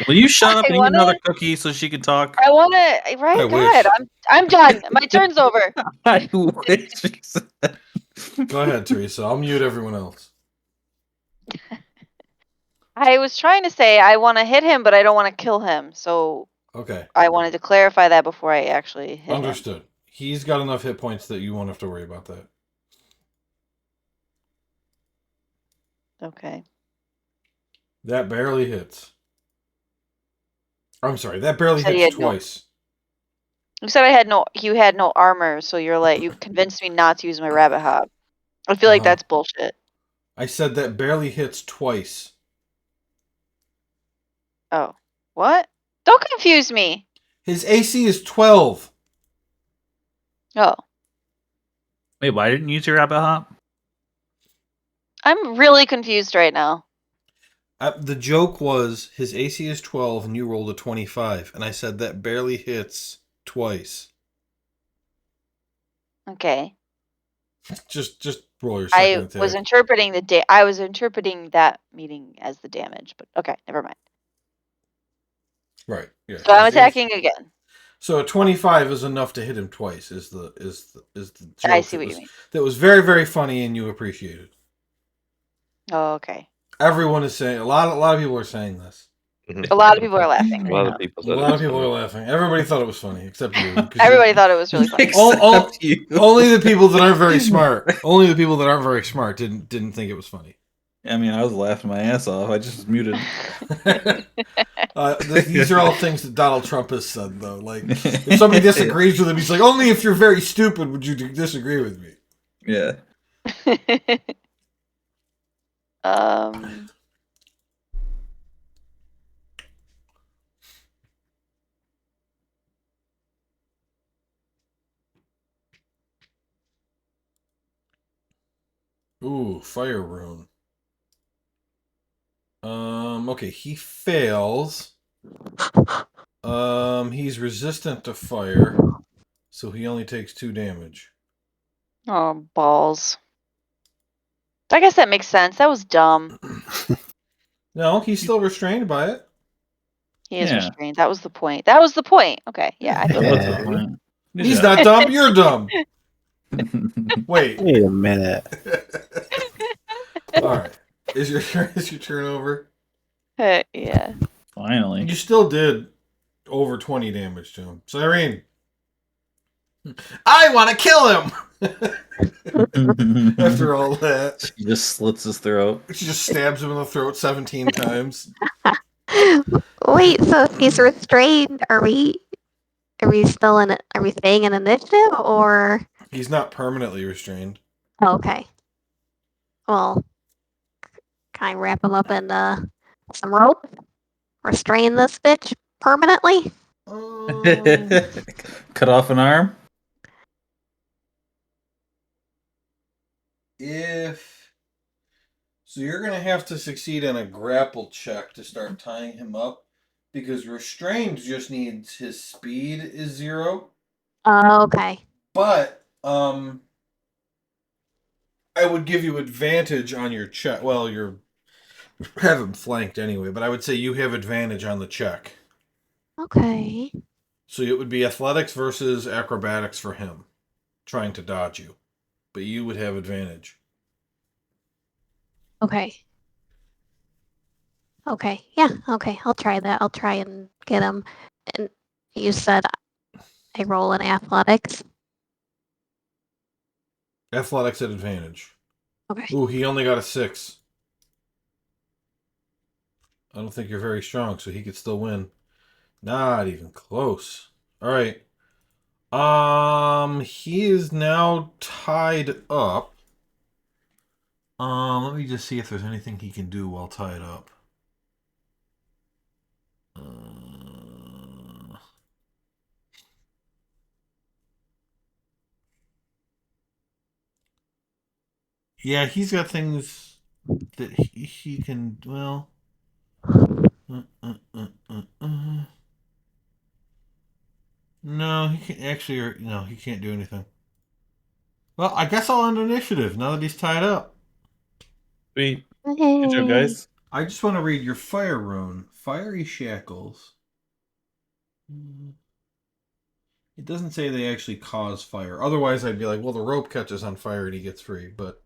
Will you shut up I and eat wanna- another cookie so she can talk? I want to. Right, I God, wish. I'm done. My turn's over. I wish. Go ahead, Teresa. I'll mute everyone else. I was trying to say I want to hit him, but I don't want to kill him. So Okay, I wanted to clarify that before I actually hit him. understood. He's got enough hit points that you won't have to worry about that. Okay. That barely hits. I'm sorry, that barely Said he hits had no- twice. You said you had no armor, so you convinced me not to use my rabbit hop. I feel like Uh-huh. that's bullshit. I said that barely hits twice. Oh, what? Don't confuse me. His AC is 12. Oh, Wait, why didn't you use your rabbit hop? I'm really confused right now. The joke was his AC is 12 and you rolled a 25. And I said that barely hits twice. Okay. Just roll your second I attack. was interpreting I was interpreting that meeting as the damage, but okay, never mind. Right. Yeah. So I'm His AC attacking again. So a 25 is enough to hit him twice. Is the joke I see that what was, you mean. that was very, very funny and you appreciated. Oh, okay. Everyone is saying a lot of people are saying this. A lot of people are laughing. A Right lot now. of people A said lot it of was people funny. are laughing. Everybody thought it was funny except you. 'cause Everybody thought it was really funny. Except you. Only the people that aren't very smart. Only the people that aren't very smart didn't think it was funny. I mean, I was laughing my ass off. I just was muted. These are all things that Donald Trump has said, though. Like, if somebody disagrees with him, he's like, "Only if you're very stupid would you disagree with me." Yeah. um. Ooh, fire rune. Okay, he fails. He's resistant to fire, so he only takes 2 damage. Oh, balls. I guess that makes sense. That was dumb. No, he's still restrained by it. He is Yeah. restrained. That was the point. That was the point. Okay, yeah, I feel That was better. the point. Good He's job. not dumb. You're dumb. Wait. Wait a minute. All right. Is your turn over? Yeah. Finally. You still did over 20 damage to him. Cyrene. I want to kill him. After all that, She just slits his throat. she just stabs him in the throat 17 times. Wait, so if he's restrained, are we still in? Are we staying in initiative or? He's not permanently restrained. Oh, okay. Well, can I wrap him up in some rope? Restrain this bitch permanently? Cut off an arm? If so, you're gonna have to succeed on a grapple check to start tying him up, because restrained just needs his speed is 0. Okay. But I would give you advantage on your check. Well, you're have him flanked anyway, but I would say you have advantage on the check. Okay. So it would be athletics versus acrobatics for him, trying to dodge you, but you would have advantage. Okay. Okay. Yeah. Okay. I'll try that. I'll try and get him. And you said I roll in athletics. Athletics at advantage. Okay. Ooh, he only got a 6. I don't think you're very strong, so he could still win. Not even close. All right. He is now tied up. Let me just see if there's anything he can do while tied up. Yeah, he's got things that he can. Well. No, he can't actually. No, he can't do anything. Well, I guess I'll end initiative now that he's tied up. Sweet. Good job, Hey. guys. I just want to read your fire rune. Fiery shackles. It doesn't say they actually cause fire. Otherwise, I'd be like, well, the rope catches on fire and he gets free. But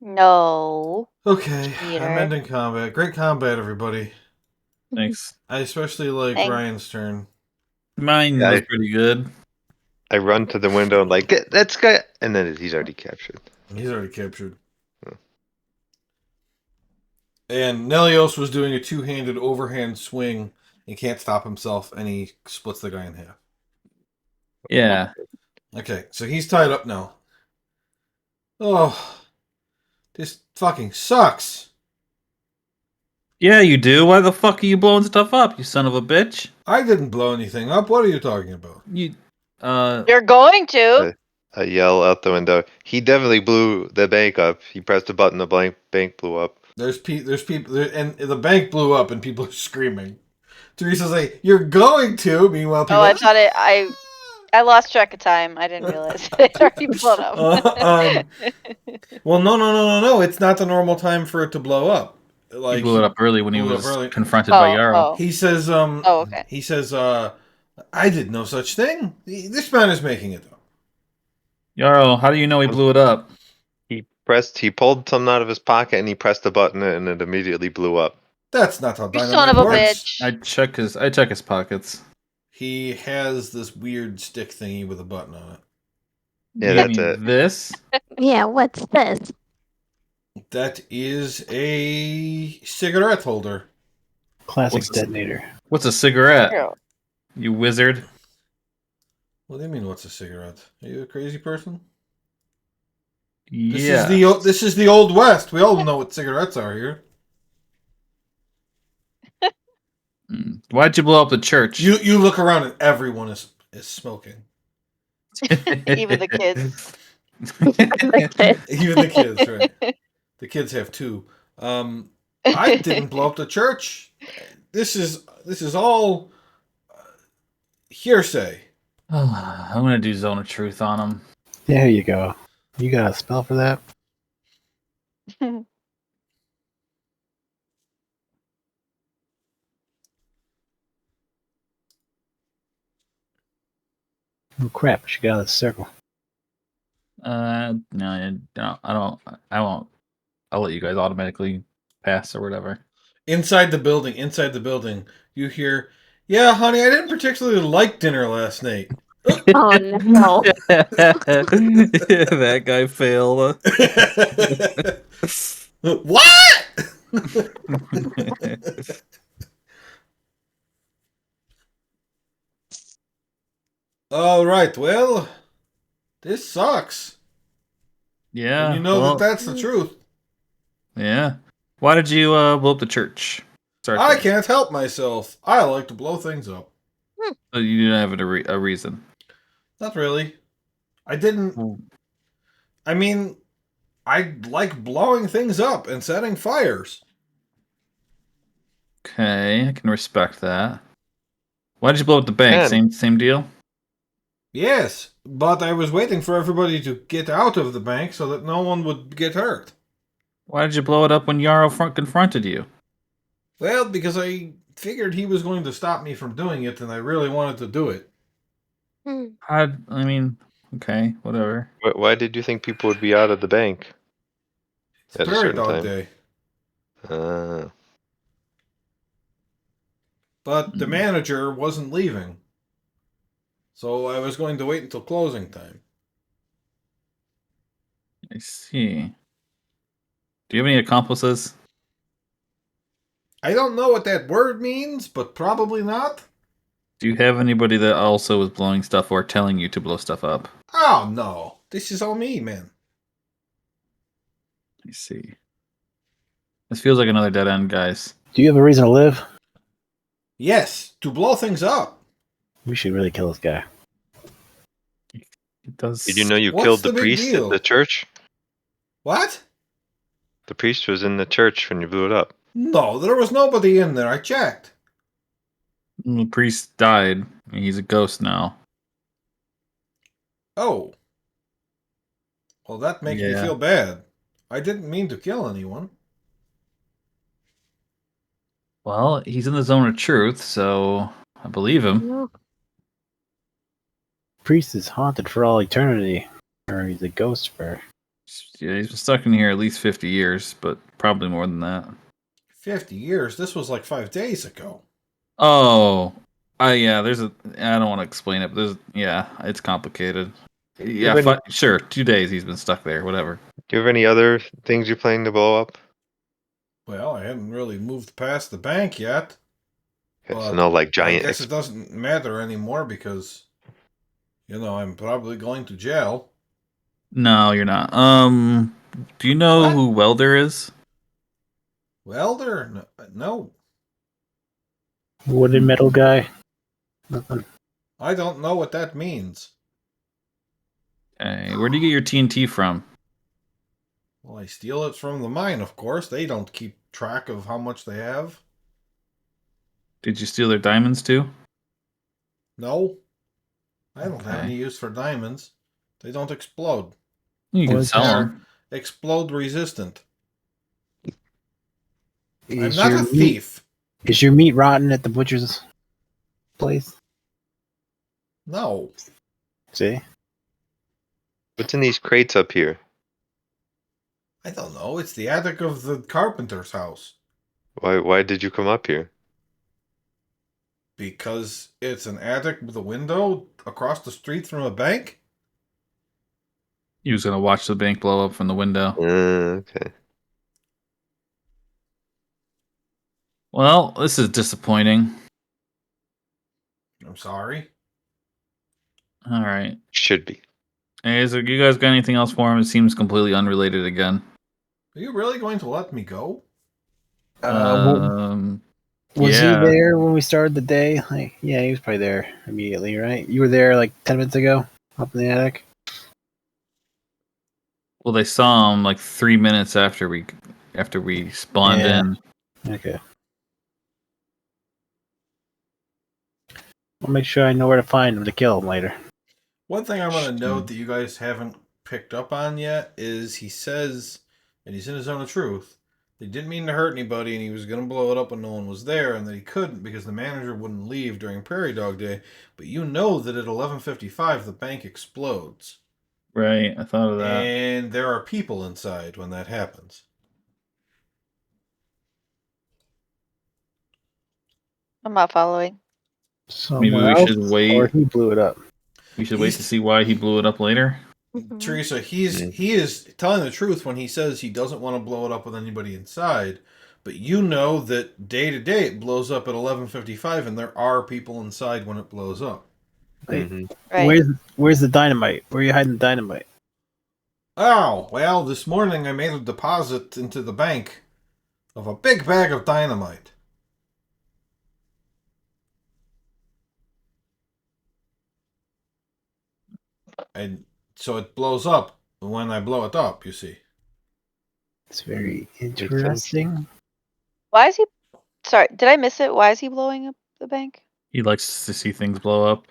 No. okay, Cheater. I'm ending combat. Great combat, everybody. Thanks. I especially like Thanks. Ryan's turn. Mine Yeah, was pretty good. I run to the window and like, let's go, and then he's already captured. He's already captured. Oh. And Nelios was doing a two-handed overhand swing and can't stop himself, and he splits the guy in half. Yeah. Okay, so he's tied up now. Oh, this fucking sucks. Yeah, you do. Why the fuck are you blowing stuff up, you son of a bitch? I didn't blow anything up. What are you talking about? You, You're going to. I yell out the window. He definitely blew the bank up. He pressed a button, the bank blew up. There's people, and the bank blew up, and people are screaming. Teresa's like, "You're going to." Meanwhile, people. Oh, I thought it. I lost track of time. I didn't realize it already blown up. Well, no. It's not the normal time for it to blow up. Like he blew it up early when he blew it up was early. confronted by Yarrow. Oh. He says, Okay. He says, I did no such thing. This man is making it though. Yarrow, how do you know he blew it up? He pulled something out of his pocket and he pressed a button and it immediately blew up. That's not how You dynamite son of a works. bitch. I check his pockets. He has this weird stick thingy with a button on it. Yeah, You that's mean it. this? Yeah. What's this? That is a cigarette holder. Classic What's this? detonator. What's a cigarette? True. You wizard. What do you mean? What's a cigarette? Are you a crazy person? Yeah. This is the old west. We all know what cigarettes are here. Why'd you blow up the church? You look around and everyone is smoking. Even the kids. Even the kids, right? The kids have two. I didn't blow up the church. This is all hearsay. I'm gonna do Zone of Truth on him. There you go. You got a spell for that? Oh crap! She got out of the circle. No, I won't. I'll let you guys automatically pass or whatever. Inside the building, you hear, "Yeah, honey, I didn't particularly like dinner last night. Oh no. That guy failed. What? All right, well, this sucks. And you Yeah, know that well, that's the truth. yeah. Why did you blow up the church? Start I there. can't help myself. I like to blow things up. So you didn't have a reason. Not really. I didn't. I mean, I like blowing things up and setting fires. Okay, I can respect that. Why did you blow up the bank? Ken. Same deal? Yes, but I was waiting for everybody to get out of the bank so that no one would get hurt. Why did you blow it up when Yarrow confronted you? Well, because I figured he was going to stop me from doing it, and I really wanted to do it. I mean, okay, whatever. Why did you think people would be out of the bank It's at a Prairie certain Dog time? Day. Ah. But the Mm, manager wasn't leaving. So I was going to wait until closing time. I see. Do you have any accomplices? I don't know what that word means, but probably not. Do you have anybody that also was blowing stuff or telling you to blow stuff up? Oh, no. This is all me, man. I see. This feels like another dead end, guys. Do you have a reason to live? Yes, to blow things up. We should really kill this guy. It does. Did you know you What's killed the the big priest at deal? the church? What? The priest was in the church when you blew it up. No, there was nobody in there. I checked. The priest died. He's a ghost now. Oh. Well, that makes me Yeah. feel bad. I didn't mean to kill anyone. Well, he's in the zone of truth, so I believe him. Yeah. Priest is haunted for all eternity. Or he's a ghost for. Yeah, he's been stuck in here at least 50 years, but probably more than that. 50 years? This was like 5 days ago. Oh, yeah. I don't want to explain it, but it's complicated. Yeah, have any- sure. 2 days he's been stuck there. Whatever. Do you have any other things you're planning to blow up? Well, I hadn't really moved past the bank yet. Okay, so But no like I giant guess it doesn't matter anymore because, I'm probably going to jail. No, you're not. Do you know What? who Welder is? Welder? No. Wooden metal guy? Nothing. I don't know what that means. Okay, where do you get your TNT from? Well, I steal it from the mine, of course. They don't keep track of how much they have. Did you steal their diamonds too? No. I don't have Okay. any use for diamonds. They don't explode. You can Was sell They're them. explode resistant. I'm Is not your a meat, thief. is your meat rotten at the butcher's place? No. See? What's in these crates up here? I don't know. It's the attic of the carpenter's house. Why did you come up here? Because it's an attic with a window across the street from a bank? He was gonna watch the bank blow up from the window. Okay. Well, this is disappointing. I'm sorry. All right. Should be. Hey, you guys got anything else for him? It seems completely unrelated again. Are you really going to let me go? Was he Yeah. there when we started the day? Like, yeah, he was probably there immediately, right? You were there like 10 minutes ago, up in the attic. Well, they saw him like 3 minutes after we spawned Yeah. in. Okay. I'll make sure I know where to find him to kill him later. One thing I want to note that you guys haven't picked up on yet is he says, and he's in his zone of truth, they didn't mean to hurt anybody and he was going to blow it up when no one was there and that he couldn't because the manager wouldn't leave during Prairie Dog Day. But you know that at 11:55 the bank explodes. Right, I thought of that. And there are people inside when that happens. I'm not following. Maybe Somewhere we else, should wait. or he blew it up. We should wait to see why he blew it up later. Mhm. Teresa, he is telling the truth when he says he doesn't want to blow it up with anybody inside. But you know that day to day it blows up at 11:55, and there are people inside when it blows up. Wait, Mhm. Right. where's the dynamite? Where are you hiding the dynamite? Oh, well, this morning I made a deposit into the bank of a big bag of dynamite. And so it blows up when I blow it up, you see. It's very sense. interesting. Why is he? Sorry, did I miss it? Why is he blowing up the bank? He likes to see things blow up.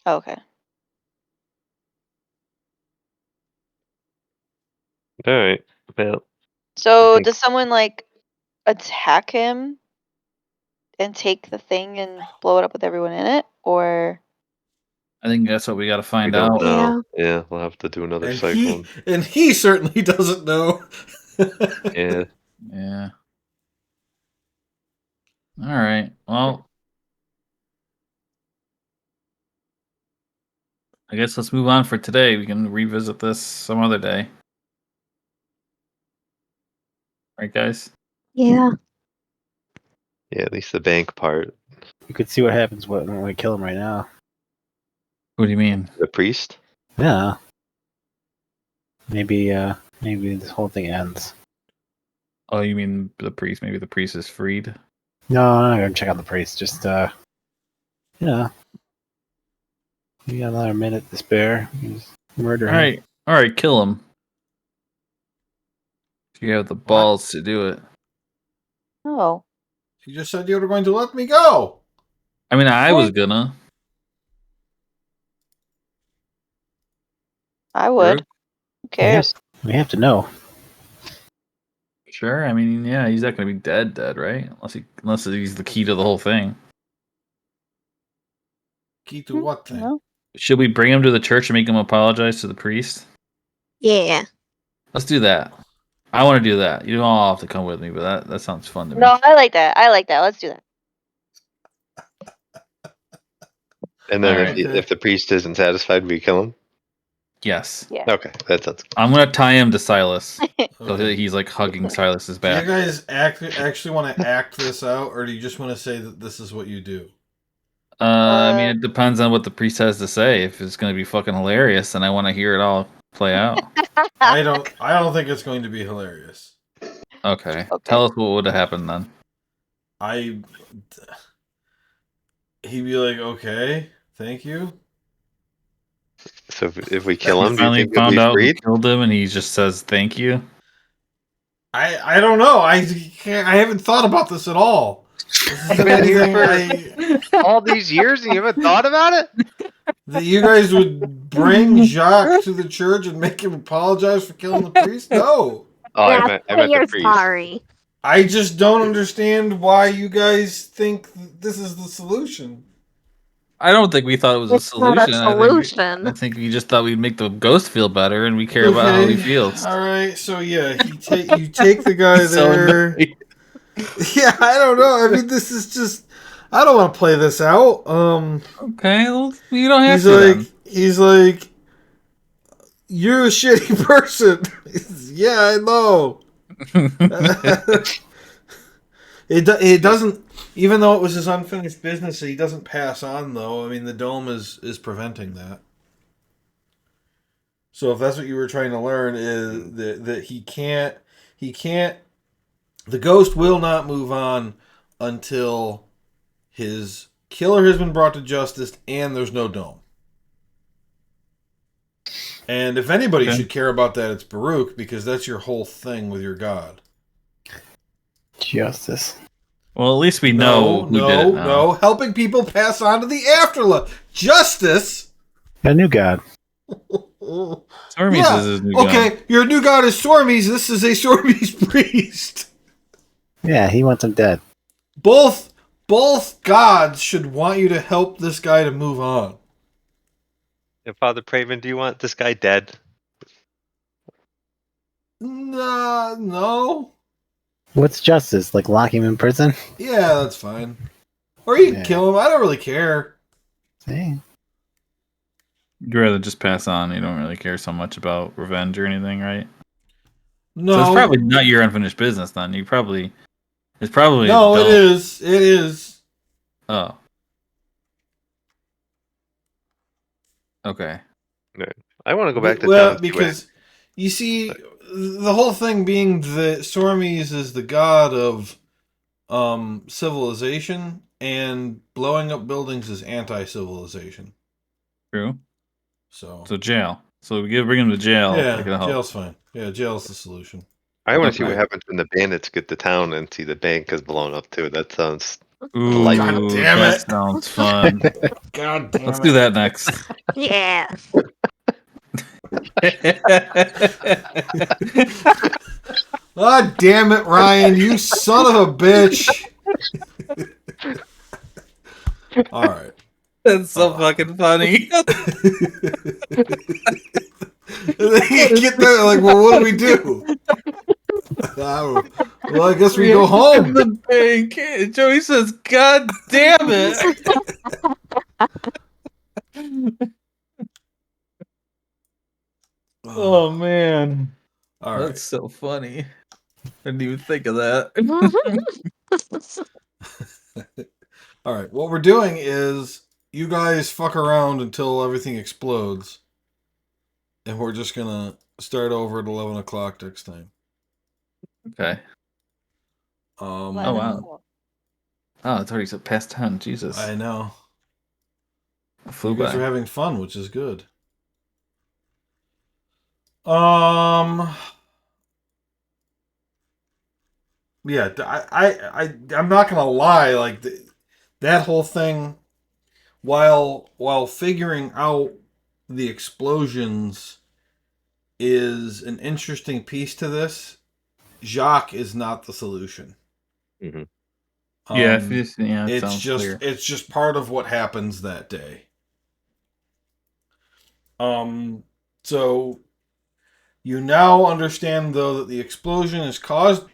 Oh, okay. All right. Well, So think- does someone like attack him and take the thing and blow it up with everyone in it, or? I think that's what we got to we find don't out. know. Yeah, we'll have to do another And cycle. he certainly doesn't know. Yeah. Yeah. All right. Well, I guess let's move on for today. We can revisit this some other day. Right, guys? Yeah. Yeah, at least the bank part. You could see what happens when we kill him right now. What do you mean? The priest? Yeah. Maybe this whole thing ends. Oh, you mean the priest? Maybe the priest is freed? No, I'm not gonna check out the priest. Just yeah. We got another minute to spare. We can just murder him. All right, kill him. If you have the balls to do it. Oh, You just said you were going to let me go. I mean, I was gonna. I would. Farouk? Who cares? We have to know. Sure. I mean, yeah, he's not gonna be dead, right? Unless he's the key to the whole thing. Key to what thing? No. Should we bring him to the church and make him apologize to the priest? Yeah. Let's do that. I want to do that. You don't all have to come with me, but that sounds fun to me. No, I like that. I like that. Let's do that. And then All right. if the priest isn't satisfied, we kill him? Yes. Yeah. Okay, that sounds good. I'm gonna tie him to Silas. So Okay. he's like hugging Silas's Do you back. guys actually want to act this out, or do you just want to say that this is what you do? I mean, it depends on what the priest has to say. If it's gonna be fucking hilarious, then I want to hear it all play out. I don't think it's going to be hilarious. Okay. Okay. Tell us what would have happened then. He'd be like, okay, thank you. So if we kill We him, do you finally think he'll found be out we freed? killed him, and he just says thank you. I don't know. I haven't thought about this at all. This has been anything All these years and you haven't thought about it? that you guys would bring Jacques to the church and make him apologize for killing the priest? No. Oh, Yeah, I meant you're the priest. sorry. I just don't understand why you guys think this is the solution. I don't think we thought it was a It's not a solution. solution. I think we just thought we'd make the ghost feel better, and we care about how he feels. All right. So yeah, you take the guy So there. annoyed. Yeah, I don't know. I mean, this is just. I don't want to play this out. Okay, well, you don't have He's to. like, he's like, you're a shitty person. Yeah, I know. It doesn't. Even though it was his unfinished business, he doesn't pass on though. I mean, the dome is preventing that. So if that's what you were trying to learn, is that he can't. The ghost will not move on until his killer has been brought to justice and there's no dome. And if anybody Okay. should care about that, it's Baruch, because that's your whole thing with your god. Justice. Well, at least we know who did it now. No. Helping people pass on to the afterlife. Justice? A new god. Sormies Yeah, is his new gun. okay, your new god is Sormies. This is a Sormies priest. Yeah, he wants him dead. Both gods should want you to help this guy to move on. And Father Praven, do you want this guy dead? Nah, no. What's justice? Like lock him in prison? Yeah, that's fine. Or you can Yeah. kill him. I don't really care. See? You'd rather just pass on. You don't really care so much about revenge or anything, right? No, So it's probably not your unfinished business then. It's probably no, it dumb. is. It is. Oh. Okay. I want to go back to Well, town. because you see, the whole thing being that Sormies is the god of civilization, and blowing up buildings is anti-civilization. True. So So jail. So we bring him to jail. yeah, Like, help. jail's fine. Yeah, jail's the solution. I want to see Okay. what happens when the bandits get to town and see the bank is blown up too. That sounds Ooh, delightful. God damn that it. sounds fun. God damn Let's it. do that next. Yeah. God damn it, Ryan, you son of a bitch. All right. That's so fucking funny. And then you get there, like, well, what do we do? Well, I guess we go home. The bank. Joey says, "God damn it!" Oh man, All that's right. so funny. I didn't even think of that. All right. What we're doing is you guys fuck around until everything explodes, and we're just gonna start over at 11 o'clock next time. Okay. Well, Oh, wow. cool. Oh, it's already past 10. Jesus. I know. It flew You guys by. are having fun, which is good. Yeah, I'm not gonna lie. Like that whole thing, while figuring out the explosions is an interesting piece to this. Jacques is not the solution. hmm Yeah, Um, it sounds clear. it's just part of what happens that day. So you now understand though that the explosion is caused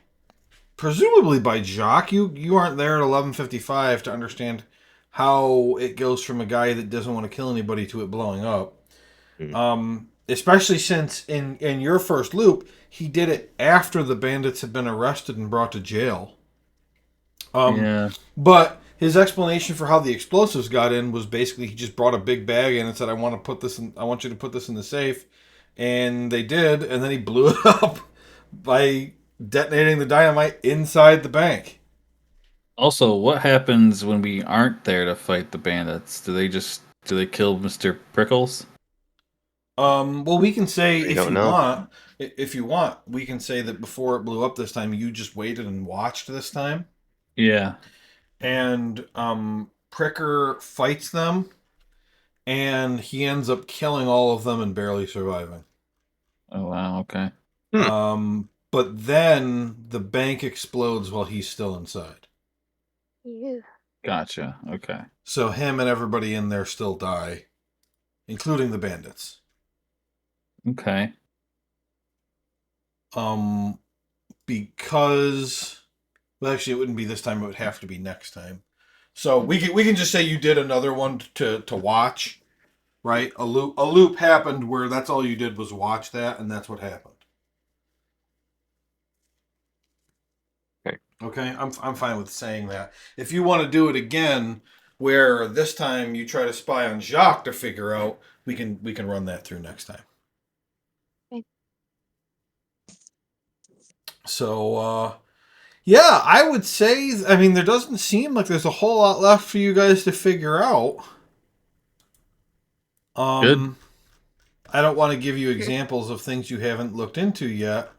presumably by Jacques. You aren't there at 11:55 to understand how it goes from a guy that doesn't want to kill anybody to it blowing up. Especially since in your first loop, he did it after the bandits had been arrested and brought to jail. Yeah. But his explanation for how the explosives got in was basically he just brought a big bag in and said, I want you to put this in the safe. And they did, and then he blew it up by detonating the dynamite inside the bank. Also, what happens when we aren't there to fight the bandits? Do they kill Mr. Prickles? Well, we can say I don't know. if you want, we can say that before it blew up this time, you just waited and watched this time. Yeah. And Pricker fights them, and he ends up killing all of them and barely surviving. Oh wow, okay. But then the bank explodes while he's still inside. Yeah. Gotcha. Okay. So him and everybody in there still die, including the bandits. Okay. Because well, actually, it wouldn't be this time. It would have to be next time. So we can just say you did another one to watch, right? A loop happened where that's all you did was watch that, and that's what happened. Okay, I'm fine with saying that. If you want to do it again, where this time you try to spy on Jacques to figure out, we can run that through next time. Okay. So yeah, I would say, I mean, there doesn't seem like there's a whole lot left for you guys to figure out. Good. I don't want to give you examples of things you haven't looked into yet.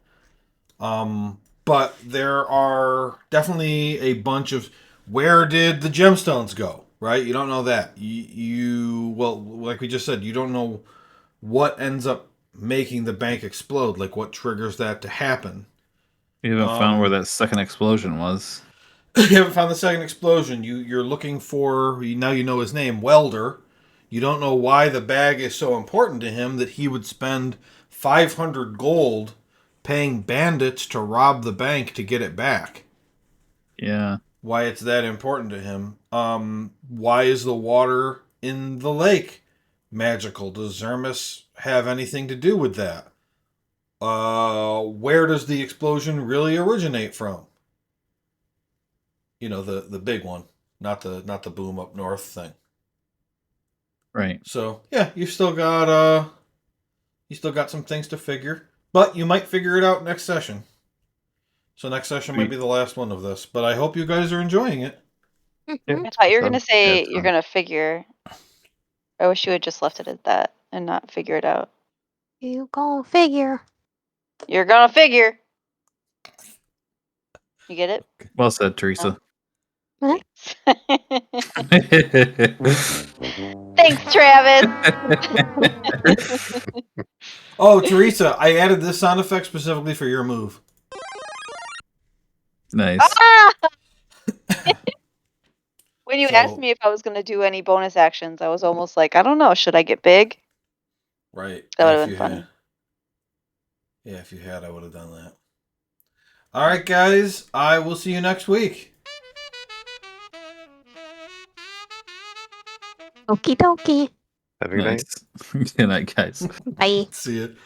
But there are definitely a bunch of where did the gemstones go, right? You don't know that. Well, like we just said, you don't know what ends up making the bank explode, like what triggers that to happen. You haven't found where that second explosion was. You haven't found the second explosion. You're looking for, now you know his name, Welder. You don't know why the bag is so important to him that he would spend 500 gold paying bandits to rob the bank to get it back. Yeah. Why it's that important to him. Why is the water in the lake magical? Does Zermus have anything to do with that? Where does the explosion really originate from? You know, the big one, not the boom up north thing. Right. So yeah, you still got some things to figure, but you might figure it out next session. So next session might be the last one of this, but I hope you guys are enjoying it. I thought you were gonna say it's you're fun. gonna figure. I wish you had just left it at that and not figure it out. You go figure. You're gonna figure. You get it? Well said, Teresa. Huh? Thanks, Travis. Oh, Teresa, I added this sound effect specifically for your move. Nice. Ah! When you asked So- me if I was gonna do any bonus actions, I was almost like, I don't know. Should I get big? Right. That would've If been you funny. had. Yeah, if you had, I would have done that. All right, guys. I will see you next week. Okie dokie. Have a good night. Nice. Good night, guys. Bye. See you.